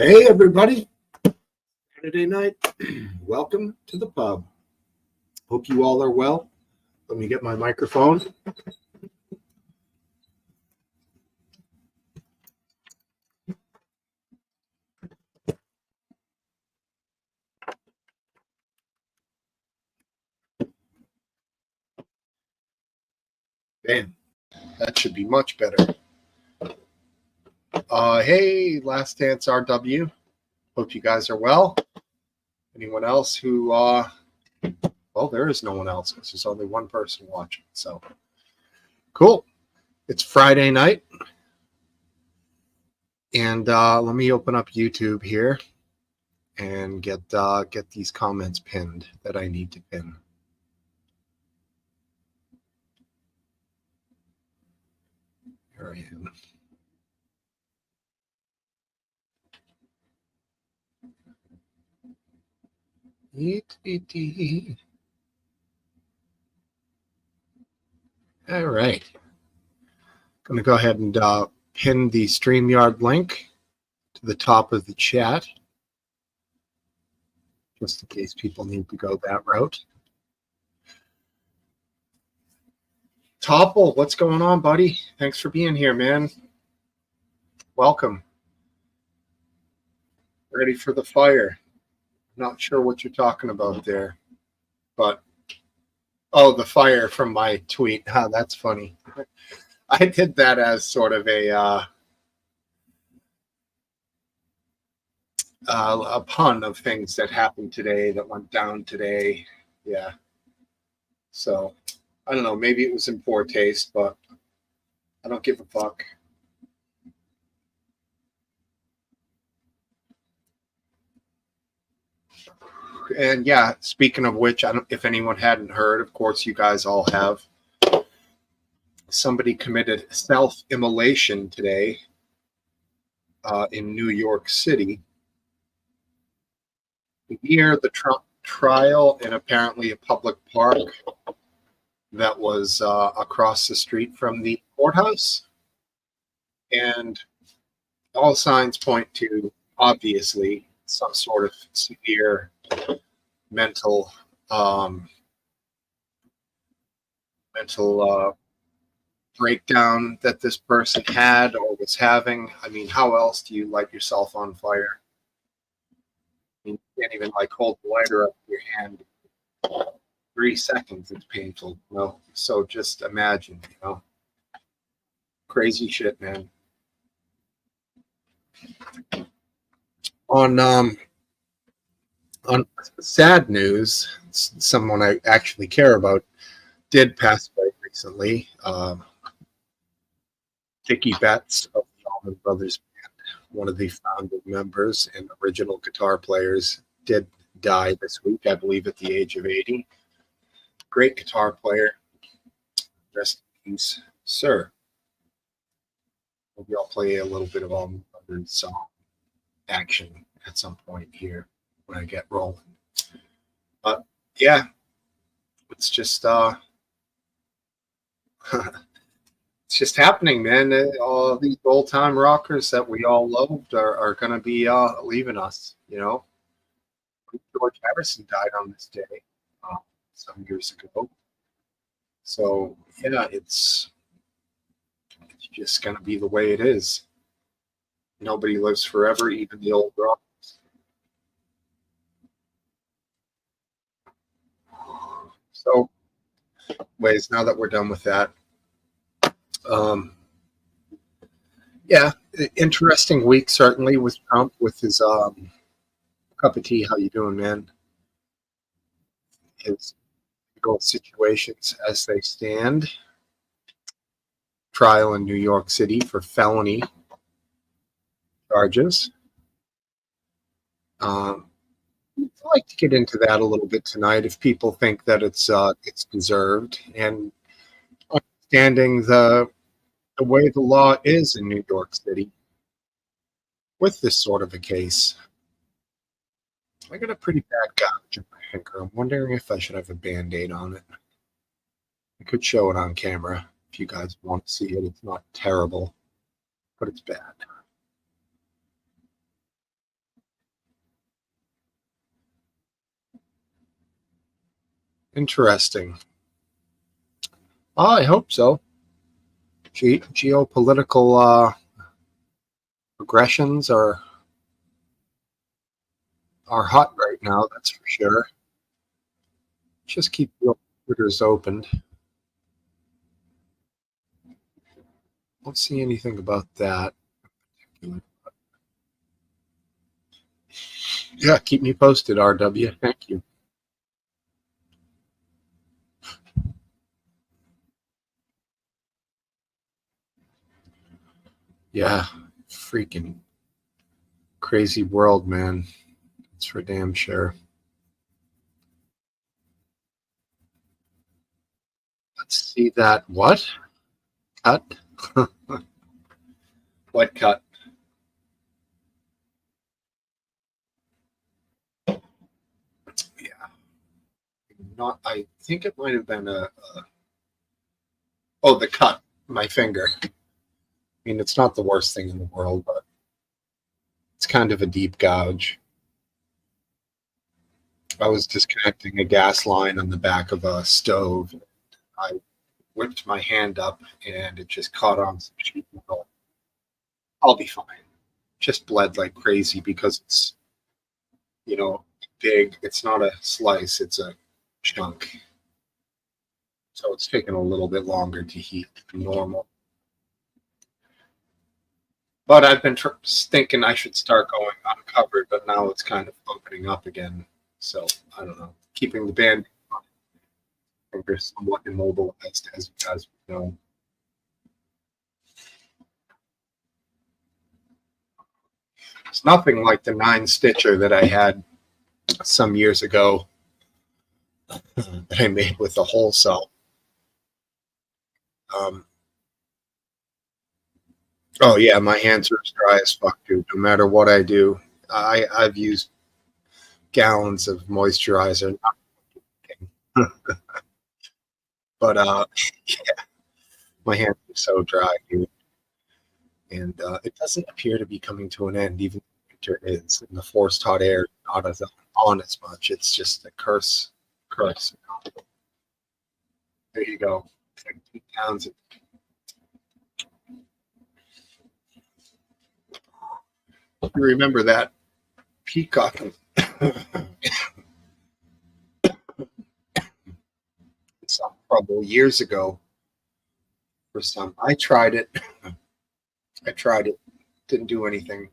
Hey, everybody. Saturday night. Welcome to the pub. Hope you all are well. Let me get my microphone. Damn, that should be much better. Hey, Last Dance RW. Hope you guys are well. Anyone else who, well, there is no one else because there's only one person watching. So, cool. It's Friday night. And let me open up YouTube here and get these comments pinned that I need to pin. Here I am. All right. I'm going to go ahead and pin the StreamYard link to the top of the chat, just in case people need to go that route. Topple, what's going on, buddy? Thanks for being here, man. Welcome. Ready for the fire. Not sure what you're talking about there, but oh, the fire from my tweet. That's funny. I did that as sort of a pun of things that happened today, that went down today. Yeah. So I don't know. Maybe it was in poor taste, but I don't give a fuck. And yeah, speaking of which, I don't, if anyone hadn't heard, of course you guys all have. Somebody committed self-immolation today in New York City near the Trump trial in apparently a public park that was across the street from the courthouse. And all signs point to, obviously, some sort of severe mental breakdown that this person had or was having. I mean, how else do you light yourself on fire? I mean, you can't even like hold the lighter up in your hand 3 seconds. It's painful, you know. So just imagine, you know, crazy shit, man. On sad news, someone I actually care about did pass away recently. Dickie Betts of the Allman Brothers Band, one of the founding members and original guitar players, did die this week, I believe at the age of 80. Great guitar player. Rest in peace, sir. Maybe I'll play a little bit of Allman Brothers song action at some point here when I get rolling. But yeah, it's just it's just happening, man. All these old time rockers that we all loved are going to be leaving us. You know, George Harrison died on this day some years ago. So yeah, it's just going to be the way it is. Nobody lives forever, even the old rockers. So, ways now that we're done with that. Yeah, interesting week certainly with Trump with his cup of tea. How you doing, man? His legal situations as they stand. Trial in New York City for felony charges. I'd like to get into that a little bit tonight if people think that it's deserved, and understanding the way the law is in New York City with this sort of a case. I got a pretty bad gouge in my finger. I'm wondering if I should have a Band-Aid on it. I could show it on camera if you guys want to see it. It's not terrible, but it's bad. Interesting. I hope so. Geopolitical aggressions are hot right now, that's for sure. Just keep your Twitter's opened. Don't see anything about that. Yeah, keep me posted, RW. Thank you. Yeah, freaking crazy world, man. That's for damn sure. Let's see that. What? Cut? What cut? Yeah. Not. I think it might have been a. Oh, the cut. My finger. I mean, it's not the worst thing in the world, but it's kind of a deep gouge. I was disconnecting a gas line on the back of a stove. I whipped my hand up and it just caught on some sheet metal. I'll be fine. Just bled like crazy because it's, big. It's not a slice, it's a chunk. So it's taken a little bit longer to heat than normal. But I've been thinking I should start going uncovered, but now it's kind of opening up again. So I don't know. Keeping the band fingers somewhat immobilized, as you guys know. It's nothing like the 9-stitcher that I had some years ago that I made with a whole cell. Oh yeah, my hands are as dry as fuck, dude. No matter what I do, I've used gallons of moisturizer, but yeah, my hands are so dry, dude. And it doesn't appear to be coming to an end, even winter is, and the forced hot air is not as on as much. It's just a curse. There you go. 15 pounds. You remember that peacock some trouble years ago for some. I tried it. Didn't do anything.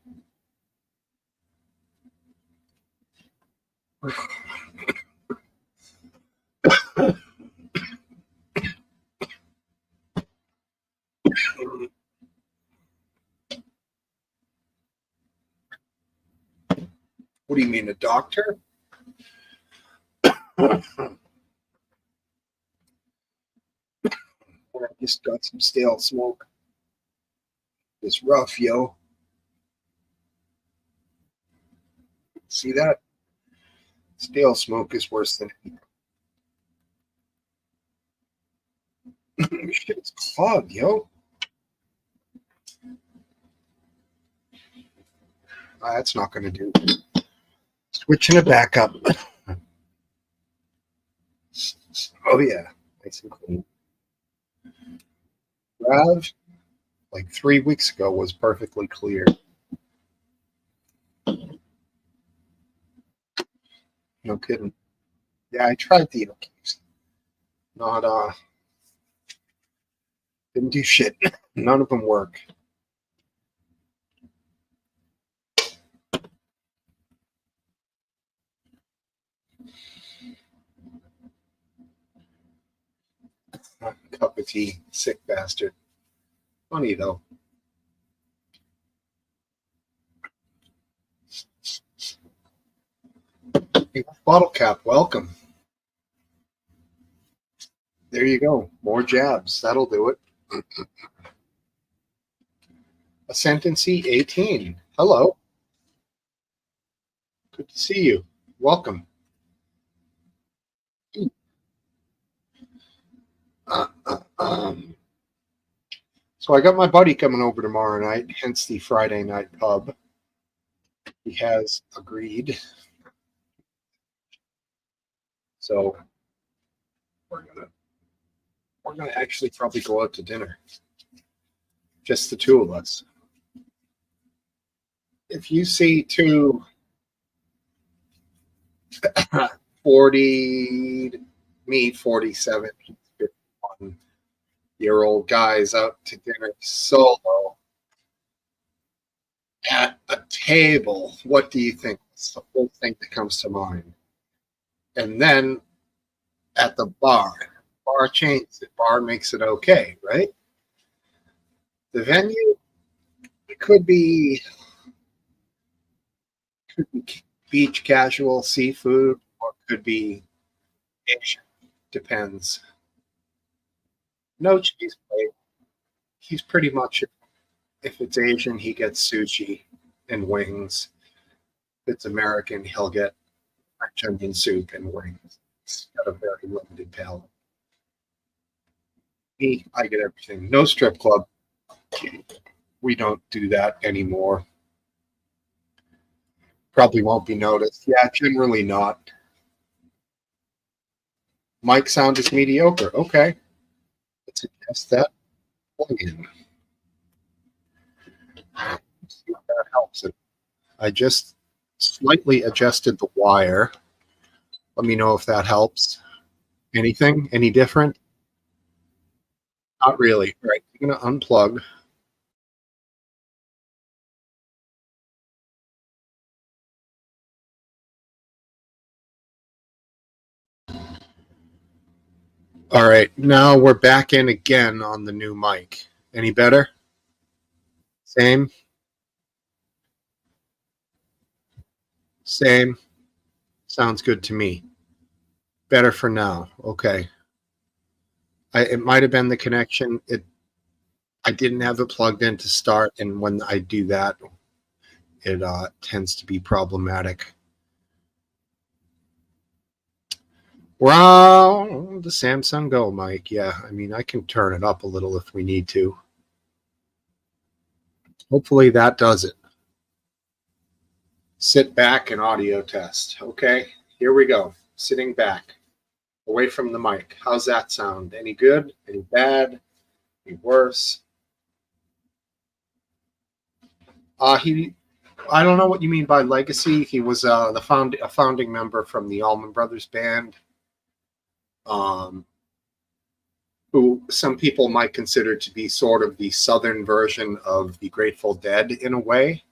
What do you mean, a doctor? I just got some stale smoke. It's rough, yo. See that? Stale smoke is worse than shit. It's clogged, yo. That's not going to do. Switching it back up. Oh yeah, nice and clean. Rav, like 3 weeks ago, was perfectly clear. No kidding. Yeah, I tried the Okies. Not didn't do shit. None of them work. Cup of tea, sick bastard. Funny though. Bottle cap, welcome. There you go. More jabs. That'll do it. Ascendancy 18. Hello. Good to see you. Welcome. So I got my buddy coming over tomorrow night, hence the Friday night pub. He has agreed. So we're gonna actually probably go out to dinner. Just the two of us. If you see two 40, me 47, 51-year-old guys out to dinner solo at a table, what do you think? It's the whole thing that comes to mind. And then at the bar changes it. Bar makes it okay, right? The venue, it could be beach casual seafood, or it could be Asian. Depends. No cheese plate. He's pretty much, if it's Asian, he gets sushi and wings. If it's American, he'll get French onion soup and wings. He's got a very limited palate. Me, I get everything. No strip club. We don't do that anymore. Probably won't be noticed. Yeah, generally not. Mic sound is mediocre. Okay. Let's adjust that plug-in. See if that helps it. I just slightly adjusted the wire. Let me know if that helps. Anything? Any different? Not really. All right, I'm going to unplug. All right, now we're back in again on the new mic. Any better? Same? Same. Sounds good to me. Better for now. Okay. It might have been the connection. I didn't have it plugged in to start, and when I do that, it tends to be problematic. Well, the Samsung Go mic. Yeah, I mean, I can turn it up a little if we need to. Hopefully that does it. Sit back and audio test. Okay, here we go. Sitting back, away from the mic. How's that sound? Any good? Any bad? Any worse? I don't know what you mean by legacy. He was a founding member from the Allman Brothers Band, who some people might consider to be sort of the southern version of the Grateful Dead in a way.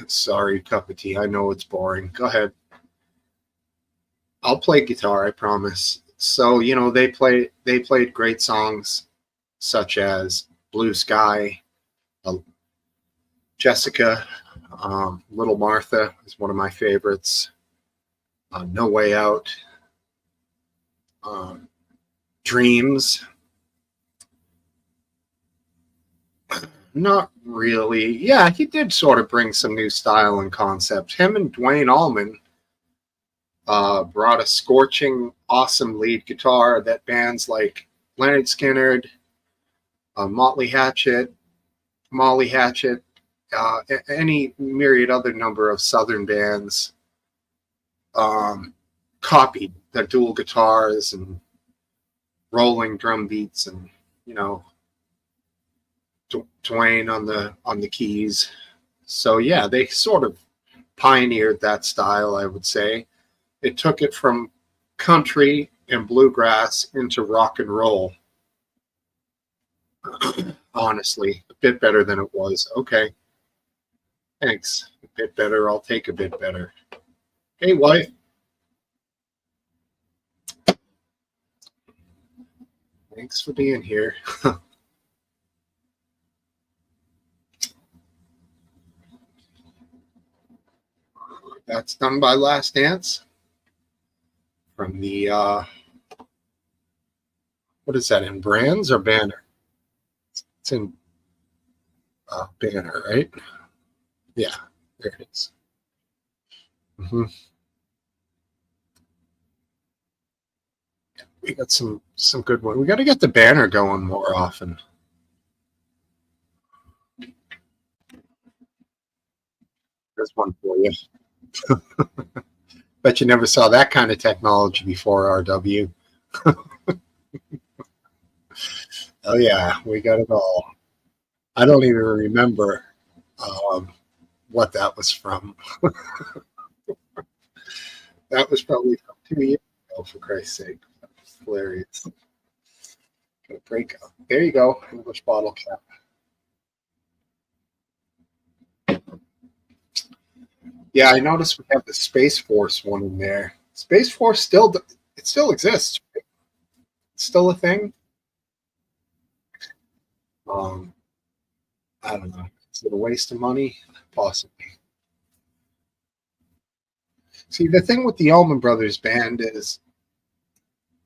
Sorry, cup of tea. I know it's boring. Go ahead. I'll play guitar, I promise. So, they played great songs such as Blue Sky, Jessica, Little Martha is one of my favorites. No Way Out, Dreams. Not really. Yeah, he did sort of bring some new style and concept. Him and Dwayne Allman brought a scorching, awesome lead guitar that bands like Leonard Skinner, Molly Hatchet, any myriad other number of Southern bands copied their dual guitars and rolling drum beats, and Dwayne on the keys. So yeah, they sort of pioneered that style, I would say. It took it from country and bluegrass into rock and roll. Honestly, a bit better than it was. Okay. Thanks. A bit better. I'll take a bit better. Hey, wife. Thanks for being here. That's done by Last Dance. From the, what is that, in Brands or Banner? It's in Banner, right? Yeah, there it is. We got some good one. We got to get the Banner going more often. There's one for you. Bet you never saw that kind of technology before, RW. Oh yeah, we got it all. I don't even remember um, what that was from. That was probably from 2 years ago, for Christ's sake. That's hilarious. Got a break up. There you go. English bottle cap. Yeah, I noticed we have the Space Force one in there. Space Force it still exists. Right? It's still a thing. Um, I don't know. Is it a waste of money? Possibly. See, the thing with the Allman Brothers band is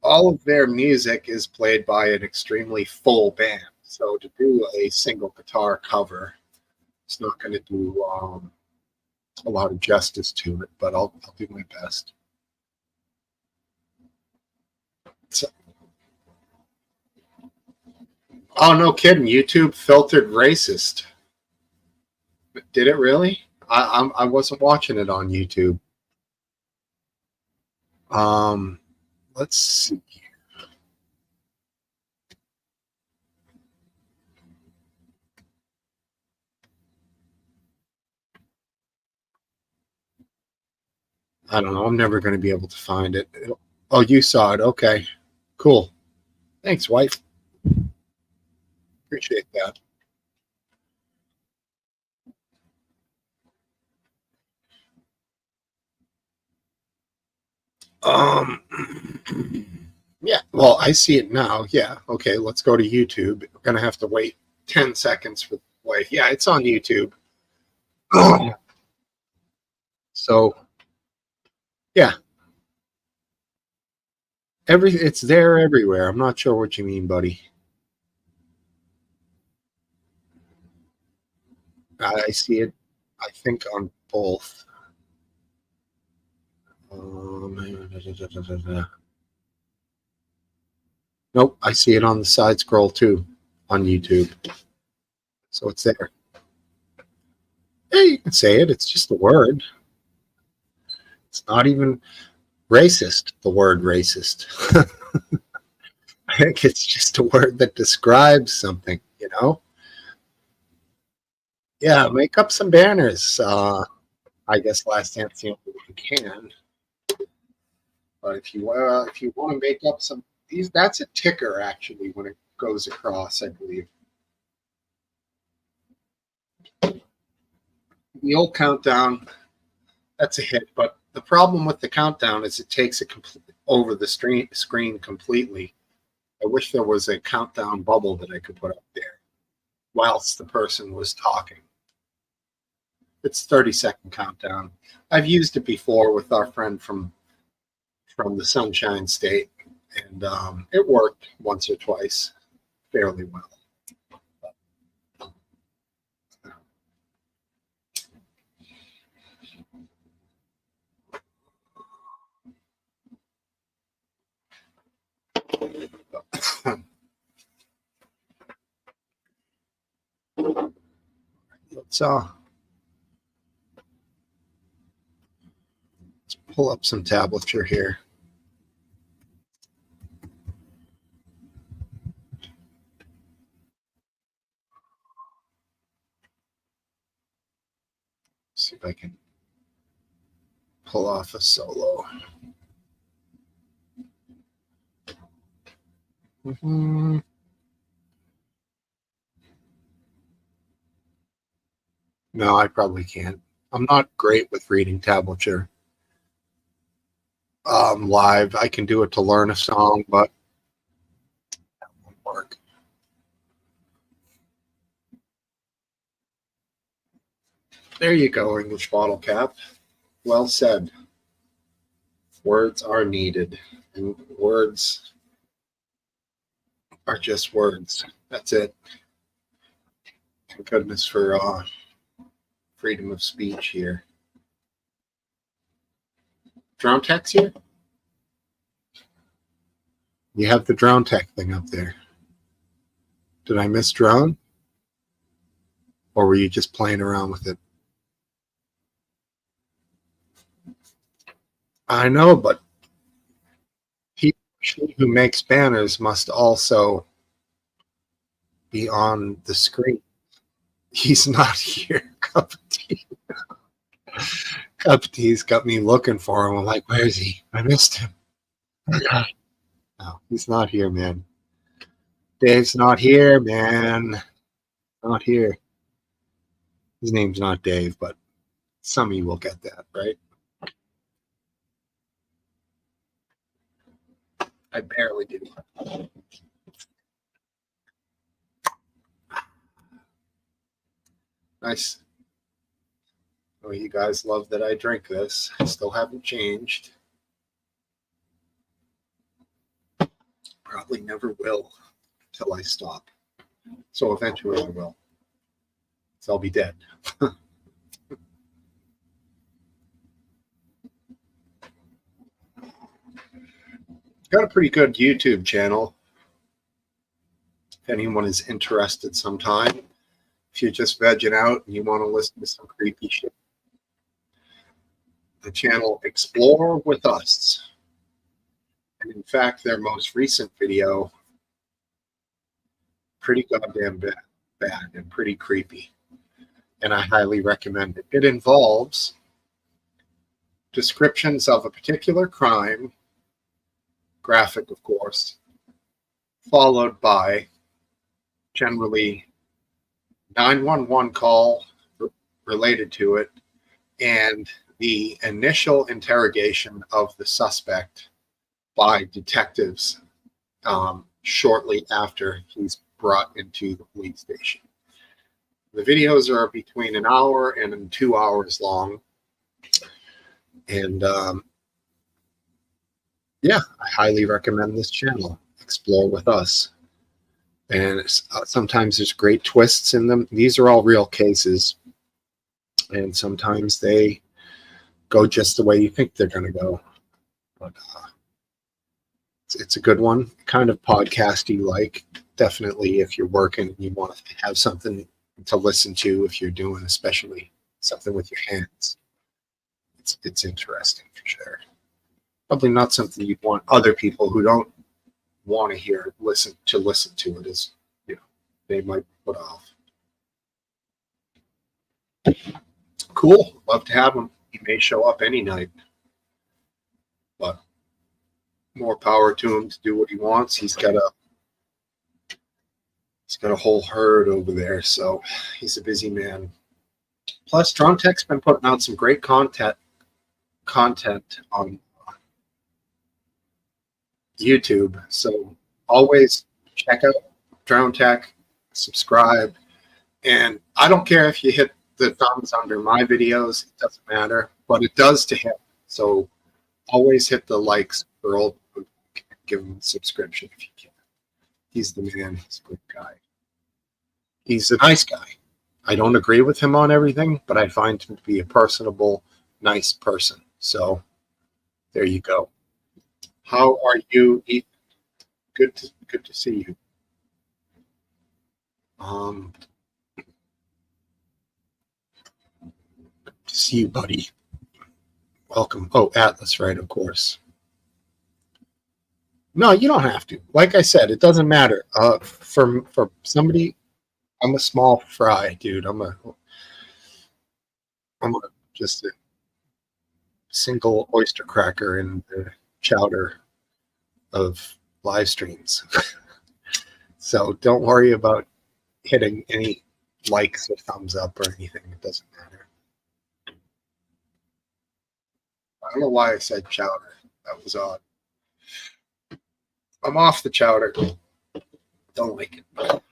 all of their music is played by an extremely full band. So to do a single guitar cover, it's not going to do a lot of justice to it, but I'll do my best. So, oh, no kidding. YouTube filtered racist. Did it really? I wasn't watching it on YouTube. Um, let's see. I don't know. I'm never going to be able to find it. Oh, you saw it. Okay. Cool. Thanks, wife. Appreciate that. Um, yeah. Well, I see it now. Yeah. Okay. Let's go to YouTube. We're going to have to wait 10 seconds for the play. Yeah, it's on YouTube. So, yeah, it's there everywhere. I'm not sure what you mean, buddy. I see it, I think, on both. Nope, I see it on the side scroll too on YouTube. So it's there. Yeah, you can say it. It's just a word. It's not even racist, the word racist. I think it's just a word that describes something, you know? Yeah, make up some banners. I guess Last Dance the only one you can. But if you want to make up some these, that's a ticker actually when it goes across, I believe. The old countdown, that's a hit. But the problem with the countdown is it takes it over the screen completely. I wish there was a countdown bubble that I could put up there whilst the person was talking. It's 30-second countdown. I've used it before with our friend from the Sunshine State, and it worked once or twice fairly well. Let's pull up some tablature here. See if I can pull off a solo. Mm-hmm. No, I probably can't. I'm not great with reading tablature live. I can do it to learn a song, but that won't work. There you go, English bottle cap. Well said. Words are needed, and words are just words. That's it. Thank goodness for freedom of speech here. Drone tech's here? You have the drone tech thing up there. Did I miss drone? Or were you just playing around with it? I know, but he who makes banners must also be on the screen. He's not here. Cup of tea. Cup of tea's got me looking for him. I'm like, where is he? I missed him. No, he's not here, man. Dave's not here, man. Not here. His name's not Dave, but some of you will get that, right? I barely do. Nice. Oh, you guys love that I drink this. I still haven't changed. Probably never will till I stop. So eventually I will. So I'll be dead. Got a pretty good YouTube channel. If anyone is interested sometime. If you're just vegging out and you want to listen to some creepy shit. The channel Explore With Us. And in fact, their most recent video, pretty goddamn bad and pretty creepy. And I highly recommend it. It involves descriptions of a particular crime, graphic, of course, followed by generally 911 call related to it and the initial interrogation of the suspect by detectives shortly after he's brought into the police station. The videos are between an hour and 2 hours long. And yeah, I highly recommend this channel, Explore With Us. And sometimes there's great twists in them. These are all real cases. And sometimes they go just the way you think they're going to go. But it's a good one, kind of podcasty like. Definitely if you're working and you want to have something to listen to, if you're doing especially something with your hands, it's interesting for sure. Probably not something you'd want other people who don't want to hear listen to it, as you know, they might put off. Cool, love to have him. He may show up any night, but more power to him to do what he wants. He's got a whole herd over there, so he's a busy man. Plus, Drontech's been putting out some great content on YouTube, so always check out Drone Tech, subscribe, and I don't care if you hit the thumbs under my videos, it doesn't matter, but it does to him. So always hit the likes for old, give him a subscription if you can. He's the man. He's a good guy. He's a nice guy. I don't agree with him on everything, but I find him to be a personable, nice person. So there you go. How are you, Ethan? Good to see you. Good to see you, buddy. Welcome. Oh, Atlas, right? Of course. No, you don't have to. Like I said, it doesn't matter. For somebody, I'm a small fry, dude. I'm just a single oyster cracker in the chowder of live streams. So don't worry about hitting any likes or thumbs up or anything. It doesn't matter. I don't know why I said chowder. That was odd. I'm off the chowder. Don't like it.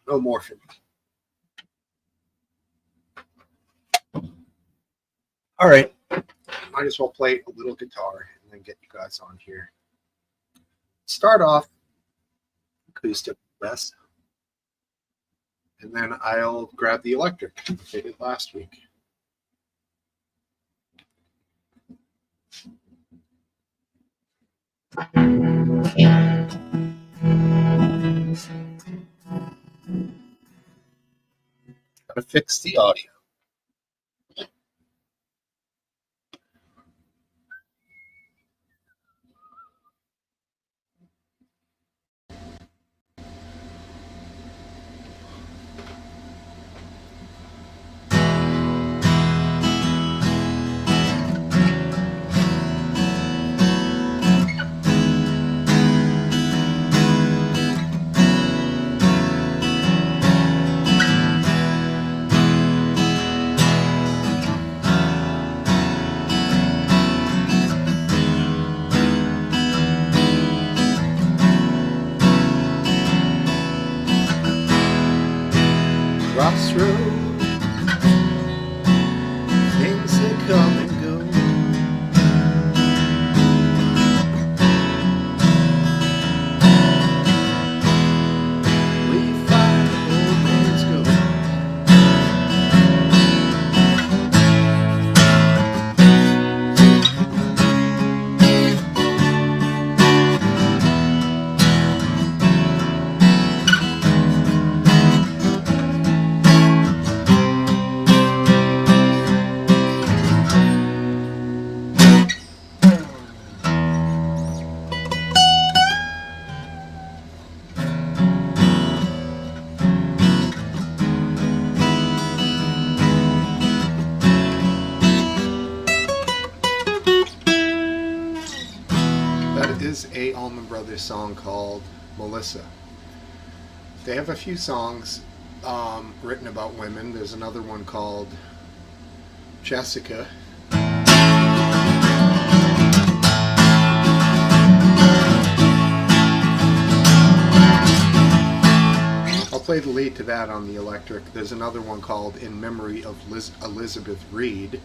No more for me. All right. Might as well play a little guitar and then get you guys on here. Start off acoustic best. And then I'll grab the electric like I did last week. Gotta fix the audio. road. Things that come and go. We find old man's gold. That is a Allman Brothers song called Melissa. They have a few songs written about women. There's another one called Jessica. I'll play the lead to that on the electric. There's another one called In Memory of Elizabeth Reed,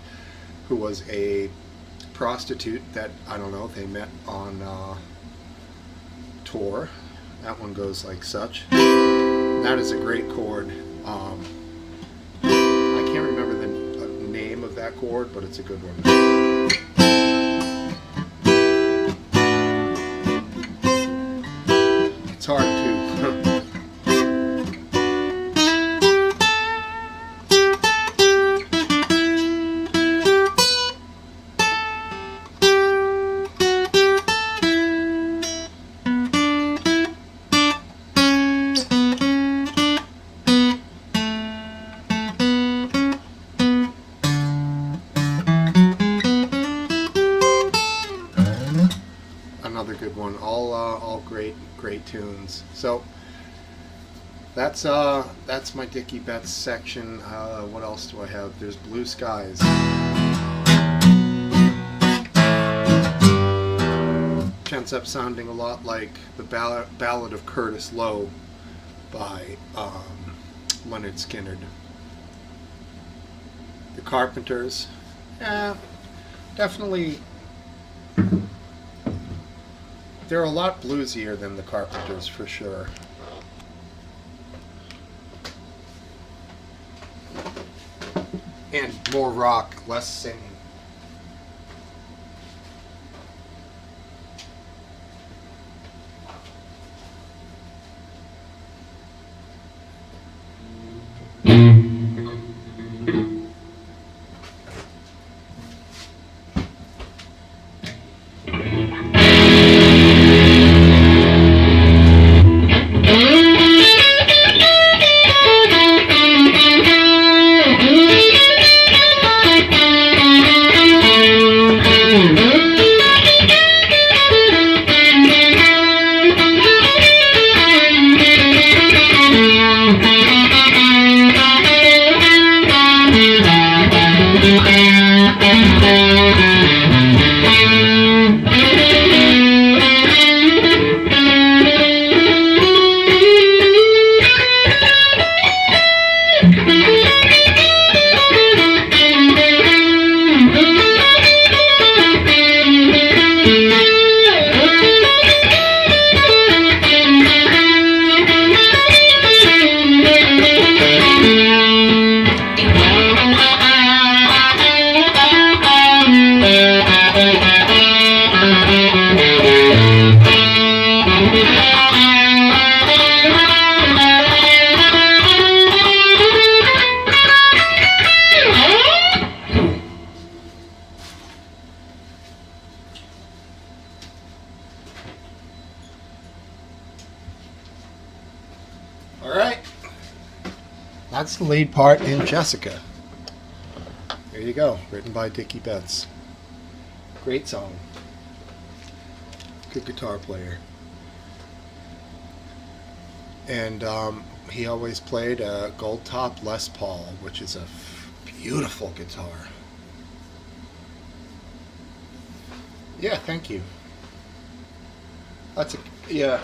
who was a prostitute that, I don't know, they met on tour. That one goes like such. That is a great chord. I can't remember the name of that chord, but it's a good one. It's hard to another good one. All great tunes. So that's my Dickie Betts section. What else do I have? There's Blue Skies. Ends up sounding a lot like the Ballad of Curtis Lowe by Leonard Skinner. The Carpenters, definitely. They're a lot bluesier than the Carpenters, for sure. And more rock, less singing. Alright, that's the lead part in Jessica. There you go, written by Dickie Betts. Great song. Good guitar player. And he always played a gold top Les Paul, which is a beautiful guitar. Yeah, thank you. That's a, yeah.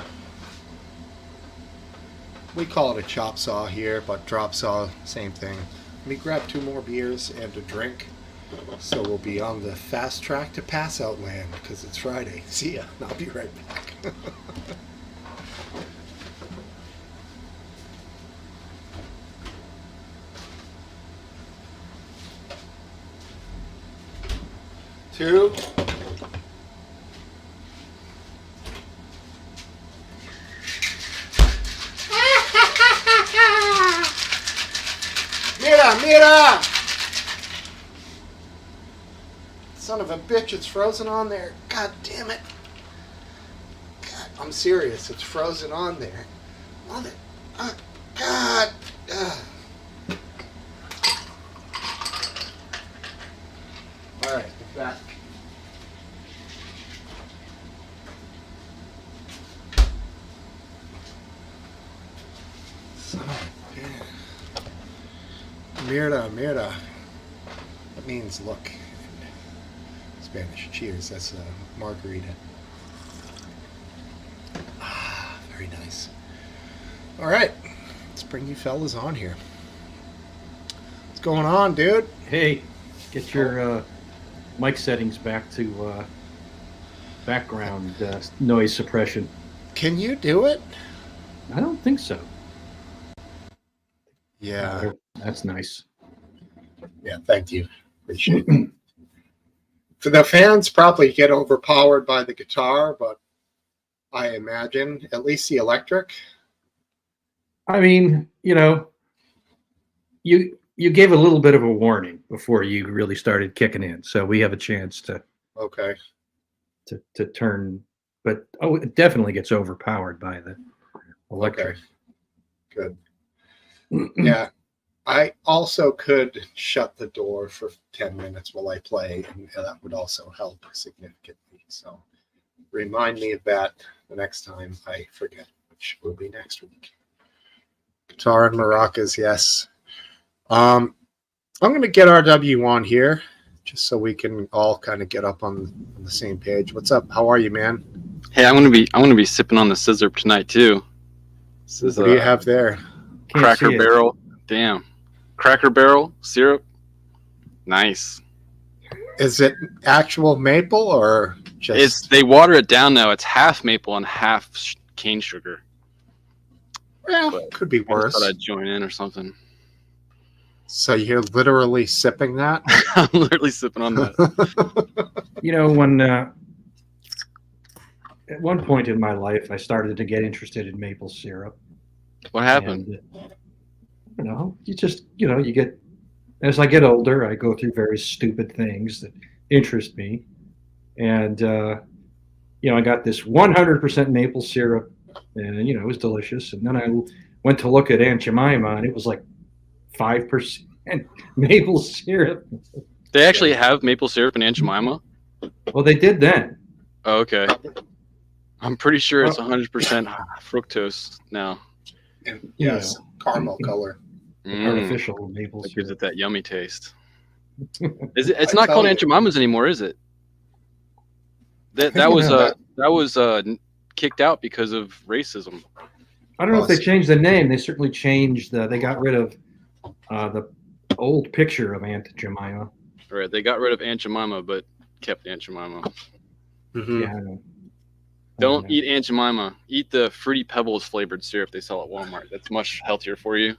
We call it a chop saw here, but drop saw, same thing. Let me grab 2 more beers and a drink. So we'll be on the fast track to pass out land because it's Friday. See ya. I'll be right back. Two. Mira! Son of a bitch, it's frozen on there. God damn it. God, I'm serious. It's frozen on there. Mother. God. All right, back. Son of a bitch. Mira. That means look in Spanish. Cheers. That's a margarita. Ah, very nice. All right, let's bring you fellas on here. What's going on, dude? Hey, get your mic settings back to background noise suppression. Can you do it? I don't think so. Yeah. That's nice. Yeah, thank you. Appreciate it. For the fans probably get overpowered by the guitar, but I imagine at least the electric. I mean, you gave a little bit of a warning before you really started kicking in, so we have a chance to turn. But it definitely gets overpowered by the electric. Okay. Good. Yeah. I also could shut the door for 10 minutes while I play, and that would also help significantly. So remind me of that the next time I forget, which will be next week. Guitar and maracas, yes. I'm going to get RW on here just so we can all kind of get up on the same page. What's up? How are you, man? Hey, I'm gonna be sipping on the scissor tonight too. What do you have there? Cracker Barrel. Damn. Cracker Barrel syrup. Nice. Is it actual maple or just? They water it down now. It's half maple and half cane sugar. Well, could be worse. I thought I'd join in or something. So you're literally sipping that? I'm literally sipping on that. When at one point in my life, I started to get interested in maple syrup. What happened? And, you get, as I get older, I go through very stupid things that interest me. And, I got this 100% maple syrup, and, it was delicious. And then I went to look at Aunt Jemima, and it was like 5% maple syrup. They actually have maple syrup in Aunt Jemima? Well, they did then. Oh, okay. I'm pretty sure it's 100% fructose now. And yes, caramel color. Artificial maple syrup. Gives it that yummy taste. It's not called Aunt Jemima's anymore, is it? That was kicked out because of racism. I don't know if they changed the name. They certainly changed they got rid of the old picture of Aunt Jemima. Right, they got rid of Aunt Jemima, but kept Aunt Jemima. Mm-hmm. Yeah, Don't eat Aunt Jemima. Eat the Fruity Pebbles flavored syrup they sell at Walmart. That's much healthier for you.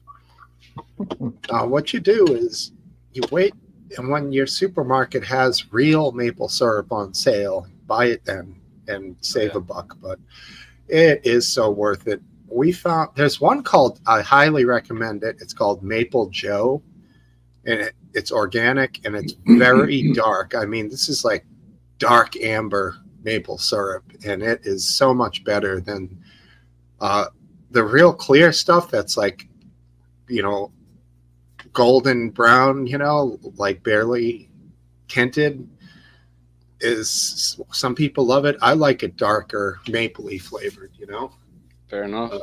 What you do is you wait, and when your supermarket has real maple syrup on sale, buy it then and save a buck. But it is so worth it. We found there's one called, I highly recommend it. It's called Maple Joe, and it's organic and it's very dark. I mean, this is like dark amber maple syrup, and it is so much better than the real clear stuff that's like, golden brown, like barely tinted. Is some people love it. I like it darker, mapley flavored. Fair enough.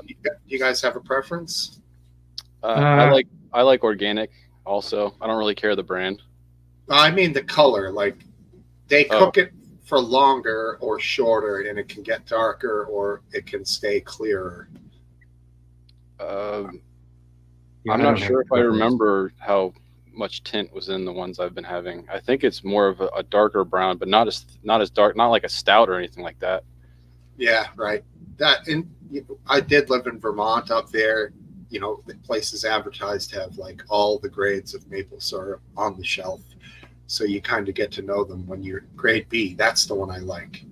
You guys have a preference? I like organic. Also, I don't really care the brand. I mean the color. Like they cook it for longer or shorter, and it can get darker or it can stay clearer. Yeah, I'm I not don't have sure if I preference. remember how much tint was in the ones I've been having. I think it's more of a darker brown, but not as dark, not like a stout or anything like that. Yeah, right. That and I did live in Vermont up there. The places advertised to have like all the grades of maple syrup on the shelf, so you kind of get to know them. When you're grade B, that's the one I like.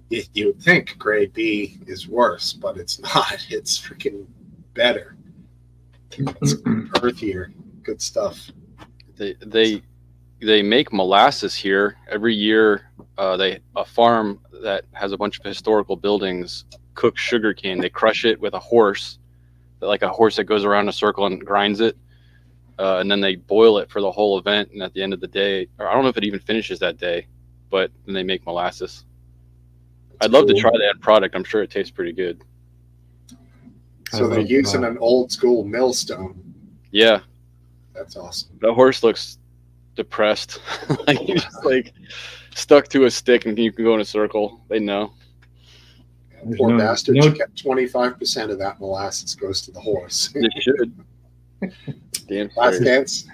You would think grade B is worse, but it's not. It's freaking better. It's earthier, good stuff. They make molasses here every year. A farm that has a bunch of historical buildings cooks sugarcane. They crush it with a horse, like a horse that goes around in a circle and grinds it, and then they boil it for the whole event. And at the end of the day, or I don't know if it even finishes that day, but then they make molasses. I'd love to try that product. I'm sure it tastes pretty good. So they're using an old school millstone. Yeah, that's awesome. The horse looks depressed, like he's just like stuck to a stick, and you can go in a circle. They know. Poor bastard. You kept 25% of that molasses goes to the horse. It should. Damn. Last dance.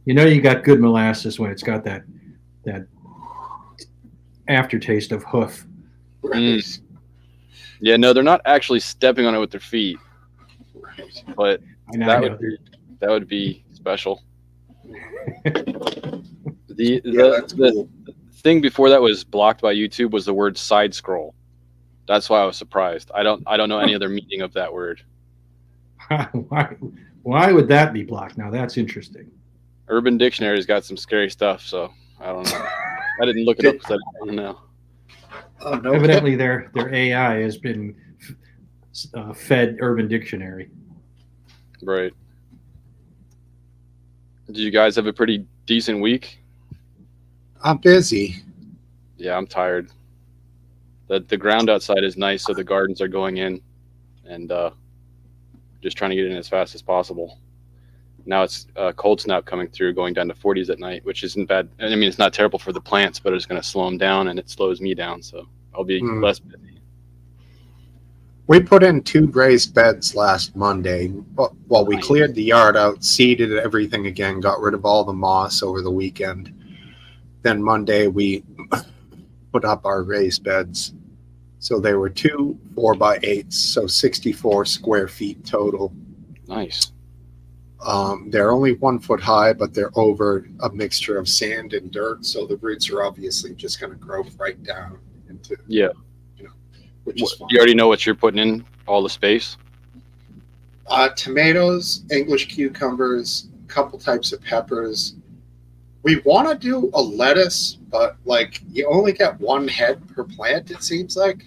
You got good molasses when it's got that aftertaste of hoof. Right. Yeah, no, they're not actually stepping on it with their feet. Right. But that would be special. The thing before that was blocked by YouTube was the word side scroll. That's why I was surprised. I don't know any other meaning of that word. Why would that be blocked? Now that's interesting. Urban Dictionary's got some scary stuff, so I don't know. I didn't look it up because I don't know. Oh, no. Evidently, their AI has been fed Urban Dictionary. Right. Did you guys have a pretty decent week? I'm busy. Yeah, I'm tired. The ground outside is nice, so the gardens are going in, and just trying to get in as fast as possible. Now it's cold snap coming through, going down to 40s at night, which isn't bad. I mean, it's not terrible for the plants, but it's going to slow them down, and it slows me down, so I'll be less busy. We put in 2 raised beds last Monday. Well, we cleared the yard out, seeded everything again, got rid of all the moss over the weekend. Then Monday we put up our raised beds. So they were 2 4x8s, so 64 square feet total. Nice. They're only 1 foot high, but they're over a mixture of sand and dirt, so the roots are obviously just going to grow right down into which is fine. You already know what you're putting in, all the space? Tomatoes, English cucumbers, a couple types of peppers. We want to do a lettuce, but like you only get 1 head per plant, it seems like.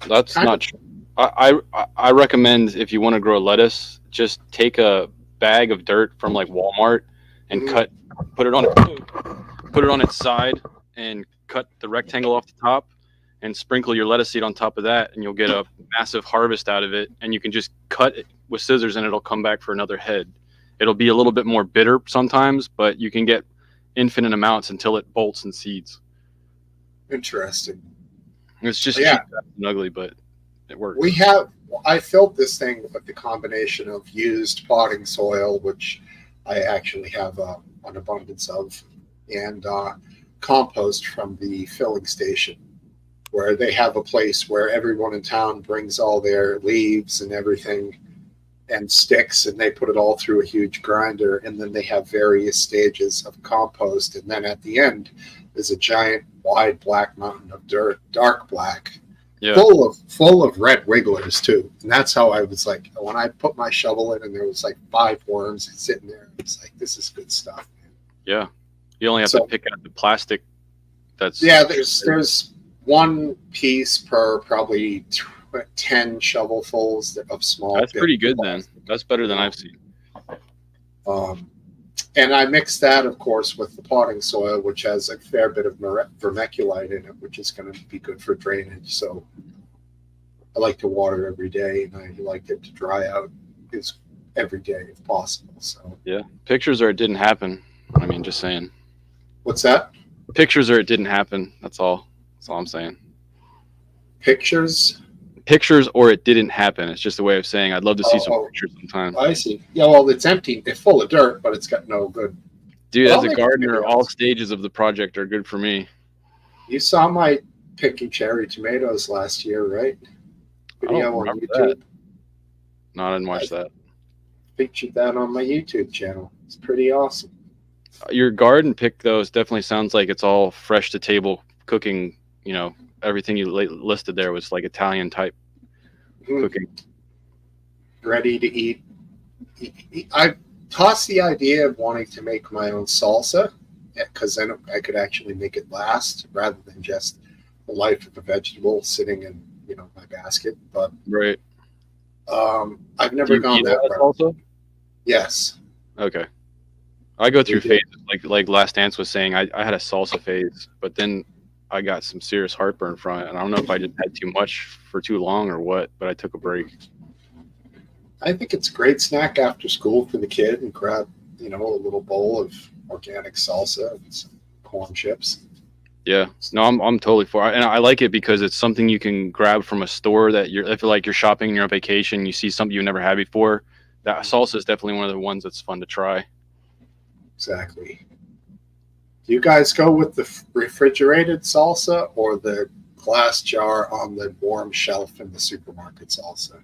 That's not true. I recommend if you want to grow lettuce, just take a bag of dirt from like Walmart and put it on its side and cut the rectangle off the top and sprinkle your lettuce seed on top of that, and you'll get a massive harvest out of it. And you can just cut it with scissors and it'll come back for another head. It'll be a little bit more bitter sometimes, but you can get infinite amounts until it bolts and seeds. Interesting. It's just cheap and ugly, but it works. I filled this thing with the combination of used potting soil, which I actually have an abundance of, and compost from the filling station, where they have a place where everyone in town brings all their leaves and everything and sticks, and they put it all through a huge grinder, and then they have various stages of compost, and then at the end there's a giant wide black mountain of dirt, dark black, full of red wigglers too. And that's how I was like, when I put my shovel in and there was like 5 worms sitting there, it's like, this is good stuff, man. Yeah, you only have to pick out the plastic. There's 1 piece per probably 10 shovelfuls of small. That's pretty good then. That's better than I've seen. And I mixed that, of course, with the potting soil, which has a fair bit of vermiculite in it, which is going to be good for drainage. So I like to water every day, and I like it to dry out every day if possible. So yeah, pictures or it didn't happen. I mean, just saying. What's that? Pictures or it didn't happen. That's all. That's all I'm saying. Pictures pictures or it didn't happen. It's just a way of saying I'd love to see some pictures sometime. I see. Yeah, well, it's empty. It's full of dirt, but it's got no good. Dude, as a gardener, all stages of the project are good for me. You saw my picking cherry tomatoes last year, right? Video on YouTube. That. No, I didn't watch that. Featured that on my YouTube channel. It's pretty awesome. Your garden pick, though, definitely sounds like it's all fresh to table cooking. You know, everything you listed there was like Italian type cooking. Ready to eat. I tossed the idea of wanting to make my own salsa, because then I could actually make it last rather than just the life of a vegetable sitting in my basket. But right, I've never gone that route. Salsa? Yes. Okay. I go through phases like Last Dance was saying. I had a salsa phase, but then I got some serious heartburn from it, and I don't know if I just had too much for too long or what, but I took a break. I think it's a great snack after school for the kid, and grab a little bowl of organic salsa and some corn chips. Yeah, no, I'm totally for it, and I like it because it's something you can grab from a store that if you're shopping and you're on vacation, you see something you've never had before. That salsa is definitely one of the ones that's fun to try. Exactly. Do you guys go with the refrigerated salsa or the glass jar on the warm shelf in the supermarket salsa?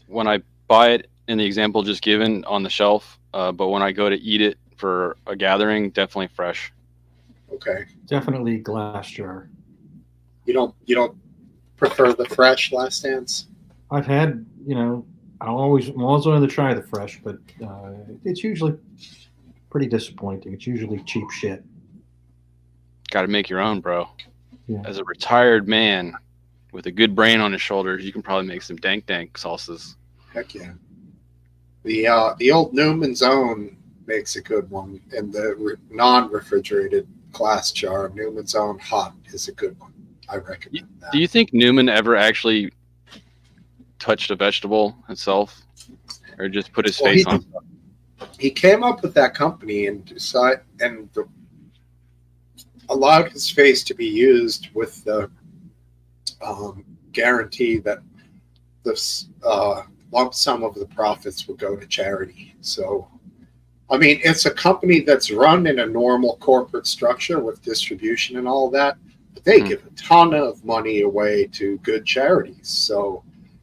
When I buy it in the example just given on the shelf, but when I go to eat it for a gathering, definitely fresh. Okay. Definitely glass jar. You don't prefer the fresh Last Dance? I've had, I'm always willing to try the fresh, but it's usually pretty disappointing. It's usually cheap shit. Got to make your own, bro. Yeah. As a retired man with a good brain on his shoulders, you can probably make some dank salsas. Heck yeah. The old Newman's Own makes a good one, and the non-refrigerated glass jar of Newman's Own hot is a good one. I recommend that. Do you think Newman ever actually touched a vegetable itself, or just put his face on it? He came up with that company and allowed his face to be used with the guarantee that the lump sum of the profits would go to charity. So, I mean, it's a company that's run in a normal corporate structure with distribution and all that, but they give a ton of money away to good charities. So,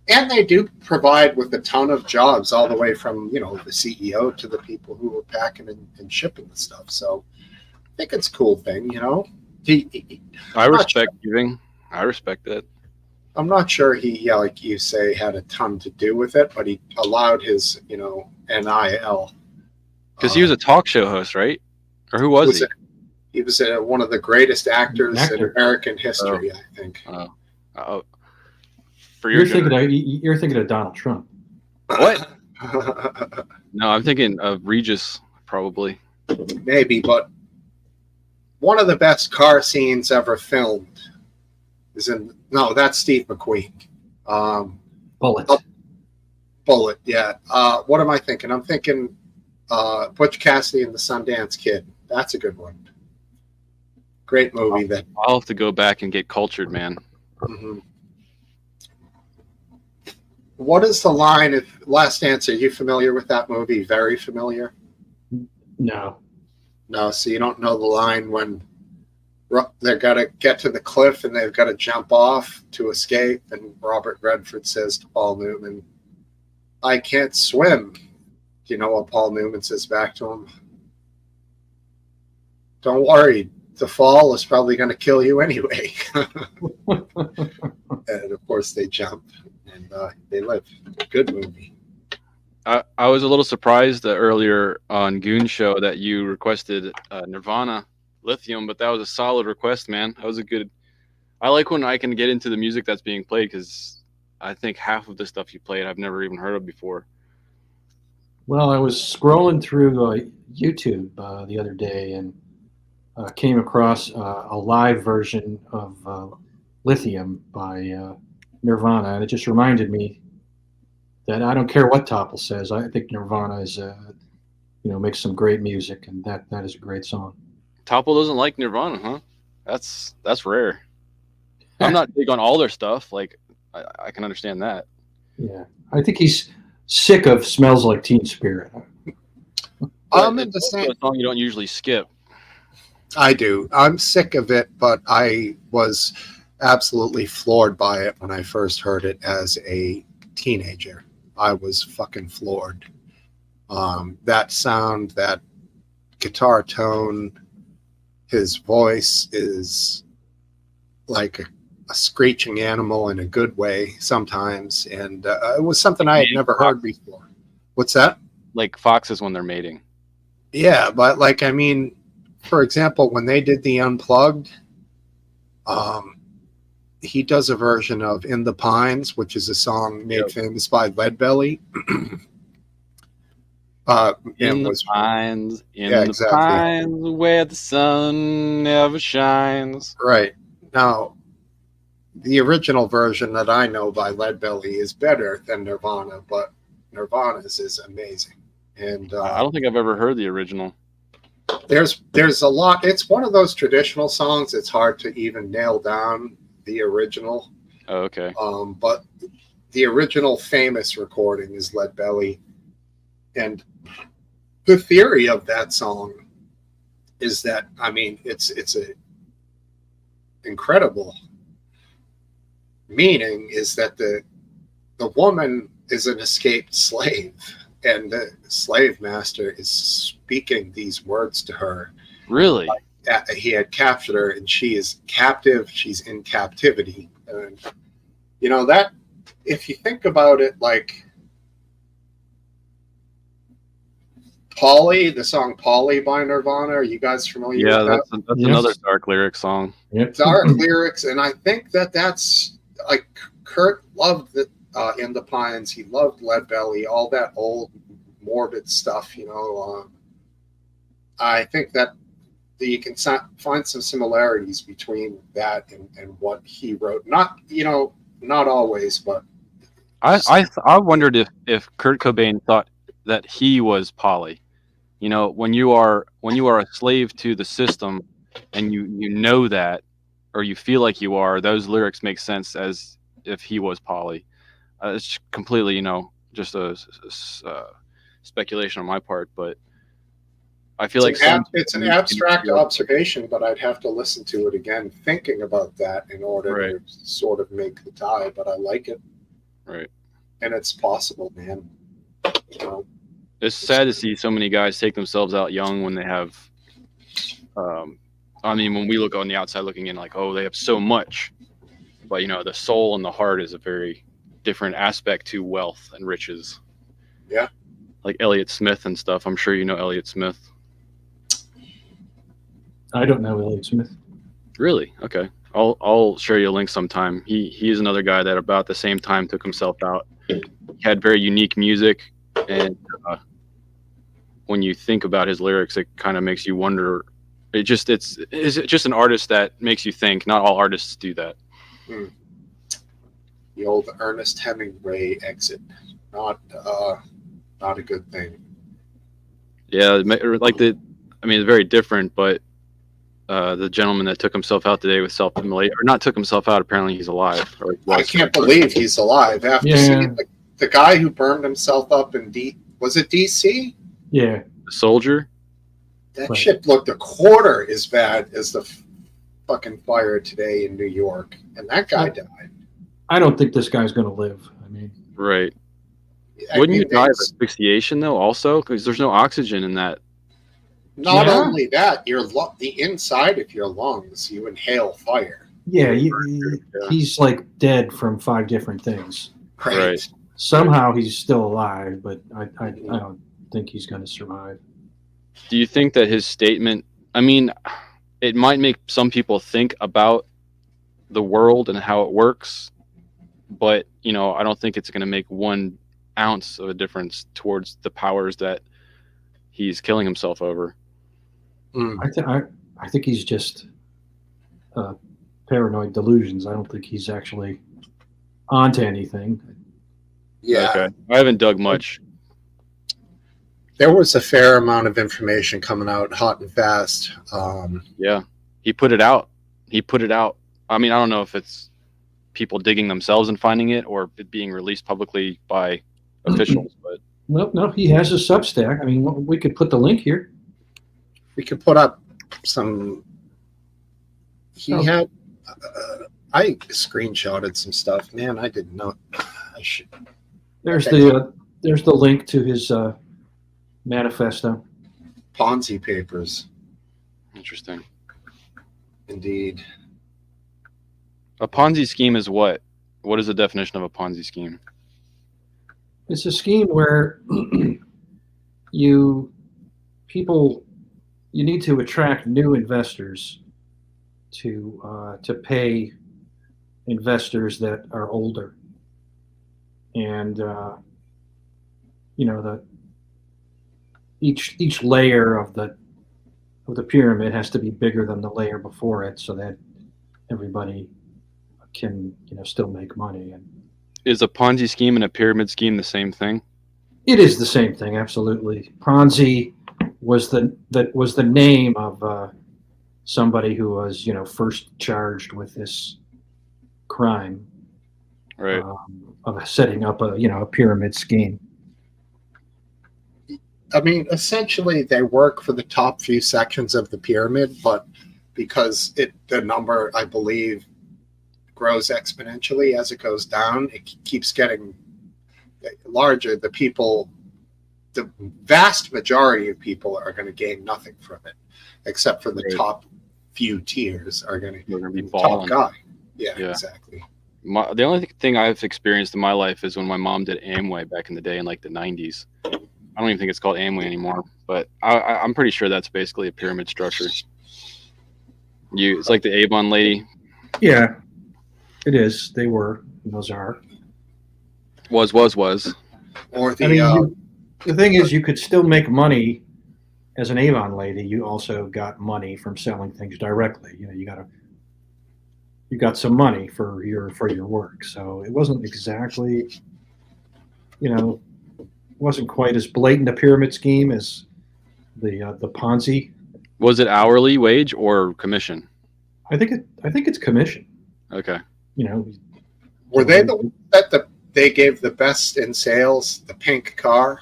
and they do provide with a ton of jobs, all the way from, the CEO to the people who are packing and shipping the stuff. So I think it's a cool thing, I respect giving. I respect that. I'm not sure he, like you say, had a ton to do with it, but he allowed his, NIL. Because he was a talk show host, right? Or who was he? He was one of the greatest actors in American history, I think. You're thinking of Donald Trump. What? No, I'm thinking of Regis, probably. Maybe, but one of the best car scenes ever filmed is that's Steve McQueen. Bullet, yeah. What am I thinking? I'm thinking Butch Cassidy and the Sundance Kid. That's a good one. Great movie. I'll have to go back and get cultured, man. Mm-hmm. What is the line? Last Dance, are you familiar with that movie? Very familiar? No. No, so you don't know the line when they've got to get to the cliff and they've got to jump off to escape, and Robert Redford says to Paul Newman, "I can't swim." Do you know what Paul Newman says back to him? "Don't worry, the fall is probably going to kill you anyway." And of course they jump and they live. Good movie. I was a little surprised earlier on Goon Show that you requested Nirvana Lithium, but that was a solid request, man. That was a good. I like when I can get into the music that's being played, because I think half of the stuff you played I've never even heard of before. Well, I was scrolling through YouTube the other day and came across a live version of Lithium by Nirvana, and it just reminded me that I don't care what Topple says. I think Nirvana is, makes some great music, and that is a great song. Topple doesn't like Nirvana, huh? That's rare. I'm not big on all their stuff. Like I can understand that. Yeah, I think he's sick of "Smells Like Teen Spirit." I'm But in the it's also same. a song you don't usually skip. I do. I'm sick of it, but I was absolutely floored by it when I first heard it as a teenager. I was fucking floored. That sound, that guitar tone, his voice is like a screeching animal in a good way sometimes, and it was something I had never heard before. What's that? Like foxes when they're mating. Yeah, but like I mean, for example, when they did the Unplugged, um, he does a version of "In the Pines," which is a song made famous by Leadbelly. In the was pines, in yeah, the exactly pines, where the sun never shines. right. Now, the original version that I know by Leadbelly is better than Nirvana, but Nirvana's is amazing. And I don't think I've ever heard the original. there's a lot. It's one of those traditional songs. It's hard to even nail down the original. Oh, okay. But the original famous recording is Leadbelly, and the theory of that song is that I mean it's a incredible meaning is that the woman is an escaped slave, and the slave master is speaking these words to her. Really? He had captured her, and she is captive. She's in captivity, and you know that if you think about it, like Polly, the song "Polly" by Nirvana. Are you guys familiar with that? That's Yes. another dark lyric song. Yep. Dark lyrics, and I think that's like Kurt loved the In the Pines. He loved Leadbelly, all that old morbid stuff. You know, I think that you can find some similarities between that and what he wrote. Not not always, but I wondered if Kurt Cobain thought that he was Polly. You know, when you are a slave to the system, and you know that, or you feel like you are, those lyrics make sense as if he was Polly. It's completely, just a speculation on my part, but I feel it's an abstract observation. But I'd have to listen to it again, thinking about that in order to sort of make the tie. But I like it, right? And it's possible, man. You know. It's sad to see so many guys take themselves out young when they have. I mean, when we look on the outside looking in, like, oh, they have so much, but the soul and the heart is a very different aspect to wealth and riches. Yeah, like Elliott Smith and stuff. I'm sure you know Elliott Smith. I don't know Elliott Smith. Really? Okay. I'll share you a link sometime. He's another guy that about the same time took himself out. He had very unique music, and when you think about his lyrics, it kind of makes you wonder. Is it just an artist that makes you think? Not all artists do that. The old Ernest Hemingway exit, not a good thing. Yeah, it's very different, but the gentleman that took himself out today with self-immolation, or not took himself out, apparently he's alive. I can't believe he's alive after seeing the guy who burned himself up in was it DC? Yeah. The soldier? That shit looked a quarter as bad as the fucking fire today in New York. And that guy died. I don't think this guy's going to live. I mean, right. Wouldn't you die of asphyxiation, though, also? Because there's no oxygen in that. Not only that, the inside of your lungs, you inhale fire. Yeah, he's like dead from 5 different things. Right. Somehow he's still alive, but I don't think he's going to survive. Do you think that his statement, I mean, it might make some people think about the world and how it works, but, I don't think it's going to make 1 ounce of a difference towards the powers that he's killing himself over. I think he's just paranoid delusions. I don't think he's actually onto anything. Yeah. Okay. I haven't dug much. There was a fair amount of information coming out hot and fast. Yeah. He put it out. I mean, I don't know if it's people digging themselves and finding it, or it being released publicly by officials. But No, he has a Substack. I mean, we could put the link here. We could put up some. He Oh. had. I screenshotted some stuff. Man, I didn't know. I should. There's the link to his manifesto. Ponzi papers, interesting. indeed. A Ponzi scheme is what? What is the definition of a Ponzi scheme? It's a scheme where you need to attract new investors to pay investors that are older, and each layer of the pyramid has to be bigger than the layer before it, so that everybody can still make money. And Is a Ponzi scheme and a pyramid scheme the same thing? it is the same thing, absolutely. Ponzi was the name of somebody who was first charged with this crime, Right. of setting up a pyramid scheme. I mean, essentially, they work for the top few sections of the pyramid, but because the number, I believe, grows exponentially as it goes down, it keeps getting larger. The vast majority of people are going to gain nothing from it, except for the Right. top few tiers are going They're gonna be to balling. top guy. Yeah, Yeah. exactly. The only thing I've experienced in my life is when my mom did Amway back in the day in like the 90s. I don't even think it's called Amway anymore, but I'm pretty sure that's basically a pyramid structure. It's like the Avon lady. Yeah, it is. They were. Those are. Was. Or the I mean, the thing is, you could still make money as an Avon lady. You also got money from selling things directly. You got some money for your work. So it wasn't exactly, wasn't quite as blatant a pyramid scheme as the Ponzi. Was it hourly wage or commission? I think it's commission. Okay. were they the ones that they gave the best in sales, the pink car?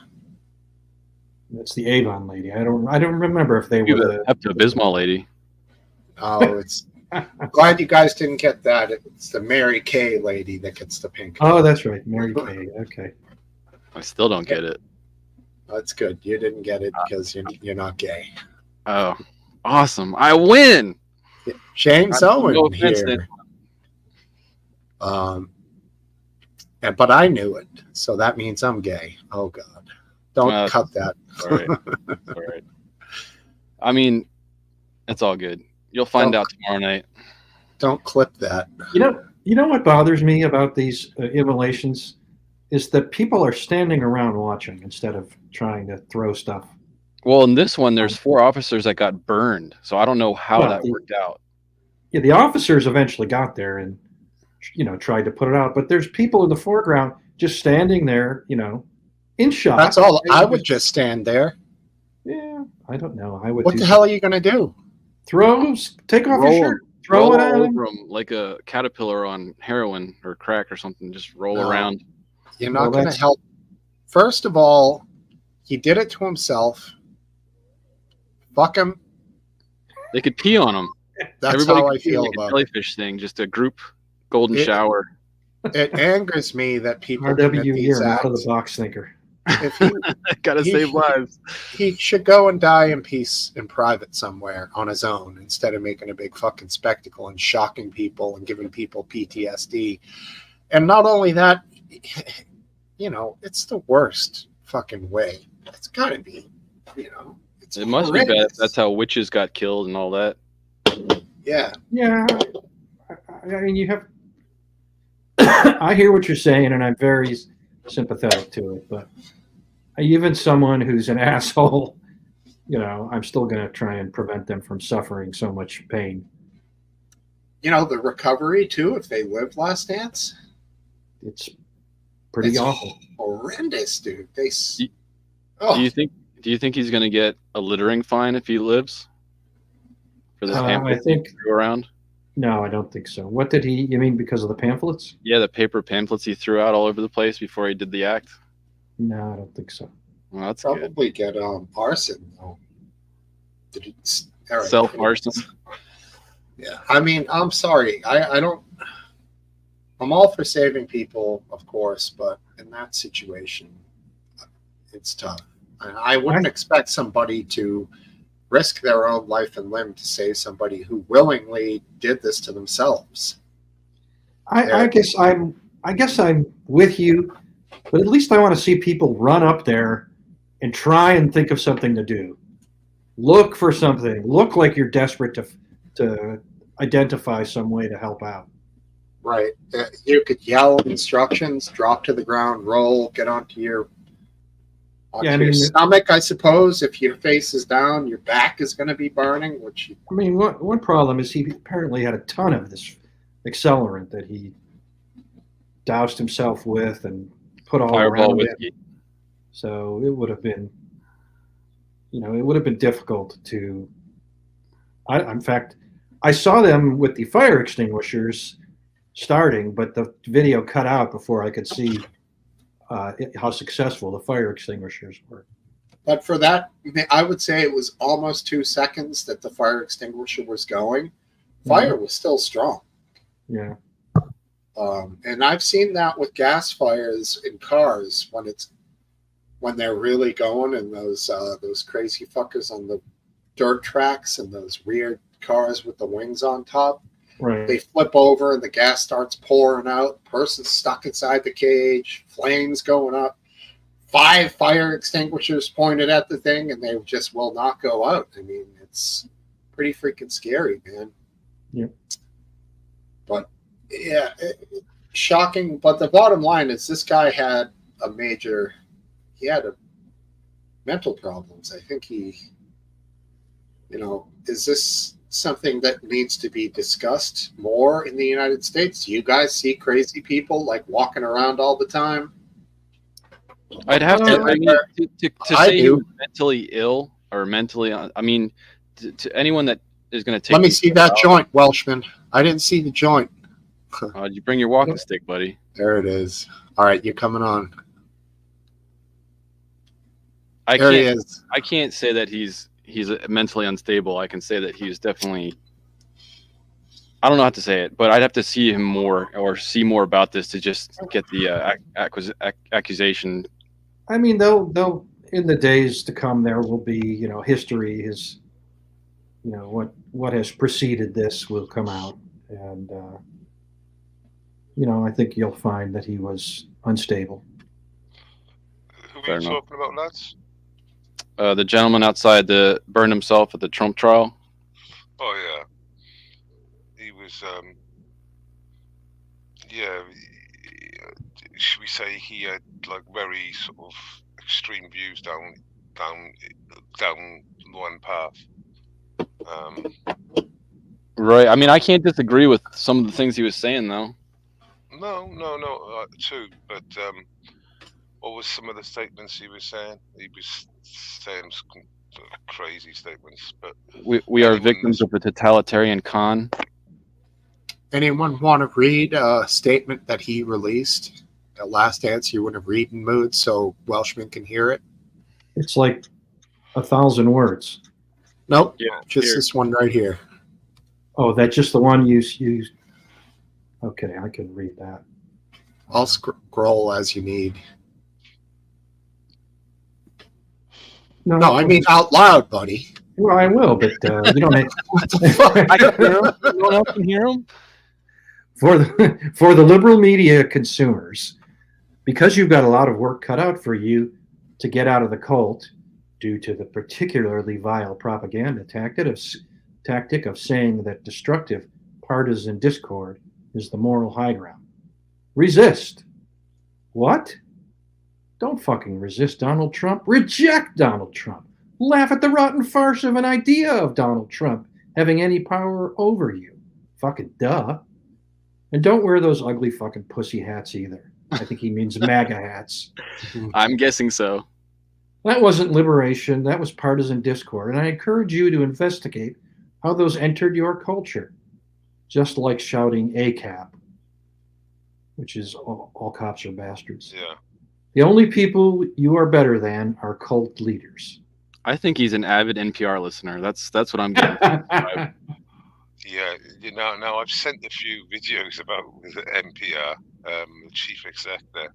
That's the Avon lady. I don't remember if they were You the. Pepto Bismol lady. Oh, it's glad you guys didn't get that. It's the Mary Kay lady that gets the pink. Oh, that's right, Mary Kay. Okay. I still don't get it. That's good. You didn't get it because you're not gay. Oh, awesome! I win. James Owen No offense, here. But I knew it, so that means I'm gay. Oh God! Don't cut that. All right. All right. I mean, it's all good. You'll find out tomorrow night. Don't clip that. You know what bothers me about these immolations is that people are standing around watching instead of trying to throw stuff. Well, in this one, there's 4 officers that got burned, so I don't know how Well, that worked out. Yeah, the officers eventually got there and tried to put it out, but there's people in the foreground just standing there, in shot. That's all. I would just stand there. Yeah, I don't know. I would. What the hell are you going to do? Take off your shirt, throw roll it at him. over him like a caterpillar on heroin or crack or something. Just roll No. around. You're not going to help. First of all, he did it to himself. Fuck him. They could pee on him. That's Everybody how I could pee feel like a about it. jellyfish thing. Just a group golden shower. It angers me that people commit RW, these you're an out of acts. the box thinker. If he, Gotta He- save lives. he should go and die in peace in private somewhere on his own instead of making a big fucking spectacle and shocking people and giving people PTSD. And not only that, it's the worst fucking way. It's got to be, It's It must be bad. horrendous. That's how witches got killed and all that. Yeah. Yeah, I mean, you have. I hear what you're saying, and I'm very sympathetic to it. But even someone who's an asshole, I'm still going to try and prevent them from suffering so much pain. The recovery too, if they lived Last Dance, It's pretty it's awful. horrendous, dude. They. Do Oh, you think he's gonna get a littering fine if he lives? For this I think go around? No, I don't think so. What did he? You mean because of the pamphlets? Yeah, the paper pamphlets he threw out all over the place before he did the act. No, I don't think so. Well, that's good. Probably get arson though. Did it, all right. Self arson. Yeah, I mean, I'm sorry. I don't. I'm all for saving people, of course, but in that situation, it's tough. I wouldn't expect somebody to risk their own life and limb to save somebody who willingly did this to themselves. I guess I'm with you, but at least I want to see people run up there and try and think of something to do. Look for something. Look like you're desperate to identify some way to help out. Right. You could yell instructions, drop to the ground, roll, get onto your stomach, I suppose. If your face is down, your back is going to be burning. I mean, one problem is he apparently had a ton of this accelerant that he doused himself with and put all around him. So it would have been, difficult to. In fact, I saw them with the fire extinguishers starting, but the video cut out before I could see how successful the fire extinguishers were. But for that, I would say it was almost 2 seconds that the fire extinguisher was going. Fire was still strong. Yeah. And I've seen that with gas fires in cars when they're really going, and those crazy fuckers on the dirt tracks and those weird cars with the wings on top. Right. They flip over and the gas starts pouring out. Person's stuck inside the cage. Flames going up. 5 fire extinguishers pointed at the thing, and they just will not go out. I mean, it's pretty freaking scary, man. Yeah. But yeah, shocking. But the bottom line is, this guy had mental problems. I think is this something that needs to be discussed more in the United States? Do you guys see crazy people like walking around all the time? I'd have to say he was mentally ill or mentally. I mean, to anyone that is going to take. Let me see that joint, Welshman. I didn't see the joint. You bring your walking stick, buddy. There it is. All right, you're coming on. I can't say that he's mentally unstable. I can say that he's definitely. I don't know how to say it, but I'd have to see him more or see more about this to just get the accusation. I mean, they'll in the days to come there will be history is what has preceded this will come out, and I think you'll find that he was unstable. Who are you talking about, lads? The gentleman outside burned himself at the Trump trial. Oh yeah, he was. Should we say he had like very sort of extreme views down one path. Right. I mean, I can't disagree with some of the things he was saying, though. No, too. But what was some of the statements he was saying? He was saying some crazy statements. But we are victims of a totalitarian con. Anyone want to read a statement that he released? At last dance, you in a reading mood so Welshman can hear it? It's like 1,000 words. Nope, just this one right here. Oh, that's just the one you used. Okay, I can read that. I'll scroll as you need. No, I mean out loud, buddy. Well, I will, but you don't have. What the fuck? I can hear him. No one else can hear him. For the liberal media consumers, because you've got a lot of work cut out for you to get out of the cult due to the particularly vile propaganda tactic of saying that destructive partisan discord is the moral high ground. Resist. What? Don't fucking resist Donald Trump. Reject Donald Trump. Laugh at the rotten farce of an idea of Donald Trump having any power over you. Fucking duh. And don't wear those ugly fucking pussy hats either. I think he means MAGA hats. I'm guessing so. That wasn't liberation. That was partisan discord. And I encourage you to investigate how those entered your culture. just like shouting ACAB, which is all cops are bastards. Yeah. The only people you are better than are cult leaders. I think he's an avid NPR listener. That's what I'm getting. Yeah, now I've sent a few videos about the NPR, the chief exec there.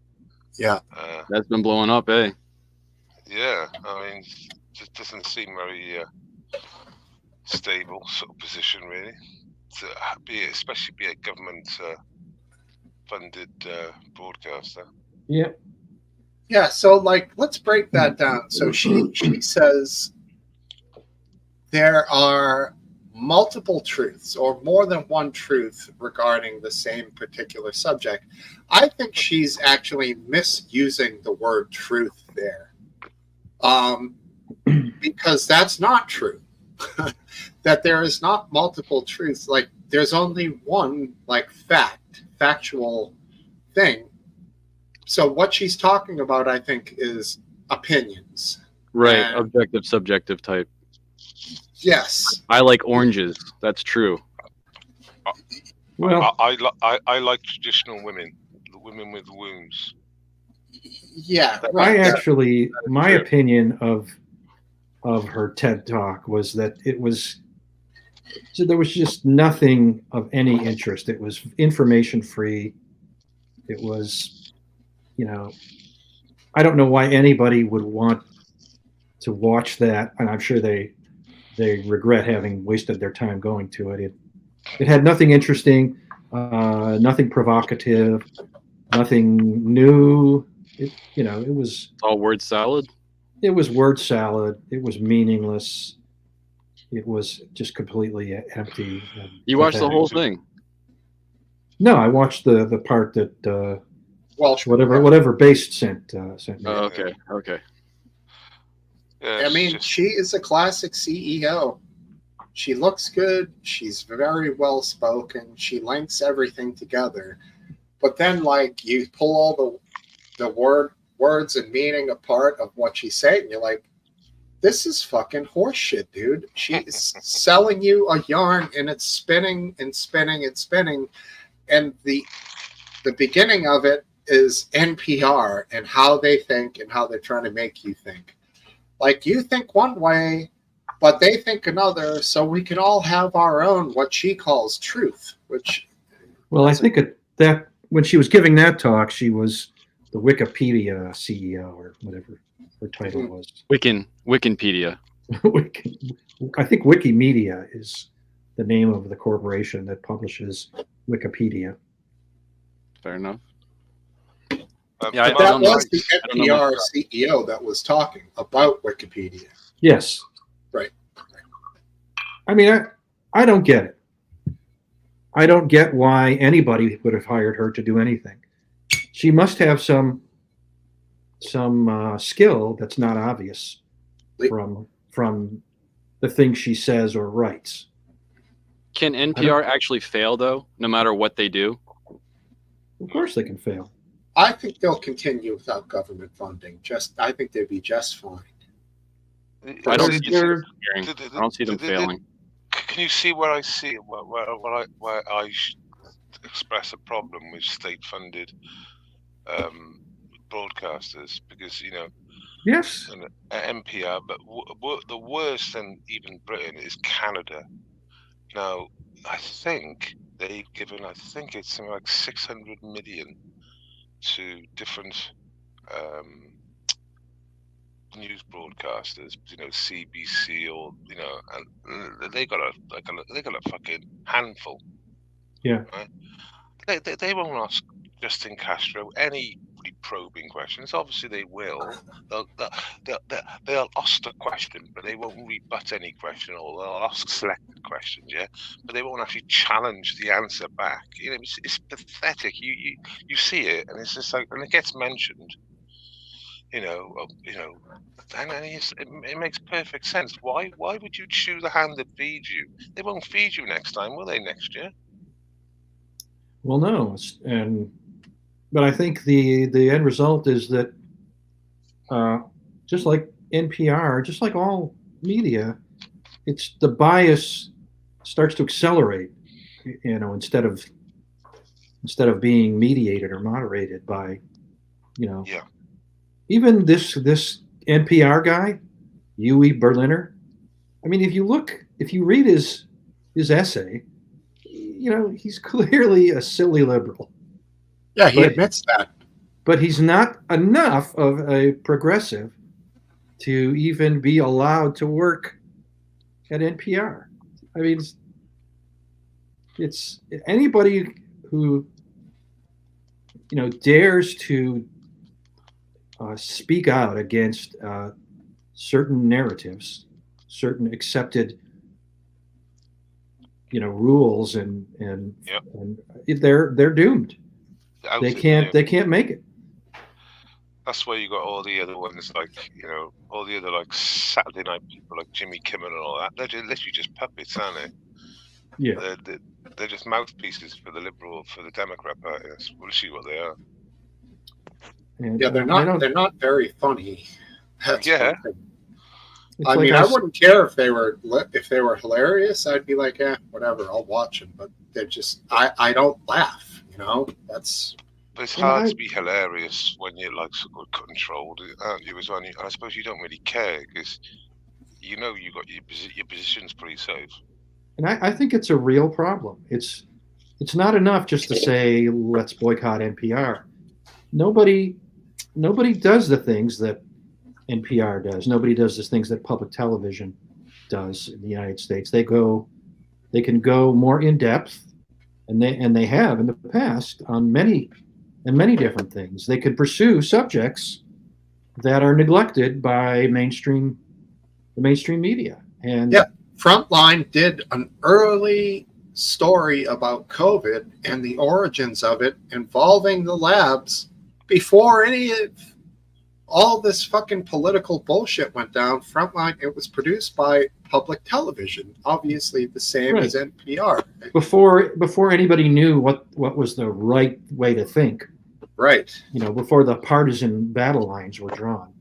Yeah. That's been blowing up, eh? Yeah, I mean, just doesn't seem very stable sort of position, really. To especially be a government funded broadcaster. Yeah. Yeah, so like let's break that down. So she says there are multiple truths or more than one truth regarding the same particular subject. I think she's actually misusing the word truth there. Because that's not true. That there is not multiple truths. Like there's only one like factual thing. So what she's talking about, I think, is opinions. Right, And, objective, subjective type. yes. I like oranges. That's true. Well, I like traditional women, the women with wombs. Yeah. I Right. actually, my true. opinion of her TED talk was that there was just nothing of any interest. It was information free. It was, I don't know why anybody would want to watch that, and I'm sure they regret having wasted their time going to it. It had nothing interesting, nothing provocative, nothing new. It was All word salad. It was word salad. It was meaningless. It was just completely empty. You watched the whole thing. No, I watched the part that Welsh. whatever Based sent me. Oh, okay. Yeah, I mean, she is a classic CEO. She looks good. She's very well spoken. She links everything together. But then, like, you pull all the words and meaning apart of what she's saying, you're like, this is fucking horseshit, dude. She's selling you a yarn, and it's spinning and spinning and spinning. And the beginning of it is NPR and how they think and how they're trying to make you think. Like, you think one way, but they think another, so we can all have our own, what she calls truth, which... Well, I think that when she was giving that talk, she was the Wikipedia CEO or whatever her title was. Wikipedia. I think Wikimedia is the name of the corporation that publishes Wikipedia. Fair enough. That was the NPR CEO that was talking about Wikipedia. Yes. Right. I mean, I don't get it. I don't get why anybody would have hired her to do anything. She must have some skill that's not obvious from the things she says or writes. Can NPR actually fail though, no matter what they do? Of course, they can fail. I think they'll continue without government funding. I think they'd be just fine. I don't see them failing. Can you see where I see where I express a problem with state-funded broadcasters? Because yes, NPR, but the worst than even Britain is Canada. Now, I think they've given, it's something like 600 million to different news broadcasters, CBC or and they got a fucking handful. Yeah. Right? They won't ask Justin Castro any probing questions. Obviously, they will. They'll ask a question, but they won't rebut any question, or they'll ask selected questions. Yeah, but they won't actually challenge the answer back. It's pathetic. You see it, and it's just like, and it gets mentioned. And it makes perfect sense. Why would you chew the hand that feeds you? They won't feed you next time, will they? Next year? Well, no, but I think the end result is that just like NPR, just like all media, it's the bias starts to accelerate instead of being mediated or moderated by, Yeah. even this NPR guy, Yui Berliner. I mean, if you read his essay, he's clearly a silly liberal. Yeah, he But admits that. but he's not enough of a progressive to even be allowed to work at NPR. I mean, it's anybody who dares to speak out against certain narratives, certain accepted rules, and Yep. they're doomed. Out They in can't there. they can't make it. That's where you got all the other ones, like all the other like Saturday night people like Jimmy Kimmel and all that. They're literally just puppets, aren't they? Yeah. They're just mouthpieces for the Democrat Party. That's literally what they are. And, Yeah, they're not very funny. That's Yeah. one thing. It's I like mean, I wouldn't care if they were hilarious. I'd be like, whatever, I'll watch them. But they're just, I don't laugh. That's. But it's hard to be hilarious when you're like sort of controlled, aren't you? As well, I suppose you don't really care because you got your position's pretty safe. And I think it's a real problem. It's not enough just to say let's boycott NPR. Nobody does the things that NPR does. Nobody does the things that public television does in the United States. They can go more in depth, and they have in the past on many different things. They could pursue subjects that are neglected by the mainstream media. And yeah, Frontline did an early story about COVID and the origins of it involving the labs before any of all this fucking political bullshit went down. Frontline, it was produced by public television, obviously the same as NPR. Before anybody knew what was the right way to think. Right. Before the partisan battle lines were drawn.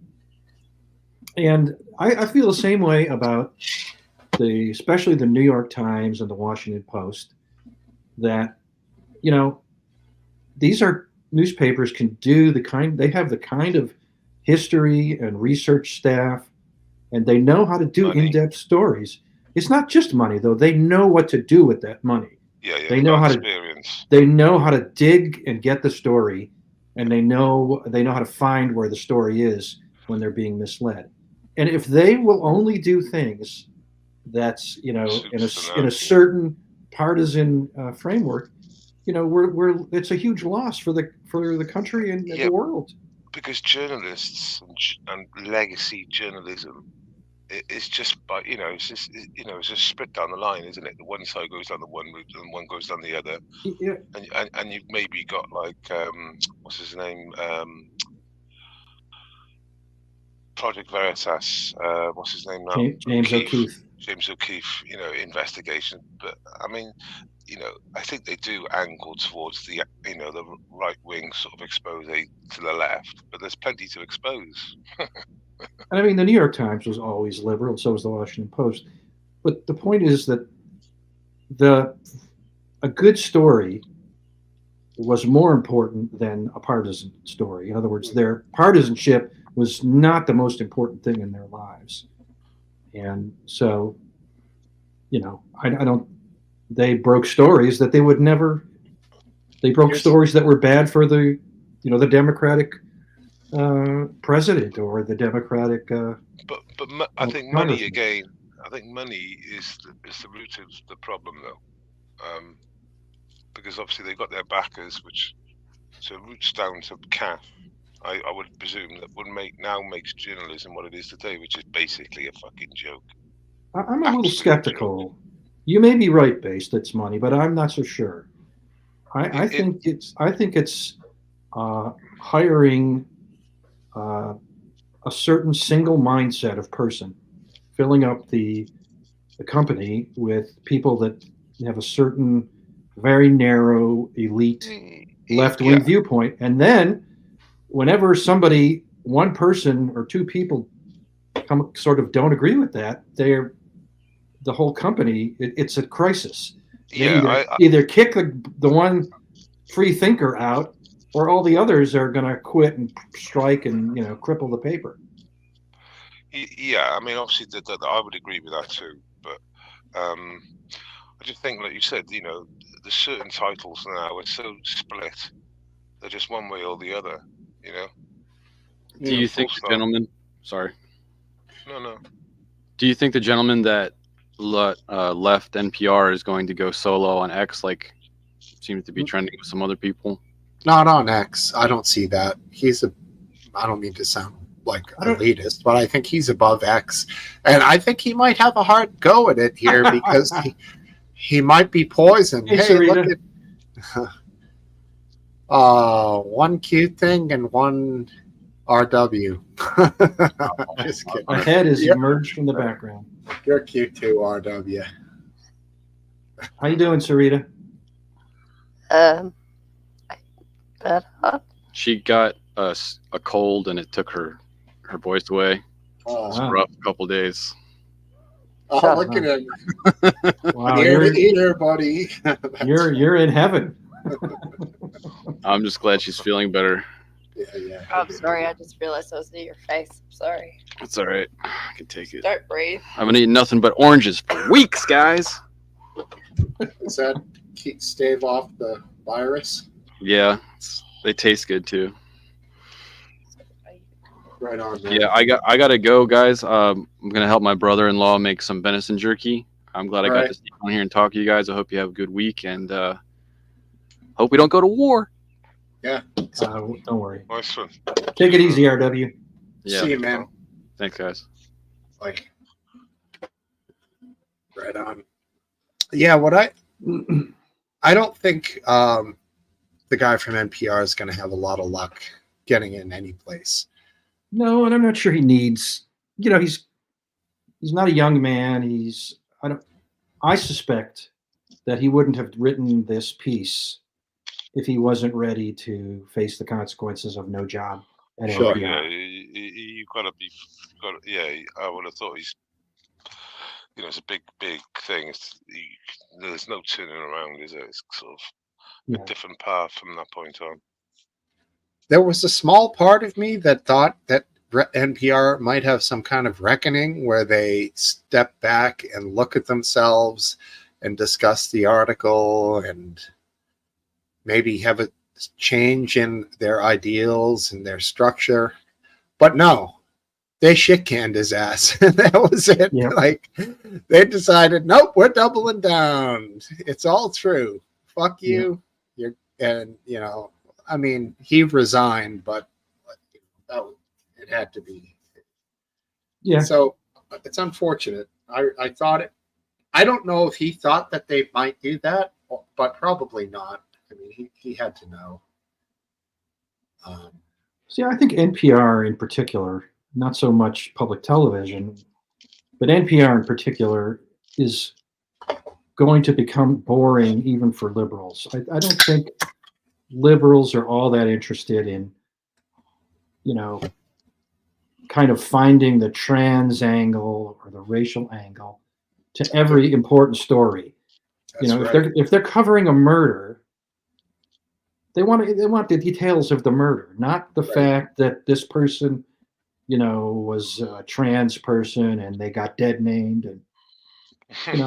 And I feel the same way about especially the New York Times and the Washington Post, that, these are newspapers they have the kind of history and research staff, and they know how to do in-depth stories. It's not just money, though. They know what to do with that money. Yeah, they know how experience. They know how to dig and get the story, and they know how to find where the story is when they're being misled. And if they will only do things that's in a certain partisan framework, it's a huge loss for the country and the world. Because journalists and legacy journalism is just it's just split down the line, isn't it? The one side goes down the one route and one goes down the other. Yeah. And you've maybe got like what's his name? Project Veritas, what's his name now? James O'Keefe. James O'Keefe, investigation. But I mean, I think they do angle towards the right wing sort of expose to the left, but there's plenty to expose. I mean, the New York Times was always liberal, so was the Washington Post. But the point is that a good story was more important than a partisan story. In other words, their partisanship was not the most important thing in their lives. And so, I don't. They broke stories that they would never. They broke stories that were bad for the Democratic president or the Democratic. But I think money again. I think money is the root of the problem, though, because obviously they've got their backers, which roots down to cash. I would presume that makes journalism what it is today, which is basically a fucking joke. I'm a little skeptical. You may be right, based it's money, but I'm not so sure. I think it's hiring a certain single mindset of person, filling up the company with people that have a certain very narrow elite left-wing viewpoint, and then whenever one person or two people sort of don't agree with that, the whole company, it's a crisis. They either kick the one free thinker out, or all the others are going to quit and strike and cripple the paper. Yeah, I mean, obviously, I would agree with that too. But I just think, like you said, there's certain titles now are so split. They're just one way or the other. Do you think the gentleman? Sorry. No. Do you think the gentleman that left NPR is going to go solo on X, like seems to be trending with some other people? Not on X. I don't see that. I don't mean to sound like elitist, but I think he's above X, and I think he might have a hard go at it here because he might be poisoned. Hey, look at one cute thing and one RW. Just kidding. A head is emerged from the background. You're cute too, RW. How you doing, Sarita? She got a cold and it took her voice away. It's a rough couple days. Oh, look at him! Wow, here, buddy. You're in heaven. I'm just glad she's feeling better. Yeah. I'm sorry. I just realized I was near your face. I'm sorry. It's all right. I can take it. Don't breathe. I haven't eaten nothing but oranges for weeks, guys. Does that stave off the virus? Yeah, they taste good too. Right on, man. Yeah, I gotta go, guys. I'm gonna help my brother-in-law make some venison jerky. I'm glad I got to stay on here and talk to you guys. I hope you have a good week and hope we don't go to war. Yeah. Don't worry. Nice one. Take it easy, RW. Yeah. See you, man. Thanks, guys. Right on. Yeah, I don't think the guy from NPR is going to have a lot of luck getting in any place. No, and I'm not sure he needs. He's not a young man. I suspect that he wouldn't have written this piece if he wasn't ready to face the consequences of no job at Sure. NPR. Yeah, you gotta be. I would have thought he's. It's a big thing. There's no turning around, is there? It's sort of a different path from that point on. There was a small part of me that thought that NPR might have some kind of reckoning where they step back and look at themselves and discuss the article and maybe have a change in their ideals and their structure. But no, they shit canned his ass. That was it. Yep. Like they decided, nope, we're doubling down. It's all true. Fuck you. Yep. I mean, he resigned, but it had to be. Yeah. So it's unfortunate. I thought it. I don't know if he thought that they might do that, but probably not. I mean, he had to know. See, I think NPR in particular, not so much public television, but NPR in particular is going to become boring even for liberals. I don't think liberals are all that interested in, kind of finding the trans angle or the racial angle to every important story. If they're covering a murder, they want the details of the murder, not the fact that this person, was a trans person and they got dead named. And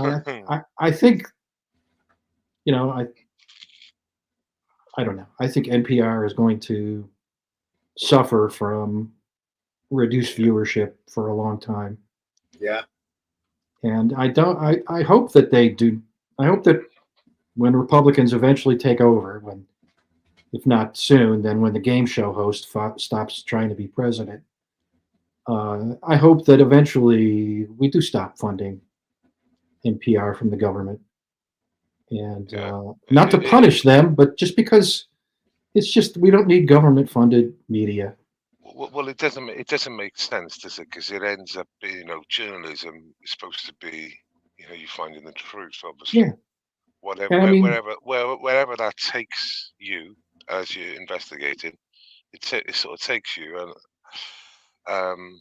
I think, I don't know. I think NPR is going to suffer from reduced viewership for a long time. Yeah. And I hope that they do. I hope that when Republicans eventually take over, if not soon, then when the game show host stops trying to be president, I hope that eventually we do stop funding NPR from the government. And not to punish them, but just because we don't need government-funded media. Well, it doesn't make sense, does it? Because it ends up being, journalism is supposed to be, you finding the truth, obviously. Yeah. Wherever that takes you as you're investigating, it sort of takes you. And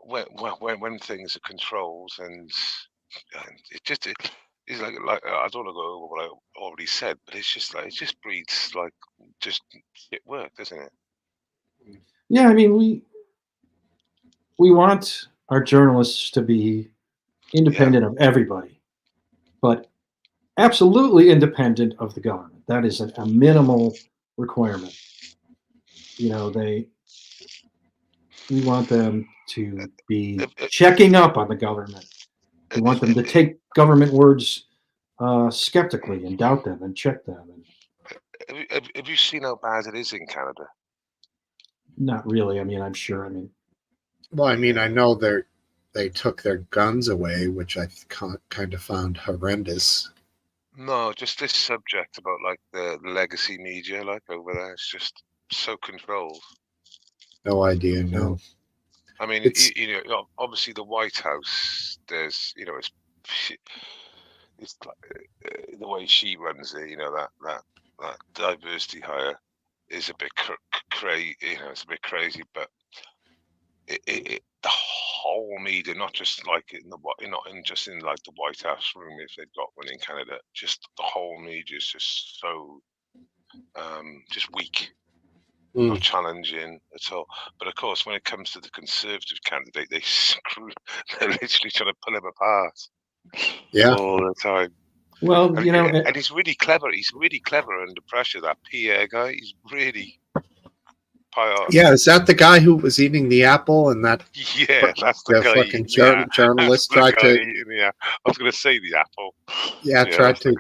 when things are controlled and It's like I don't want to go over what I already said, but it's just like it just breeds like just shit work, doesn't it? Yeah, I mean, we want our journalists to be independent of everybody, but absolutely independent of the government. That is a minimal requirement. You know, we want them to be checking up on the government. We want them to take government words skeptically and doubt them and check them. And Have you seen how bad it is in Canada? not really. I mean, I'm sure. I mean, well, I mean, I know they took their guns away, which I kind of found horrendous. No, just this subject about like the legacy media, like over there, it's just so controlled. No idea. No. I mean, you know, obviously the White House. There's, you know, it's like, the way she runs it. You know, that diversity hire is a bit crazy. You know, it's a bit crazy, but the whole media, not just like not in just in like the White House room, if they've got one in Canada, just the whole media is just so just weak, not challenging at all. But of course, when it comes to the Conservative candidate, they're literally trying to pull him apart all the time. Well, and, you know, and he's really clever. He's really clever under pressure. That Pierre guy, he's really. Yeah, is that the guy who was eating the apple and that? Yeah, that's the guy. Fucking journalist tried to. Yeah, I was going to say the apple. Yeah, tried to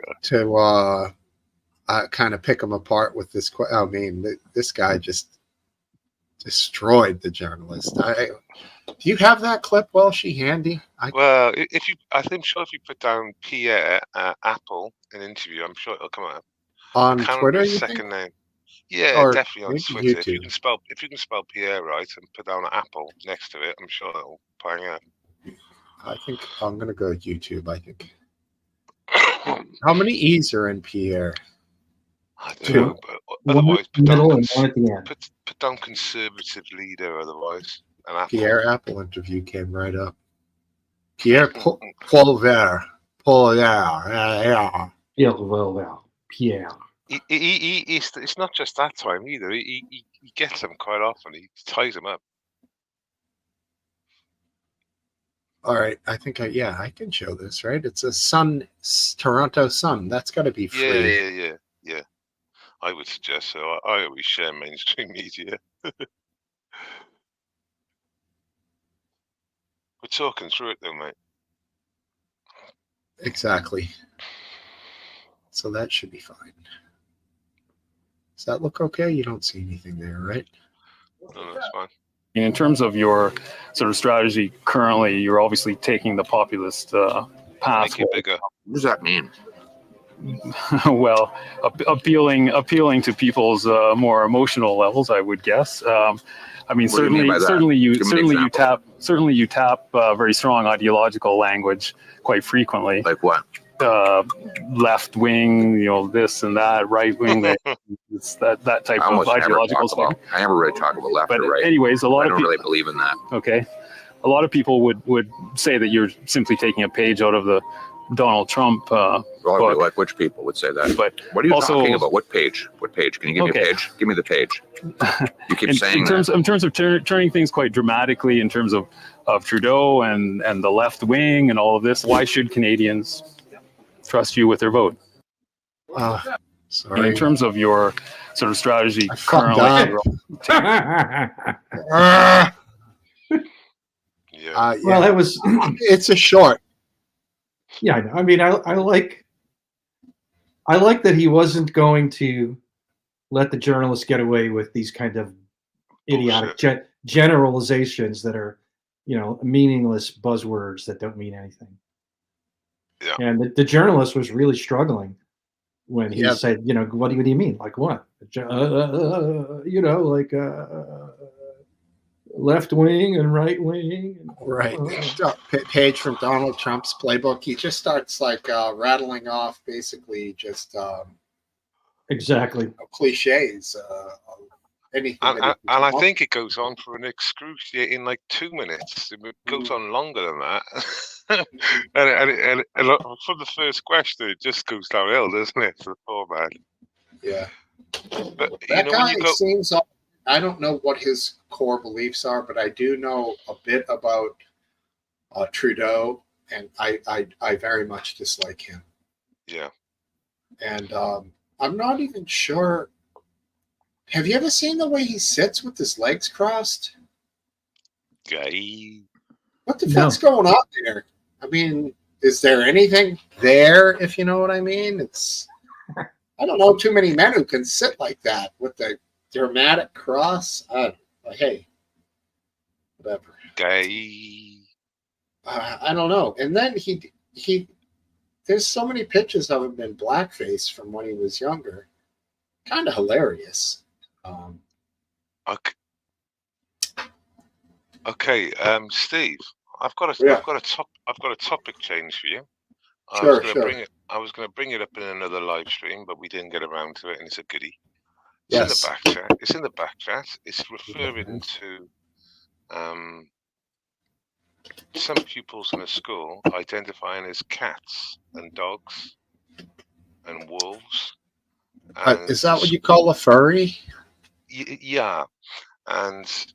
kind of pick him apart with this. I mean, this guy just destroyed the journalist. Do you have that clip, Welshie, handy? Well, I'm sure if you put down Pierre Apple in interview, I'm sure it'll come up on Twitter. His second name. Yeah, or definitely on Twitter. YouTube. If you can spell Pierre right and put down Apple next to it, I'm sure it'll bang up. I think I'm gonna go YouTube. I think. How many E's are in Pierre? I don't know, but otherwise put down conservative leader. Otherwise, an Apple. Pierre Apple interview came right up. Pierre Paulvert. Pierre. It's not just that time either. He gets them quite often. He ties them up. All right, I think I can show this, right? It's a Toronto Sun. That's got to be free. Yeah. I would suggest so. I always share mainstream media. We're talking through it though, mate. Exactly. So that should be fine. Does that look okay? You don't see anything there, right? No, that's fine. In terms of your sort of strategy currently, you're obviously taking the populist path. Make it bigger. What does that mean? Well, appealing to people's more emotional levels, I would guess. I mean, certainly you tap very strong ideological language quite frequently. Like what? Left wing, you know, this and that, right wing, it's that type of ideological stuff. I never really talk about left or right. Anyways, I don't really believe in that. Okay, a lot of people would say that you're simply taking a page out of the Donald Trump book. Like which people would say that? But what are you talking about? What page? Can you give me a page? Give me the page. You keep saying in terms of turning things quite dramatically in terms of Trudeau and the left wing and all of this. Why should Canadians trust you with their vote? Sorry. And in terms of your sort of strategy currently. Well, that was. It's a short. Yeah, I mean, I like that he wasn't going to let the journalists get away with these kind of idiotic generalizations that are, you know, meaningless buzzwords that don't mean anything. Yeah. And the journalist was really struggling when he said, you know, what do you mean? Like what? You know, like left wing and right wing. Right. Page from Donald Trump's playbook. He just starts like rattling off basically just exactly cliches. Anything. And I think it goes on for an excruciating like 2 minutes. It goes on longer than that. and from the first question, it just goes downhill, doesn't it? For the poor man. Yeah. But that guy seems. I don't know what his core beliefs are, but I do know a bit about Trudeau, and I very much dislike him. Yeah. And I'm not even sure. Have you ever seen the way he sits with his legs crossed? Gay. What the fuck's going on there? I mean, is there anything there, if you know what I mean? I don't know too many men who can sit like that with the dramatic cross. Hey, whatever. Gay. I don't know. And then he there's so many pictures of him in blackface from when he was younger. Kind of hilarious. Okay, Steve, I've got a topic change for you. I was going to bring it up in another live stream, but we didn't get around to it, and it's a goodie. It's in the back chat. It's in the back chat. It's referring to some pupils in a school identifying as cats and dogs and wolves. And is that what you call a furry? Yeah, and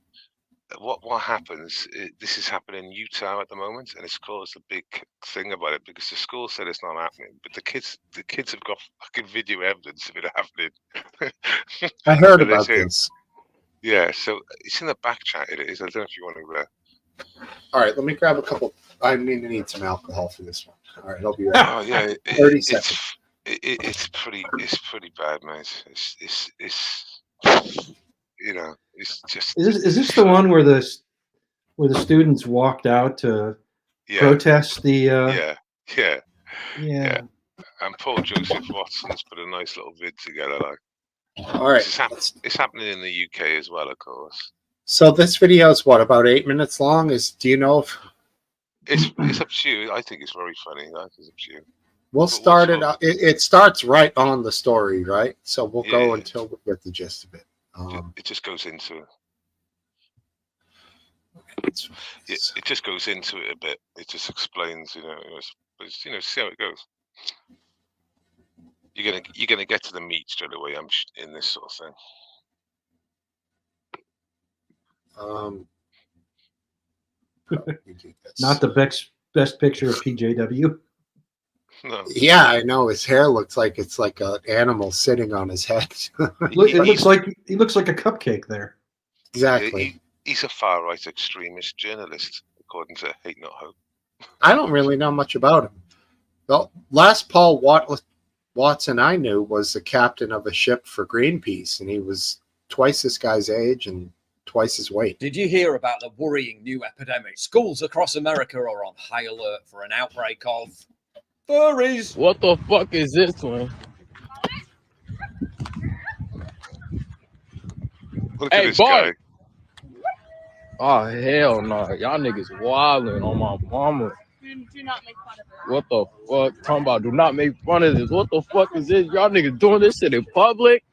what happens? This is happening in Utah at the moment, and it's caused a big thing about it because the school said it's not happening, but the kids have got fucking video evidence of it happening. I heard about this. Yeah, so it's in the back chat. It is. I don't know if you want to. All right, let me grab a couple. I need some alcohol for this one. All right, I'll be right. Oh yeah, 30 seconds. It's pretty bad, mate. It's you know, it's just. Is this the one where the students walked out to protest the? Yeah. And Paul Joseph Watson's put a nice little vid together. Like, all right, it's happening in the UK as well, of course. So this video is what, about 8 minutes long? Do you know if it's up to you? I think it's very funny. That is up to you. We'll start it. It starts right on the story, right? So we'll go until we get the gist of it. It just goes into it. It just goes into it a bit. It just explains, see how it goes. You're gonna get to the meat straight away. I'm in this sort of thing. Not the best picture of PJW. No. Yeah, I know. His hair looks like it's like an animal sitting on his head. He looks like a cupcake there. Exactly. He's a far right extremist journalist, according to Hate Not Hope. I don't really know much about him. The last Paul Watson I knew was the captain of a ship for Greenpeace, and he was twice this guy's age and twice his weight. Did you hear about the worrying new epidemic? Schools across America are on high alert for an outbreak of furries. What the fuck is this one? Look at this guy. Oh hell no! Y'all niggas wildin' on my mama. Do not make fun of it. What the fuck? Talking about do not make fun of this. What the fuck is this? Y'all niggas doing this shit in public?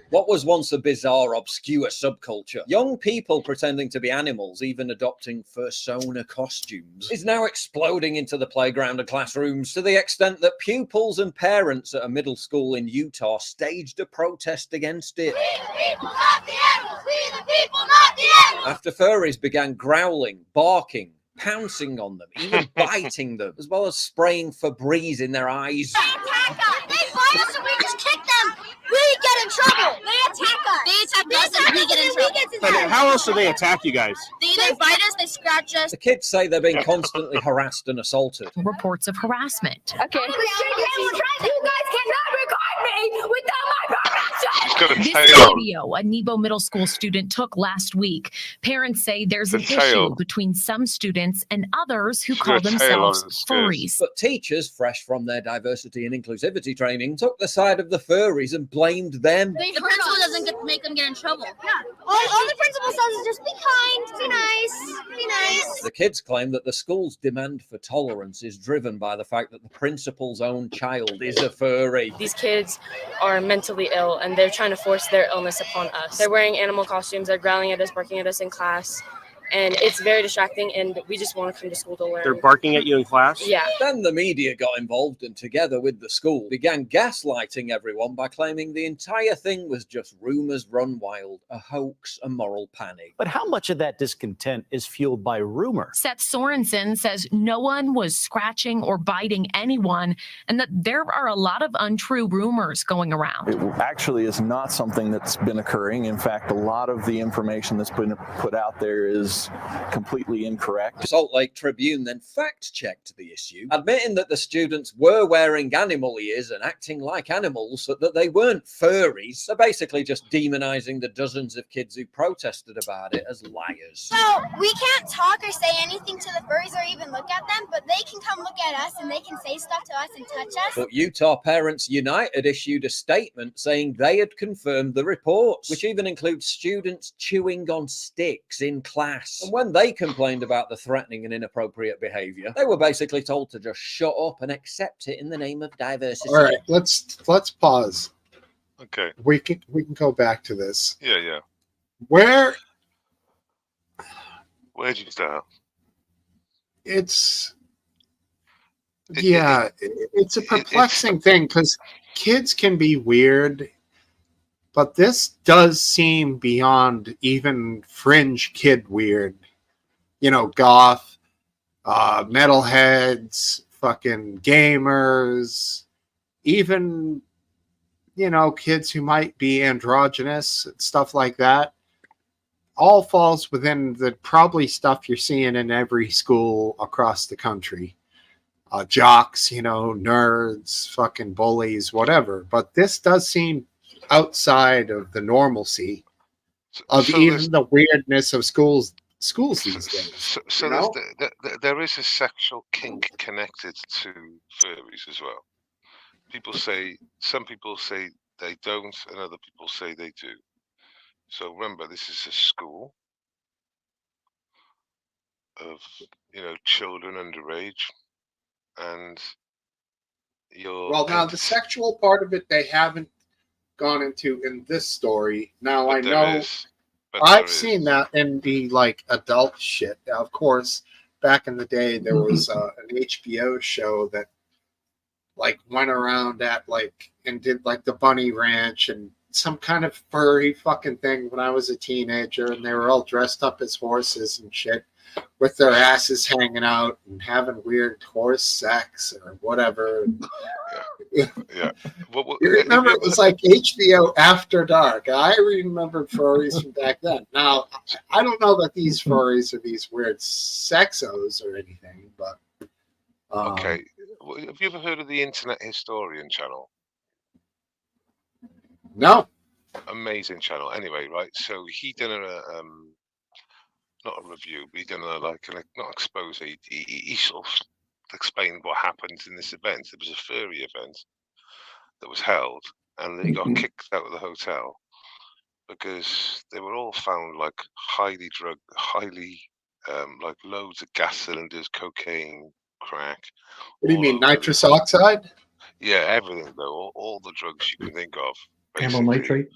What was once a bizarre, obscure subculture, young people pretending to be animals, even adopting fursona costumes, is now exploding into the playground and classrooms to the extent that pupils and parents at a middle school in Utah staged a protest against it. We the people, not the animals! We the people, not the animals! After furries began growling, barking, pouncing on them, even biting them, as well as spraying Febreze in their eyes. They attack us! They bite us and we just kick them! We get in trouble! They attack us! They attack us and we get in trouble! How else do they attack you guys? They either bite us, they scratch us. The kids say they're being constantly harassed and assaulted. Reports of harassment. Okay. You guys cannot record me without my permission! This is a video a Nebo Middle School student took last week. Parents say there's an issue between some students and others who call themselves furries. But teachers, fresh from their diversity and inclusivity training, took the side of the furries and blamed them. The principal doesn't make them get in trouble. Yeah. All the principal says is just be kind, be nice, be nice. The kids claim that the school's demand for tolerance is driven by the fact that the principal's own child is a furry. These kids are mentally ill and they're trying to force their illness upon us. They're wearing animal costumes, they're growling at us, barking at us in class. and it's very distracting, and we just want to come to school to learn. They're barking at you in class? Yeah. Then the media got involved and together with the school began gaslighting everyone by claiming the entire thing was just rumors run wild, a hoax, a moral panic. But how much of that discontent is fueled by rumor? Seth Sorensen says no one was scratching or biting anyone, and that there are a lot of untrue rumors going around. It actually is not something that's been occurring. In fact, a lot of the information that's been put out there is completely incorrect. Salt Lake Tribune then fact-checked the issue, admitting that the students were wearing animal ears and acting like animals, but that they weren't furries. So basically just demonizing the dozens of kids who protested about it as liars. So we can't talk or say anything to the furries or even look at them, but they can come look at us and they can say stuff to us and touch us. But Utah Parents United issued a statement saying they had confirmed the reports, which even includes students chewing on sticks in class. And when they complained about the threatening and inappropriate behavior, they were basically told to just shut up and accept it in the name of diversity. All right, let's pause. Okay. We can go back to this. Yeah. Where'd you start? It's a perplexing thing because kids can be weird, but this does seem beyond even fringe kid weird. You know, goth, metalheads, fucking gamers, even, you know, kids who might be androgynous, stuff like that. All falls within the probably stuff you're seeing in every school across the country. Jocks, you know, nerds, fucking bullies, whatever. But this does seem outside of the normalcy of even the weirdness of schools these days. So there is a sexual kink connected to furries as well. Some people say they don't, and other people say they do. So remember, this is a school of, you know, children underage, and now the sexual part of it they haven't gone into in this story. Now I know I've seen that in the like adult shit. Now, of course, back in the day there was an HBO show that like went around at like and did like the Bunny Ranch and some kind of furry fucking thing when I was a teenager, and they were all dressed up as horses and shit with their asses hanging out and having weird horse sex or whatever. Yeah. You remember it was like HBO After Dark. I remember furries from back then. Now, I don't know that these furries are these weird sexos or anything, but okay. Have you ever heard of the Internet Historian channel? No. Amazing channel. Anyway, right. So he did not a review, but he done not expose. He sort of explained what happened in this event. It was a furry event that was held, and then he got kicked out of the hotel because they were all found like highly drugged, like loads of gas cylinders, cocaine, crack. What do you mean, nitrous oxide? Yeah, everything though, all the drugs you can think of. Amyl nitrate.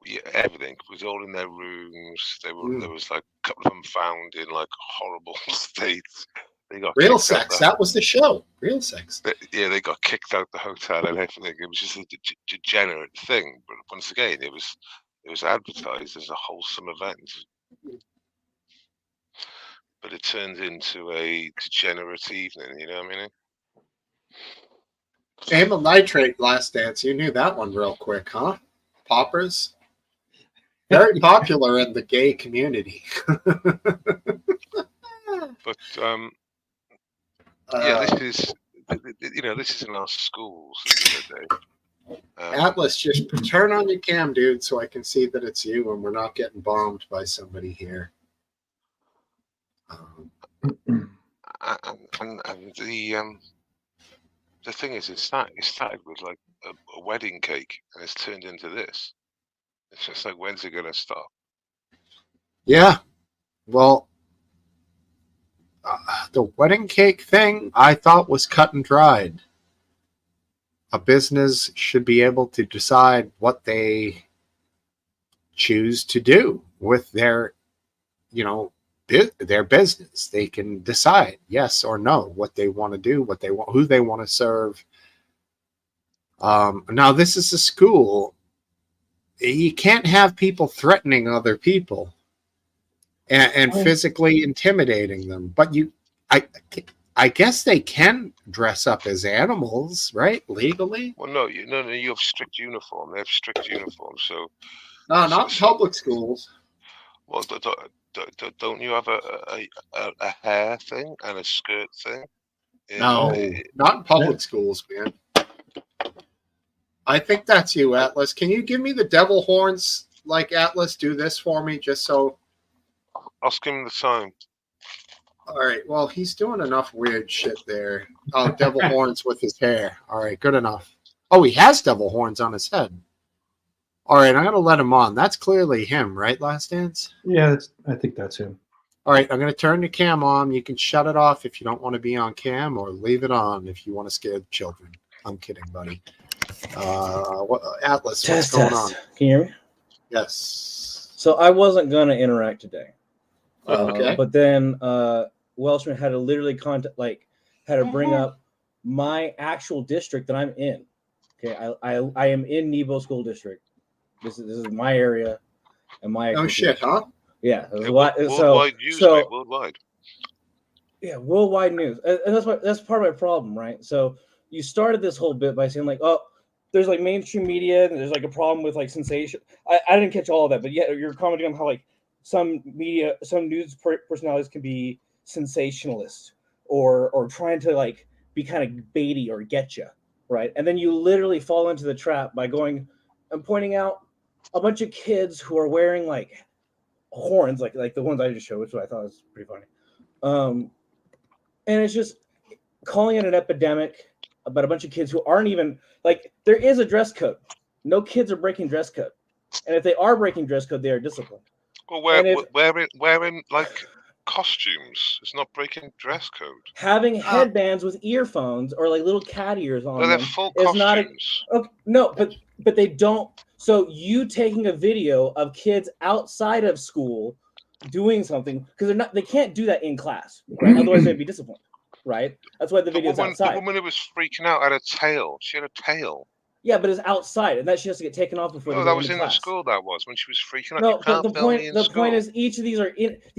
Yeah, everything was all in their rooms. There was like a couple of them found in like horrible states. They got real sex. That was the show. Real sex. They got kicked out the hotel and everything. It was just a degenerate thing. But once again, it was advertised as a wholesome event. But it turned into a degenerate evening. You know what I mean? Amyl nitrate, Last Dance. You knew that one real quick, huh? Poppers. Very popular in the gay community. But this is in our schools. Atlas, just turn on your cam, dude, so I can see that it's you and we're not getting bombed by somebody here. And the thing is, it started with like a wedding cake, and it's turned into this. It's just like, when's it gonna stop? Yeah, well, the wedding cake thing I thought was cut and dried. A business should be able to decide what they choose to do with their, their business. They can decide yes or no what they want to do, what they want, who they want to serve. Now, this is a school. You can't have people threatening other people and physically intimidating them. But I guess they can dress up as animals, right? Legally? Well, no, you have strict uniform. They have strict uniforms. So no, not public schools. Well, don't you have a hair thing and a skirt thing? No, not in public schools, man. I think that's you, Atlas. Can you give me the devil horns like Atlas? Do this for me, just so. I'll skim the time. All right. Well, he's doing enough weird shit there. Oh, devil horns with his hair. All right, good enough. Oh, he has devil horns on his head. All right, I'm going to let him on. That's clearly him, right, Last Dance? Yeah, I think that's him. All right, I'm going to turn the cam on. You can shut it off if you don't want to be on cam, or leave it on if you want to scare the children. I'm kidding, buddy. Atlas, what's going on? Can you hear me? Yes. So I wasn't going to interact today. Okay. But then Welshman had to literally had to bring up my actual district that I'm in. Okay, I am in Nebo School District. This is my area and my. Oh shit, huh? Yeah. Worldwide news, mate, worldwide. Yeah, worldwide news, and that's part of my problem, right? So you started this whole bit by saying like, oh, there's like mainstream media, and there's like a problem with like sensation. I didn't catch all of that, but yeah, you're commenting on how like some media, some news personalities can be sensationalist or trying to like be kind of baity or get you, right? And then you literally fall into the trap by going and pointing out a bunch of kids who are wearing like horns, like the ones I just showed, which I thought was pretty funny. And it's just calling it an epidemic about a bunch of kids who aren't even like, there is a dress code. No kids are breaking dress code. And if they are breaking dress code, they are disciplined. Well, wearing like costumes. It's not breaking dress code. Having headbands with earphones or like little cat ears on they're them full is costumes. not no, but they don't. So you taking a video of kids outside of school doing something, because they can't do that in class, right? Otherwise they'd be disciplined, right? That's why the video's outside. The woman who was freaking out had a tail. She had a tail. Yeah, but it's outside, and that she has to get taken off before. No, they that go was into in class. the school. That was when she was freaking out. No, but the point is, each of these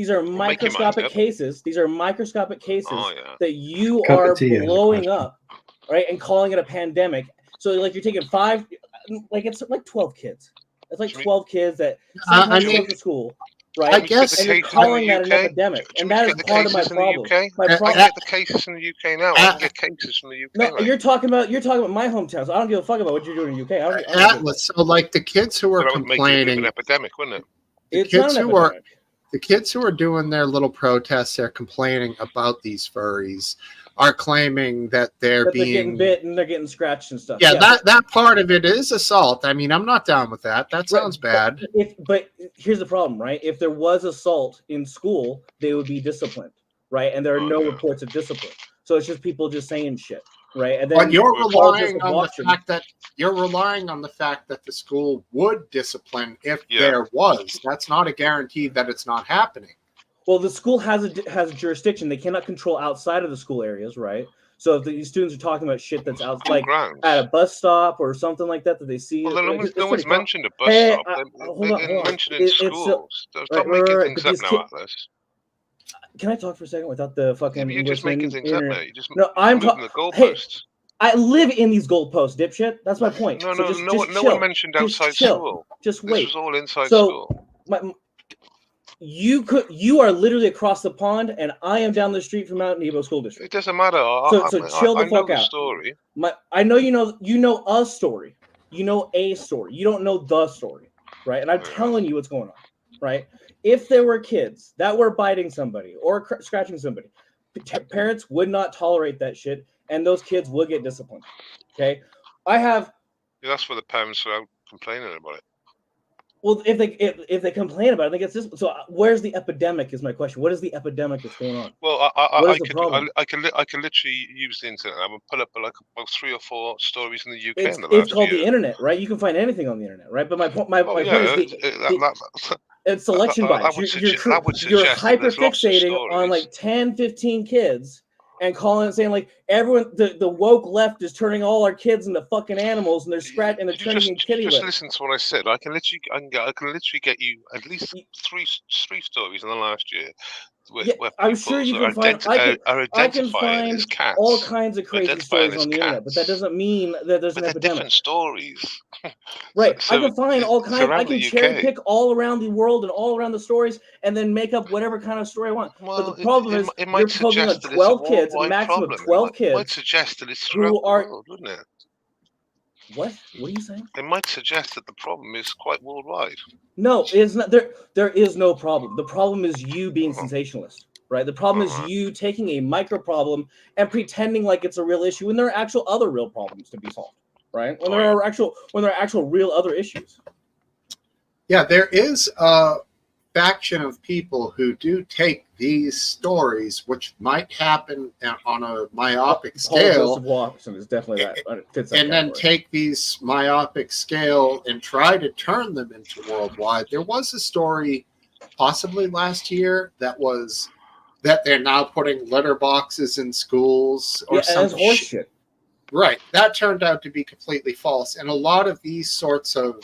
are microscopic cases. These are microscopic cases that you are blowing up, right, and calling it a pandemic. So like you're taking it's like 12 kids. It's like 12 kids that sometimes go to school. Right, I guess, and you're calling that an epidemic, and that is part of my problem. My problem. Get the cases in the UK now. I can get cases from the UK. No, you're talking about my hometown. So I don't give a fuck about what you're doing in the UK. Atlas. So like the kids who are complaining, an epidemic, wouldn't it? The kids who are doing their little protests, they're complaining about these furries, are claiming that they're getting bit and they're getting scratched and stuff. Yeah, that part of it is assault. I mean, I'm not down with that. That sounds bad. But here's the problem, right? If there was assault in school, they would be disciplined, right? And there are no reports of discipline. So it's just people just saying shit, right? And then but you're relying on the fact that the school would discipline if there was. That's not a guarantee that it's not happening. Well, the school has a jurisdiction. They cannot control outside of the school areas, right? So if these students are talking about shit that's out, like at a bus stop or something like that they see. Well, no one's mentioned a bus stop. They didn't mention it in schools. Stop making things up now, Atlas. Can I talk for a second without the fucking? You're just making things up, mate. I'm moving the goalposts. Hey, I live in these goalposts, dipshit. That's my point. No one mentioned outside school. Just wait. This was all inside school. You are literally across the pond, and I am down the street from Mount Nebo School District. It doesn't matter. So chill the fuck out. Story. I know you know a story. You know a story. You don't know the story, right? And I'm telling you what's going on, right? If there were kids that were biting somebody or scratching somebody, parents would not tolerate that shit, and those kids would get disciplined. Okay, that's for the parents who are complaining about it. Well, if they complain about it, I think it's this. So where's the epidemic? Is my question. What is the epidemic that's going on? Well, I can literally use the internet. I would pull up like about 3 or 4 stories in the UK. It's called the internet, right? You can find anything on the internet, right? But my point is It's selection bias. You're hyper fixating on like 10, 15 kids and calling it saying like everyone, the woke left is turning all our kids into fucking animals and they're turning in kitty lips. Just listen to what I said. I can literally get you at least three stories in the last year. Where I'm sure you can find. I can find all kinds of crazy stories on the internet, but that doesn't mean that there's an epidemic. Different stories. Right. I can find all kinds. I can cherry pick all around the world and all around the stories, and then make up whatever kind of story I want. But the problem is, you're focusing on 12 kids, a maximum of 12 kids. It might suggest that it's throughout the world, wouldn't it? What? What are you saying? It might suggest that the problem is quite worldwide. No, it's not. There is no problem. The problem is you being sensationalist, right? The problem is you taking a micro problem and pretending like it's a real issue when there are actual other real problems to be solved, right? When there are actual real other issues. Yeah, there is a faction of people who do take these stories, which might happen on a myopic scale, is definitely that. Fits that and then take these myopic scale and try to turn them into worldwide. There was a story, possibly last year, that they're now putting litter boxes in schools or some horseshit. Right. That turned out to be completely false. And a lot of these sorts of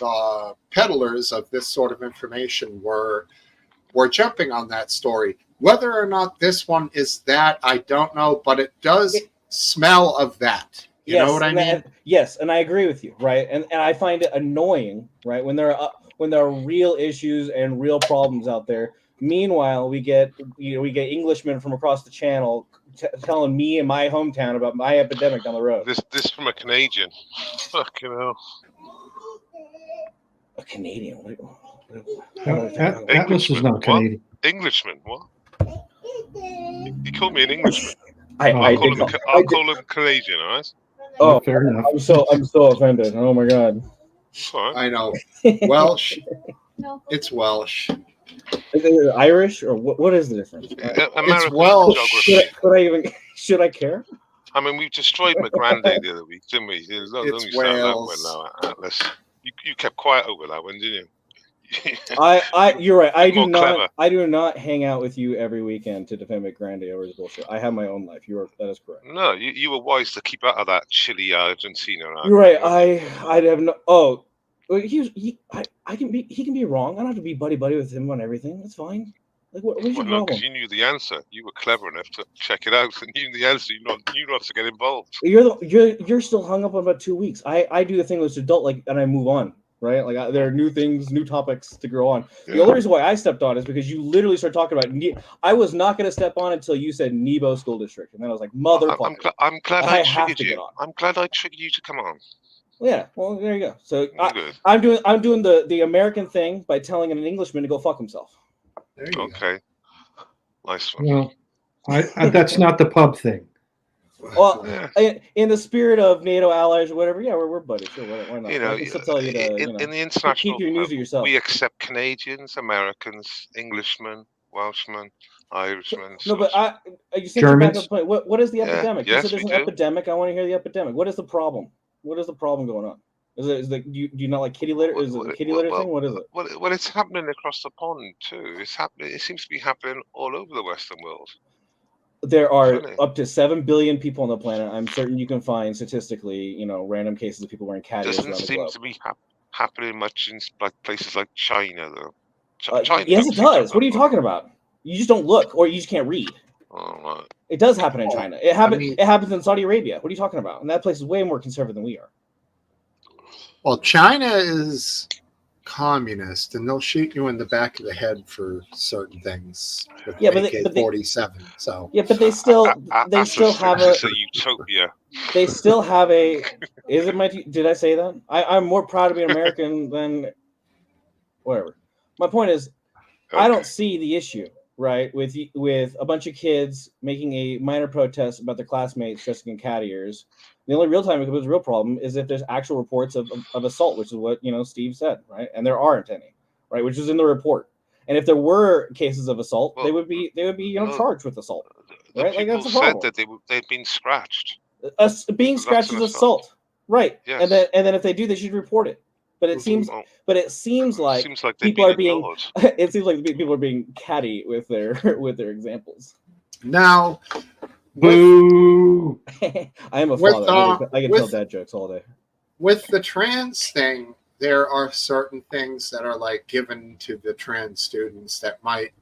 peddlers of this sort of information were jumping on that story. Whether or not this one is that, I don't know, but it does smell of that. You know what I mean? Yes, and I agree with you, right? And I find it annoying, right, when there are real issues and real problems out there. Meanwhile, we get Englishmen from across the channel telling me in my hometown about my epidemic down the road. This from a Canadian. Fucking hell. A Canadian? Atlas is not Canadian. Englishman? What? You called me an Englishman. I'll call him Canadian, all right? Oh, fair enough. I'm so offended. Oh my god. Right. I know. Welsh. It's Welsh. Is it Irish or what is the difference? It's Welsh. Should I care? I mean, we destroyed my granddad the other week, didn't we? It's Wales. Atlas. You kept quiet over that one, didn't you? You're right. I do clever. not hang out with you every weekend to defend McGrandy over his bullshit. I have my own life. That is correct. No, you were wise to keep out of that chilly Argentina. You're right. I have no. Oh, he can be wrong. I don't have to be buddy with him on everything. That's fine. Like what is your problem? Because you knew the answer. You were clever enough to check it out and you knew the answer. You not to get involved. You're still hung up on about 2 weeks. I do the thing that's adult and I move on. Right, like there are new things, new topics to grow on. Yeah. The only reason why I stepped on is because you literally started talking about. I was not going to step on until you said Nebo School District, and then I was like, "Motherfucker!" I'm glad I triggered you. I'm glad I triggered you to come on. Yeah, well, there you go. So I'm doing the American thing by telling an Englishman to go fuck himself. Okay, nice one. Well, that's not the pub thing. Well, in the spirit of NATO allies or whatever, yeah, we're buddies. Sure, why not? You know, in the international, keep your news to yourself. We accept Canadians, Americans, Englishmen, Welshmen, Irishmen. No, but you said Germans. What is the epidemic? Yes, you said there's an epidemic. I want to hear the epidemic. What is the problem? What is the problem going on? Do you not like kitty litter? Is it a kitty litter thing? What is it? Well, it's happening across the pond too. It's happening. It seems to be happening all over the Western world. There are up to 7 billion people on the planet. I'm certain you can find statistically, random cases of people wearing cat ears around the globe. Doesn't seem to be happening much in places like China, though. Yes, it does. What are you talking about? You just don't look, or you just can't read. Oh, right. It does happen in China. It happens in Saudi Arabia. What are you talking about? And that place is way more conservative than we are. Well, China is communist, and they'll shoot you in the back of the head for certain things. With AK-47. So yeah, but they still have a utopia. They still have a. Is it my? Did I say that? I'm more proud to be an American than whatever. My point is, okay. I don't see the issue right with a bunch of kids making a minor protest about their classmates dressing in cat ears. The only real time it becomes a real problem is if there's actual reports of assault, which is what Steve said, right? And there aren't any, right? Which is in the report. And if there were cases of assault, they would be charged with assault, right? Like that's the problem. Said that they'd been scratched. Being scratched is assault, right? Yes. And then if they do, they should report it. But it seems like people are being it seems like people are being catty with their examples. Now, boo! I am a father. I can tell dad jokes all day. With the trans thing, there are certain things that are like given to the trans students that might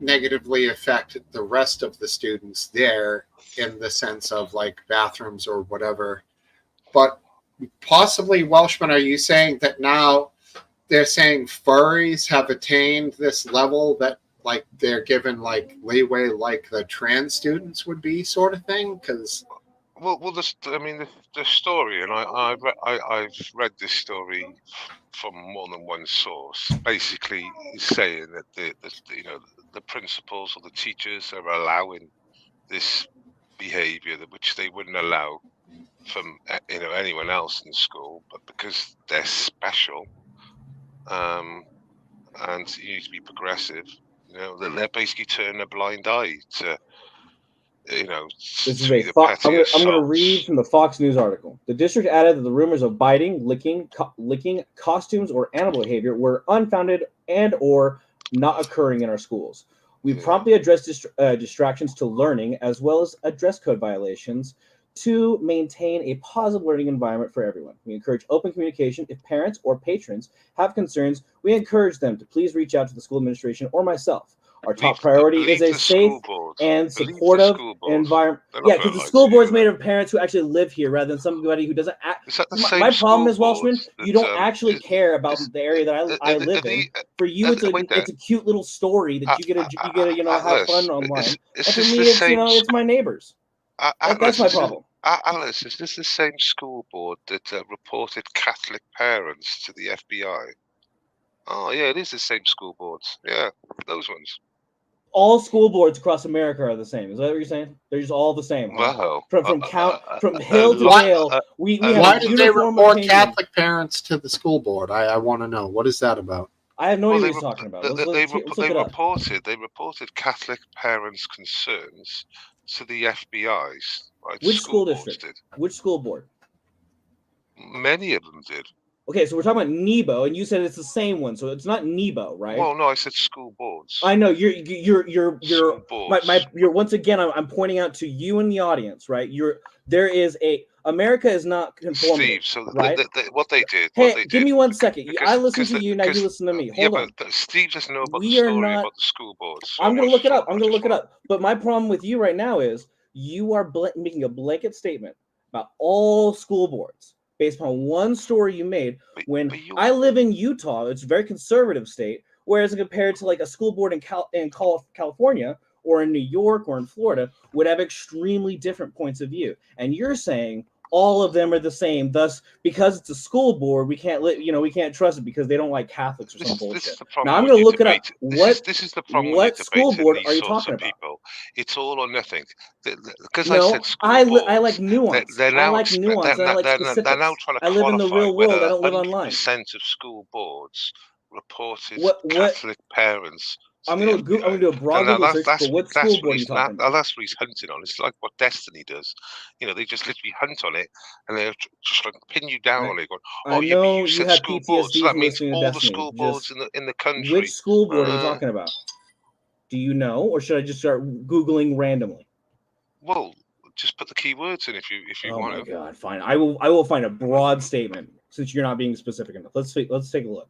negatively affect the rest of the students there in the sense of like bathrooms or whatever. But possibly, Welshman, are you saying that now they're saying furries have attained this level that like they're given like leeway like the trans students would be, sort of thing? Because the story, and I've read this story from more than one source. Basically, is saying that the principals or the teachers are allowing this behaviour which they wouldn't allow from anyone else in the school, but because they're special, and you need to be progressive, that they're basically turning a blind eye to. This is I'm going to read from the Fox News article. The district added that the rumors of biting, licking, costumes, or animal behavior were unfounded and or not occurring in our schools. We promptly addressed distractions to learning as well as dress code violations to maintain a positive learning environment for everyone. We encourage open communication. If parents or patrons have concerns, we encourage them to please reach out to the school administration or myself. Our top priority is a safe and supportive environment. Yeah, because the school board is made of parents who actually live here rather than somebody who doesn't act. My problem is, Welshman, you don't actually care about the area that I live in. For you, it's a cute little story that you get to have fun online. And for me, it's my neighbors. That's my problem. Alice, is this the same school board that reported Catholic parents to the FBI? Oh, yeah, it is the same school boards. Yeah, those ones. All school boards across America are the same. Is that what you're saying? They're just all the same. Wow. From hill to dale, we have why a did they uniform report opinion. Catholic parents to the school board? I want to know. What is that about? I have no idea what he's talking about. Let's look it up. They reported Catholic parents' concerns to the FBI's. Right? Which school district? Which school board? Many of them did. Okay, so we're talking about NEBO, and you said it's the same one, so it's not NEBO, right? Well, no, I said school boards. I know you're once again. I'm pointing out to you and the audience, right? America is not conforming. Steve, so right? What they did. Give me 1 second. I listen to you now. You listen to me. Hold on. But Steve doesn't know about the story about the school boards. So I'm going to look it up. But my problem with you right now is you are making a blanket statement about all school boards based upon one story you made. I live in Utah, it's a very conservative state, whereas compared to like a school board in California or in New York or in Florida would have extremely different points of view. And you're saying all of them are the same. Thus, because it's a school board, we can't trust it because they don't like Catholics or some bullshit. Now I'm going to look it up. This is the problem. What school board are you talking about? It's all or nothing. Because no, I said school boards, I like nuance. I like nuance. I like specifics. They're now trying to I live in the real world. I don't live online. 100% of school boards reported Catholic parents. I'm going to do a broad Google search for what school board you're talking about. That's what he's hunting on. It's like what Destiny does. They just literally hunt on it, and they're just like pin you down on it. Going, oh, you said school boards. So that means all the school boards in the country. Which school board are you talking about? Do you know, or should I just start Googling randomly? Well, just put the keywords in if you want. Oh my God, fine. I will find a broad statement since you're not being specific enough. Let's take a look.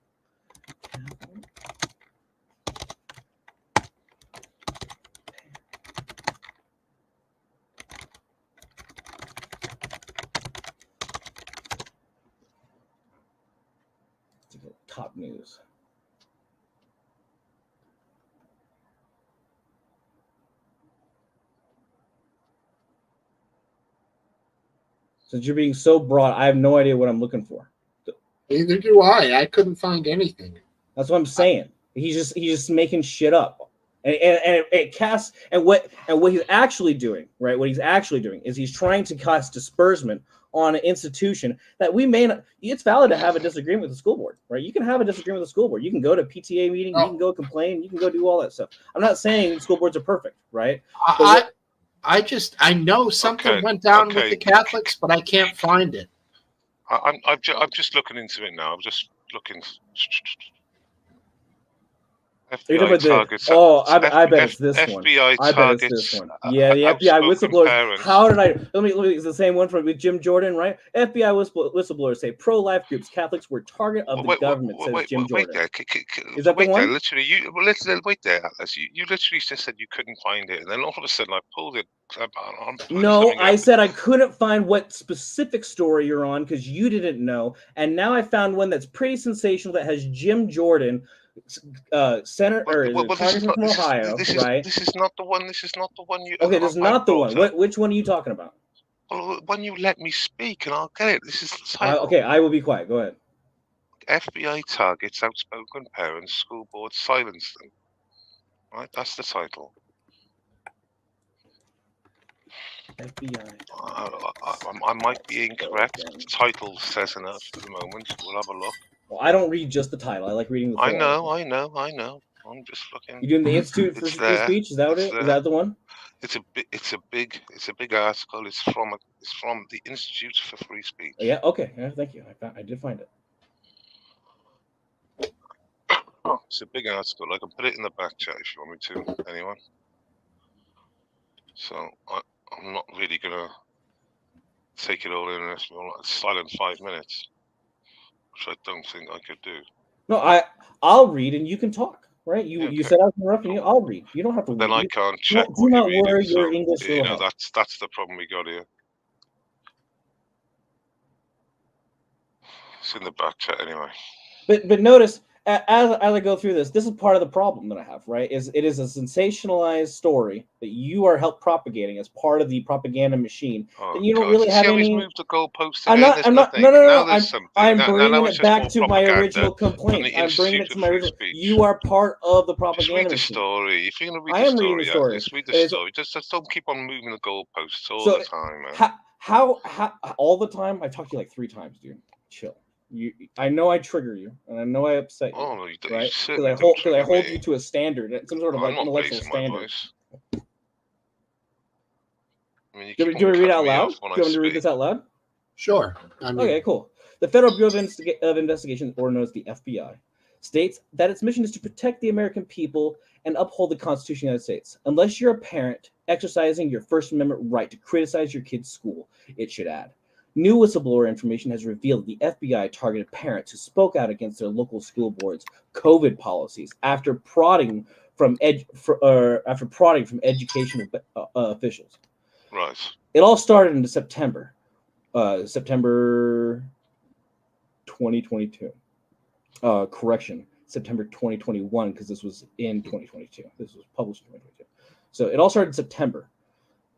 Top news. Since you're being so broad, I have no idea what I'm looking for. Neither do I. I couldn't find anything. That's what I'm saying. He's just making shit up, and it casts and what he's actually doing, right? What he's actually doing is he's trying to cast disbursement on an institution that we may not. It's valid to have a disagreement with the school board, right? You can have a disagreement with the school board. You can go to a PTA meeting. You can go complain. You can go do all that stuff. I'm not saying school boards are perfect, right? I know something went down with the Catholics, but I can't find it. I'm just looking into it now. I'm just looking. FBI targets. I bet it's this one. FBI I bet it's this one. Yeah, the FBI whistleblowers. Parents. How did I? Let me. It's the same one from with Jim Jordan, right? FBI whistleblowers say pro-life groups, Catholics were target of the government. Says Jim Jordan. Is that the one? There, literally, wait there, Atlas. You literally just said you couldn't find it, and then all of a sudden I pulled it. No, I said I couldn't find what specific story you're on because you didn't know, and now I found one that's pretty sensational that has Jim Jordan. Senator Congressman from Ohio, right? This is not the one. This is not the one you. Okay, this is not the one. Which one are you talking about? Well, when you let me speak, and I'll get it. This is the title. Okay, I will be quiet. Go ahead. FBI targets outspoken parents. School boards silence them. Right, that's the title. FBI. I might be incorrect. The title says enough at the moment. We'll have a look. Well, I don't read just the title. I like reading the. I know. I'm just looking. You doing the Institute for Free Speech? Is that what it? Is that the one? It's a big article. It's from the Institute for Free Speech. Yeah. Okay. Yeah, thank you. I did find it. It's a big article. I can put it in the back chat if you want me to. Anyone? So I'm not really gonna take it all in a silent 5 minutes, which I don't think I could do. No, I'll read and you can talk. Right? You said I was interrupting you. I'll read. You don't have to. Then read. I can't check. Do not worry. Your English will help. That's the problem we got here. It's in the back chat anyway. But notice as I go through this is part of the problem that I have. Right? It is a sensationalized story that you are help propagating as part of the propaganda machine. And you don't really have any. Moved the goalpost. I'm not. No. I'm bringing it back to my original complaint. I'm bringing it to my original. You are part of the propaganda machine. Just read the story. If you're going to read the story, just read the story. Just don't keep on moving the goalposts all the time, man. How all the time? I talked to you like 3 times, dude. Chill. I know I trigger you, and I know I upset you. Oh, no, you right? Because I hold you to a standard, some sort of like intellectual standard. I mean, do you want me to read it out loud? Do you want me to read this out loud? Sure. Okay, cool. The Federal Bureau of Investigation, or known as the FBI, states that its mission is to protect the American people and uphold the Constitution of the United States. Unless you're a parent exercising your First Amendment right to criticize your kid's school, it should add. New whistleblower information has revealed the FBI targeted parents who spoke out against their local school boards' COVID policies after prodding from education officials. Right. It all started in September 2022. Correction, September 2021, because this was in 2022. This was published in 2022. So it all started in September,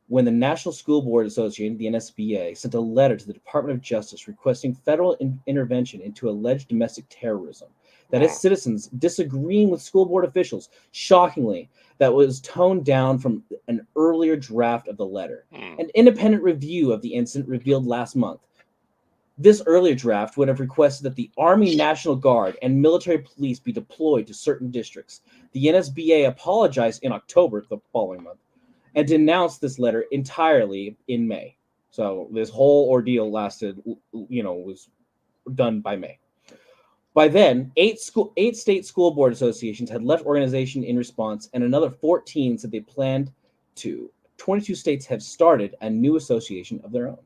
when the National School Board Association, the NSBA, sent a letter to the Department of Justice requesting federal intervention into alleged domestic terrorism, that its citizens disagreeing with school board officials, shockingly, that was toned down from an earlier draft of the letter. An independent review of the incident revealed last month. This earlier draft would have requested that the Army National Guard and military police be deployed to certain districts. The NSBA apologized in October, the following month, and denounced this letter entirely in May. So this whole ordeal lasted, was done by May. By then, 8 state school board associations had left organization in response, and another 14 said they planned to. 22 states have started a new association of their own.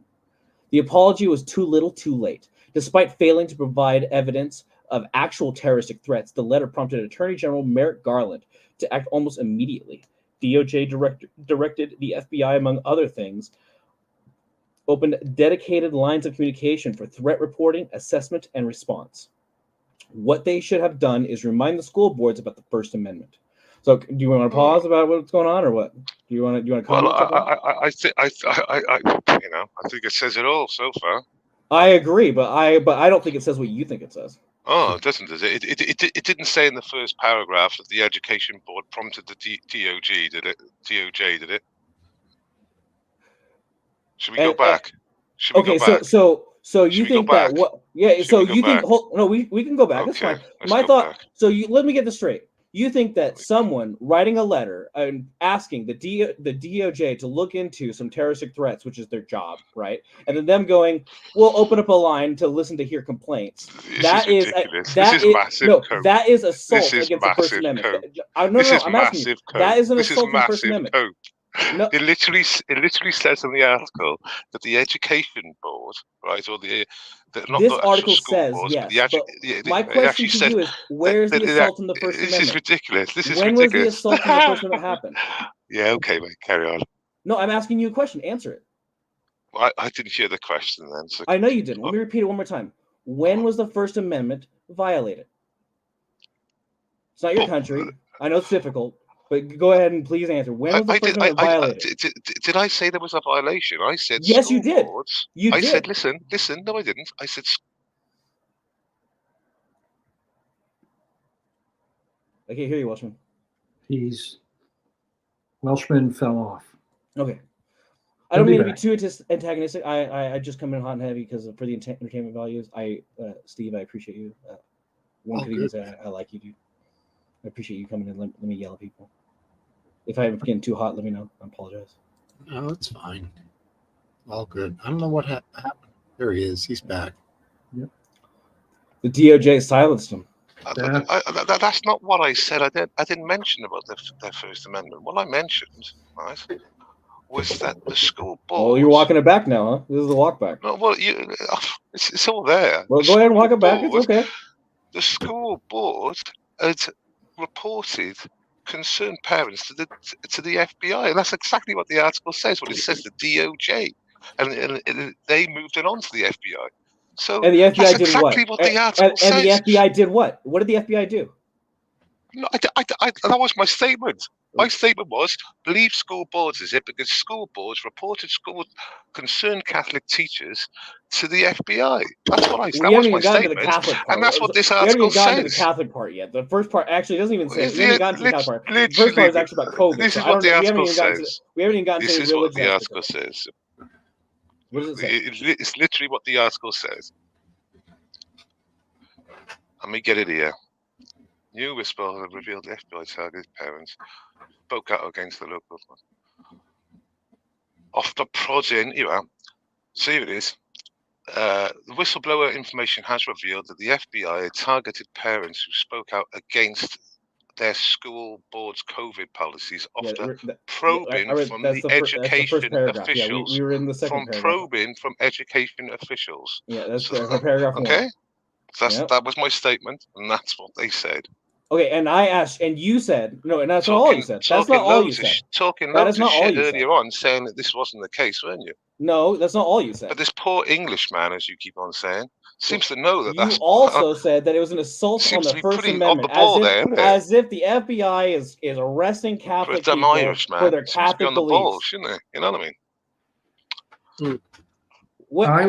The apology was too little, too late. Despite failing to provide evidence of actual terroristic threats, the letter prompted Attorney General Merrick Garland to act almost immediately. DOJ directed the FBI, among other things, opened dedicated lines of communication for threat reporting, assessment, and response. What they should have done is remind the school boards about the First Amendment. So, do you want to pause about what's going on, or what? Do you want to comment? Well, I think it says it all so far. I agree, but I don't think it says what you think it says. Oh, it doesn't, does it? It didn't say in the first paragraph that the Education Board prompted the DOJ, did it? DOJ, did it? Should we go back? Okay, so you think that what? Yeah, so you think? No, we can go back. That's fine. My thought. So let me get this straight. You think that someone writing a letter and asking the DOJ to look into some terroristic threats, which is their job, right? And then them going, we'll open up a line to listen to hear complaints. This is ridiculous. This is massive cope. That is assault This is against the First massive Amendment. cope. I'm asking you. That is an assault on the First Amendment. Cope. No. It literally says in the article that the education board, right, or this article says boards, yes. But my question to you is, where's the assault on the First Amendment? This is ridiculous. This is when ridiculous. was the assault on the First Amendment happen? Yeah, okay, mate, carry on. No, I'm asking you a question. Answer it. Well, I didn't hear the question then. So. I know you didn't. Let me repeat it one more time. When was the First Amendment violated? It's not your country. I know it's difficult. But go ahead and please answer. When was the First Amendment violated? Did I say there was a violation? I said yes, you did. Boards. You I did. said listen. No, I didn't. I said. I can't hear you, Welshman. Welshman fell off. Okay. I don't mean to be too antagonistic. I just come in hot and heavy because for the entertainment values. Steve, I appreciate you. One could even say I like you, dude. I appreciate you coming in. Let me yell at people. If I'm getting too hot, let me know. I apologize. No, it's fine. All good. I don't know what happened. There he is. He's back. Yep. The DOJ silenced him. That's not what I said. I didn't mention about the First Amendment. What I mentioned, right, was that the school board. Well, you're walking it back now, huh? This is the walk back. No, well, it's all there. Well, go ahead and walk it back. It's okay. The school board had reported concerned parents to the FBI, and that's exactly what the article says. What it says, the DOJ, and they moved it on to the FBI. So and the FBI that's did exactly what the article says. And the FBI did what? What did the FBI do? No, that was my statement. My statement was, believe school boards is it because school boards reported concerned Catholic teachers to the FBI. That's what I said. That was my statement. And that's what this article says. We haven't even gotten to the Catholic part yet. The first part actually doesn't even say it. We haven't gotten to the Catholic part. The first part is actually about COVID. This is what the article says. We haven't even gotten to this is what the article says. What does it say? It's literally what the article says. Let me get it here. New whisper have revealed the FBI targeted parents spoke out against the local one. Off the prodding, see it is. The whistleblower information has revealed that the FBI had targeted parents who spoke out against their school board's COVID policies after probing from the education officials. We were in the second paragraph. Probing from education officials. Yeah, that's paragraph 1. Okay, that was my statement, and that's what they said. Okay, and I asked, and you said no, and that's not all you said. That's not all you said. Talking loads of shit earlier on, saying that this wasn't the case, weren't you? No, that's not all you said. But this poor Englishman, as you keep on saying, seems to know that. You also said that it was an assault on the First Amendment, as if the FBI is arresting Catholic people for their Catholic beliefs. You know what I mean? What do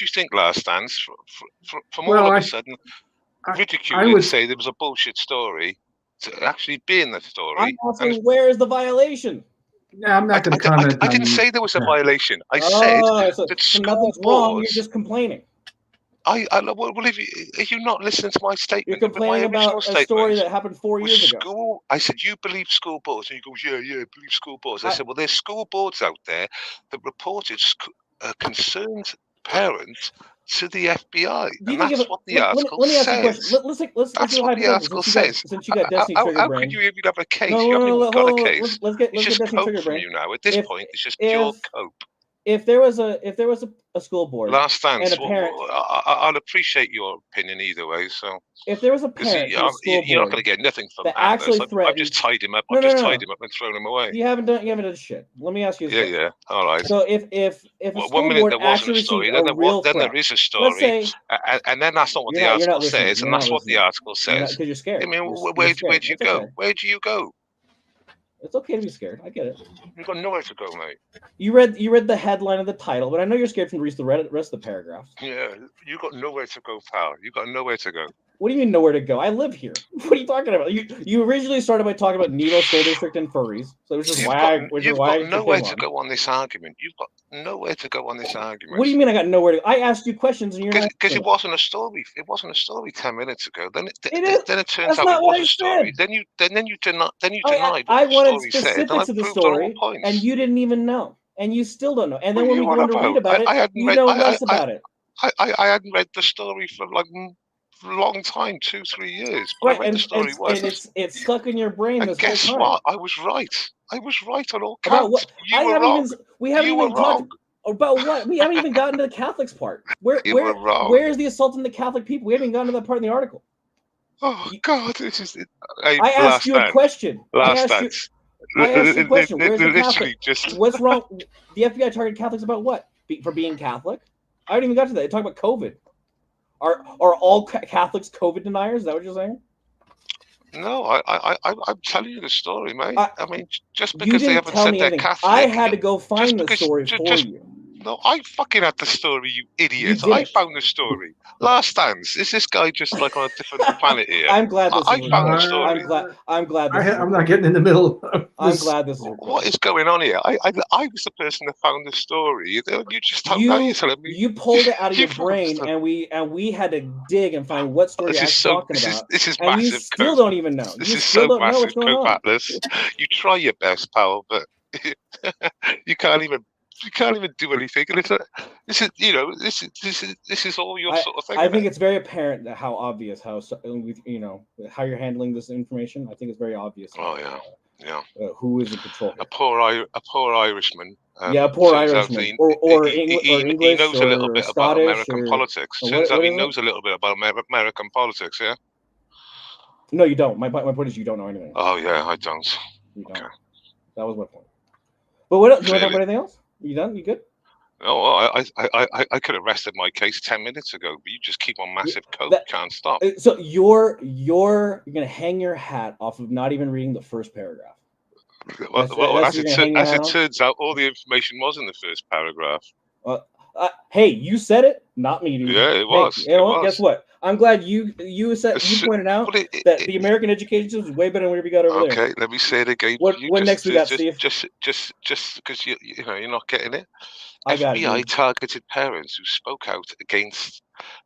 you think, last stands from all of a sudden? Ridiculing to say there was a bullshit story to actually being the story. I'm asking, where is the violation? No, I'm not going to comment. I didn't say there was a violation. I said that nothing's wrong. You're just complaining. Well, if you're not listening to my statement, you're complaining about a story that happened 4 years ago. I said you believe school boards, and you go, yeah, believe school boards. I said, well, there's school boards out there that reported concerned parents to the FBI, and that's what the article says. That's what the article says. Since you got Destiny Trigger How Brain, could you even have a case? You haven't even got a case. Let's get just Destiny cope Trigger from Brain. you now. At this point, it's just pure cope. If there was a school board, last stance, and a parent, I'll appreciate your opinion either way. So if there was a parent, you're not going to get nothing from that. Actually I've just tied him up. Tied him up and thrown him away. You haven't done shit. Let me ask you this. Yeah. All right. So if a school board actually story, received a real threat, there is a story, and then that's not what the article says, and that's what the article says. Because you're scared. I mean, where do you go? Where do you go? It's okay to be scared. I get it. You've got nowhere to go, mate. You read the headline of the title, but I know you're scared from the rest of the paragraphs. Yeah, you got nowhere to go, pal. You got nowhere to go. What do you mean nowhere to go? I live here. What are you talking about? You originally started by talking about Nebo School District and furries, so which is why you've got nowhere to go on this argument. You've got nowhere to go on this argument. What do you mean I got nowhere to? I asked you questions and you're not. Because it wasn't a story. It wasn't a story 10 minutes ago. Then it turns That's out not it what was I a story. said. Then you denied I what the wanted story said, and I specifics of the proved on all story, points. and you didn't even know, and you still don't know. And then What when are we you go on in to read about? about it, you know less about it. I hadn't read the story for like a long time, 2-3 years. But Right, I read and the story once. and it's stuck in your brain And this whole guess time. what? I was right. I was right on all About counts. what? You were wrong. We haven't You even were talked wrong. about what. We haven't even gotten to the Catholics part. Where is the assault on the Catholic people? We haven't even gotten to that part in the article. Oh God, this is. I asked you a question. I asked you a question. Where's the Catholic? What's wrong? The FBI targeted Catholics about what? For being Catholic? I haven't even got to that. They talk about COVID. Are all Catholics COVID deniers? Is that what you're saying? No, I'm telling you the story, mate. I mean, just because they haven't tell said me they're anything. Catholic, I had to go find the story for you. No, I fucking had the story, you idiot. You I didn't. found the story. Last Dance. Is this guy just like on a different planet here? I'm glad this I is found the story. I'm glad. I'm not getting in the middle. I'm glad this is. What is going on here? I was the person that found the story. You just don't know. You're telling me you pulled it out of your brain, and we had to dig and find what story you're actually talking about. This is and massive. you still don't even know. This you is still so don't know massive, what's going on. Atlas. You try your best, pal, but you can't even do anything. And this is all your sort of thing. I think it's very apparent that how obvious how you're handling this information. I think it's very obvious. Oh yeah. Who is in control? A poor Irishman. A poor Irishman, or English, he knows a little bit about Scottish, American politics. Turns out he knows a little bit about American politics. Yeah. No, you don't. My point is you don't know anything. Oh yeah, I don't. You don't. That was my point. But what else? Do you want to talk about anything else? You done? You good? No, I could have rested my case 10 minutes ago, but you just keep on massive coke, can't stop. So you're gonna hang your hat off of not even reading the first paragraph. As it turns out, all the information was in the first paragraph. Hey, you said it, not me, dude. Yeah, it was. Hey, guess what? I'm glad you pointed out that the American education system is way better than whatever you got over there. Okay, let me say it again. What next we got, Steve? Just because you're not getting it. FBI targeted parents who spoke out against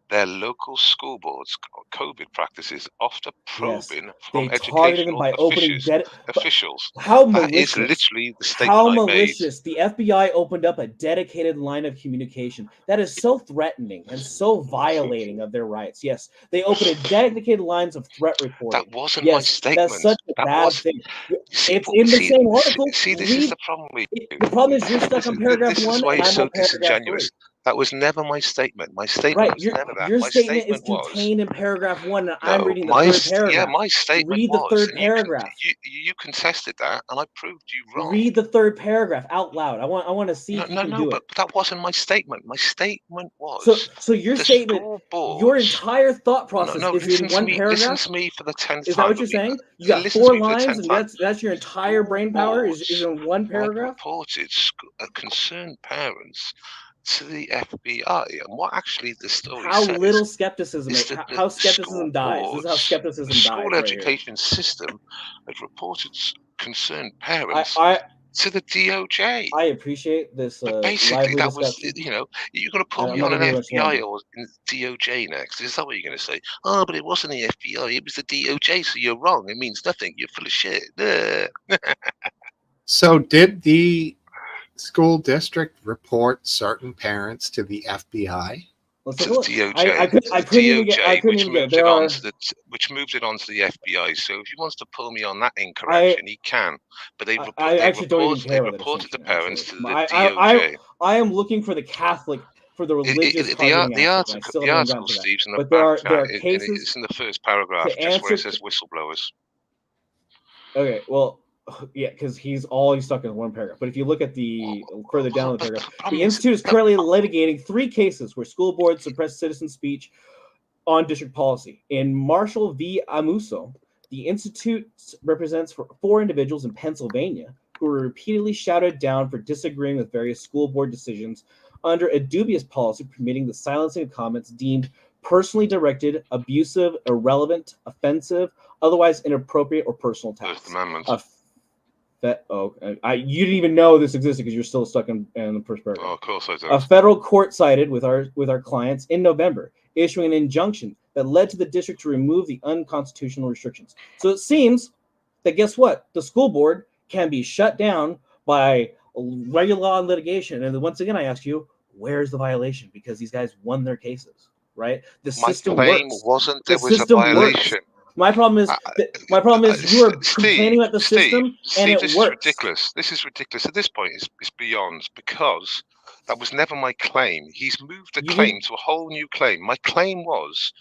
their local school boards' COVID practices after probing from educational officials. How that malicious! Is literally the statement How I malicious! The FBI opened up a dedicated line of communication. That is so threatening and so violating of their rights. Yes, they opened a dedicated lines of threat reporting. That wasn't my statement. That's such a bad thing. It's in the same article. See, this is the problem with you. The problem is you're stuck on paragraph 1. This is why it's so disingenuous. That was never my statement. My statement was never that. Your my statement is contained in paragraph 1, and I'm reading the third paragraph. Yeah, my statement Read the third paragraph. You contested that, and I proved you wrong. Read the third paragraph out loud. I want to see if you can do it. But that wasn't my statement. My statement was. So your statement, your entire thought process is in one paragraph. Listen to me for the 10th time. Is that what you're saying? You got 4 lines, and that's your entire brain power is in one paragraph. Reported concerned parents to the FBI, and what actually the story how says little skepticism how dies. skepticism dies. This is how skepticism dies. The school right education system had reported concerned parents to the DOJ. I appreciate this. But basically, that was you're going to put me on an FBI or DOJ next. Is that what you're going to say? Oh, but it wasn't the FBI; it was the DOJ. So you're wrong. It means nothing. You're full of shit. So did the school district report certain parents to the FBI? To the DOJ, which moved it on to the FBI. So if he wants to pull me on that incorrection, he can. But they reported the parents to the DOJ. I am looking for the Catholic, for the religious the article, Steve's in the but there are cases. It's in the first paragraph, just where it says whistleblowers. Okay, well. Yeah, because he's stuck in one paragraph. But if you look at the further down the paragraph, the Institute is currently litigating 3 cases where school boards suppress citizen speech on district policy. In Marshall v. Amuso, the Institute represents 4 individuals in Pennsylvania who were repeatedly shouted down for disagreeing with various school board decisions under a dubious policy permitting the silencing of comments deemed personally directed, abusive, irrelevant, offensive, otherwise inappropriate, or personal attacks. First Amendment. You didn't even know this existed because you're still stuck in the first paragraph. Oh, of course I do. A federal court sided with our clients in November, issuing an injunction that led to the district to remove the unconstitutional restrictions. So it seems that guess what? The school board can be shut down by regular law and litigation. And once again, I ask you, where's the violation? Because these guys won their cases, right? The system claim works. wasn't The there was a system works. violation. My problem is you are complaining about the system, and it this works. Is ridiculous. This is ridiculous. At this point, it's beyond, because that was never my claim. He's moved the claim to a whole new claim. My claim was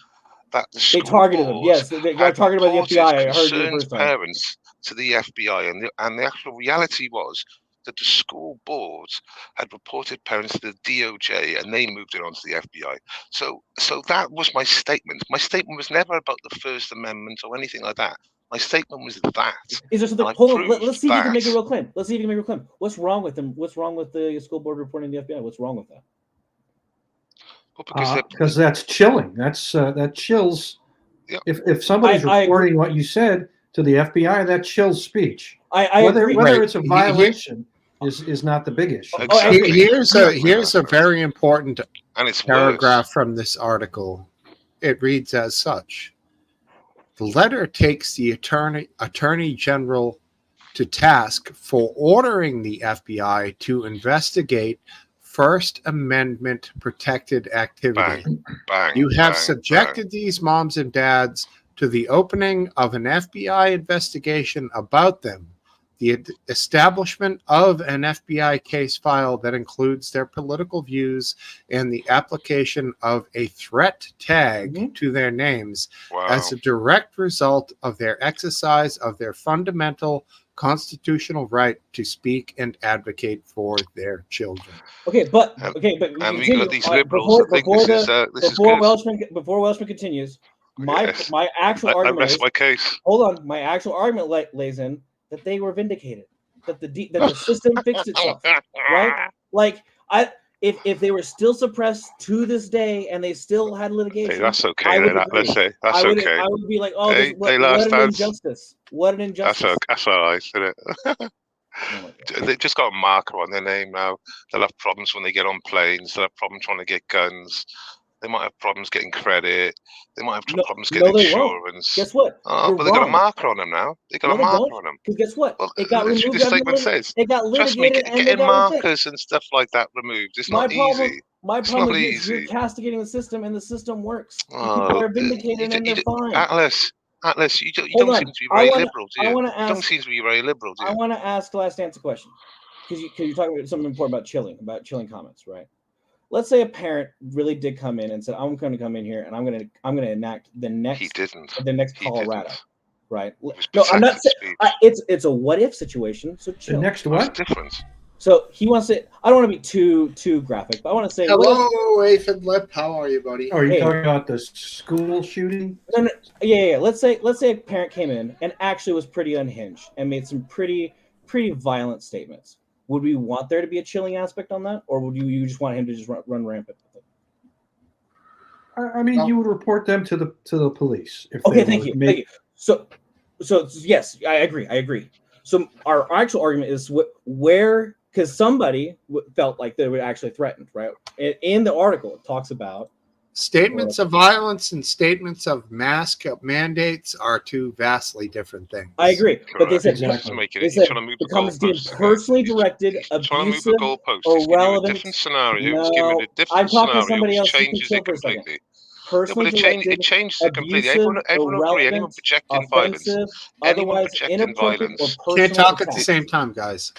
that the They targeted them. Yes, they got targeted by the FBI. I heard you the first time. Parents to the FBI, and the actual reality was that the school boards had reported parents to the DOJ, and they moved it on to the FBI. So that was my statement. My statement was never about the First Amendment or anything like that. My statement was that. Is there something? Hold on. Let's see if you can make a real claim. Let's see if you can make a real claim. What's wrong with them? What's wrong with the school board reporting to the FBI? What's wrong with that? Well, because that's chilling. That chills. Yeah. If somebody's reporting what you said to the FBI, that chills speech. Whether it's a violation is not the big issue. Here's a very important paragraph worse. from this article. It reads as such: the letter takes the Attorney General to task for ordering the FBI to investigate First Amendment protected activity. You have subjected these moms and dads to the opening of an FBI investigation about them, the establishment of an FBI case file that includes their political views, and the application of a threat tag to their names as a direct result of their exercise of their fundamental constitutional right to speak and advocate for their children. But and we got these liberals that think this is good. Before Welshman continues, my actual argument rest my case. Hold on, my actual argument lays in that they were vindicated, that the system fixed itself, right? Like if they were still suppressed to this day and they still had litigation, hey, that's okay. Let's say that's okay. I would be like, oh, what an injustice! What an injustice! That's all right, isn't it? They just got a marker on their name now. They'll have problems when they get on planes. They'll have problems trying to get guns. They might have problems getting credit. They might have problems getting insurance. Guess what? Oh, but they got a marker on them now. They got a marker on them. Because guess what? Well, it got removed. The statement says. It got litigated. Trust me, getting markers and stuff like that removed. It's not easy. My problem is you're castigating the system, and the system works. People are vindicated and they're fine. Atlas, you don't seem to be very liberal, do you? You don't seem to be very liberal, do you? I want to ask the last answer question, because you're talking about something important about chilling comments, right? Let's say a parent really did come in and said, "I'm going to come in here and I'm going to enact the next." He didn't. The next Colorado, right? No, I'm not saying it's a what if situation. So chill. The next what? Difference. So he wants to. I don't want to be too graphic, but I want to say, hello, Ethan Lip. How are you, buddy? Are you talking about the school shooting? No, yeah. Let's say a parent came in and actually was pretty unhinged and made some pretty violent statements. Would we want there to be a chilling aspect on that, or would you just want him to just run rampant with it? I mean, you would report them to the police. Thank you. So yes, I agree. So our actual argument is where, because somebody felt like they were actually threatened, right? In the article, it talks about statements of violence and statements of mask mandates are two vastly different things. I agree, but they said becomes personally directed, abusive, or relevant. Different scenario. I'm talking to somebody else. Changes it completely. Personally it changes it completely. Everyone agree. Anyone projecting violence. Anyone projecting violence. Can't talk at the same time, guys.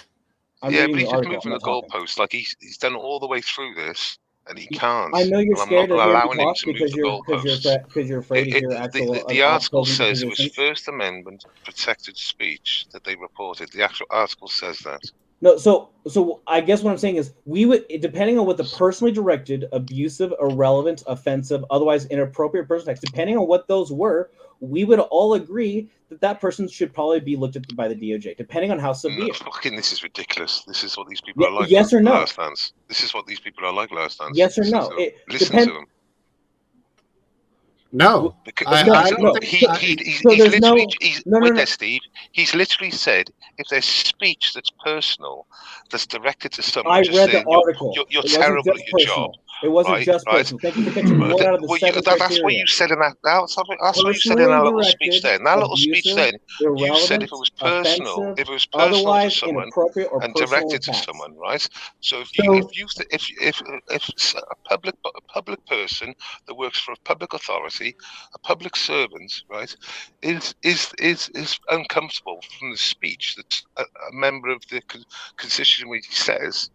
But he's just moving the goalpost. Like he's done all the way through this. And he can't. I know you're scared of allowing him to because you're afraid to hear actual. The article says it was First Amendment protected speech that they reported. The actual article says that. No, so I guess what I'm saying is we would, depending on what the personally directed, abusive, irrelevant, offensive, otherwise inappropriate personal attacks, depending on what those were, we would all agree that person should probably be looked at by the DOJ, depending on how severe. This is ridiculous. This is what these people are like. Yes or no? This is what these people are like, last dance. Yes or no? Listen to them. No, Because, I don't think he's literally, Steve. He's literally said if there's speech that's personal, that's directed to someone, I just read saying the article. you're It wasn't terrible just at your personal. job. It wasn't right, just right. personal. Thank you for catching one out of the seven That's criteria. what you said in that. That's what you said in that little speech there. In that little speech then, you said if it was personal, if it was personal to someone inappropriate or and personal directed to attacks. someone, right? So if a public person that works for a public authority, a public servant, right, is uncomfortable from the speech that a member of the constituency says,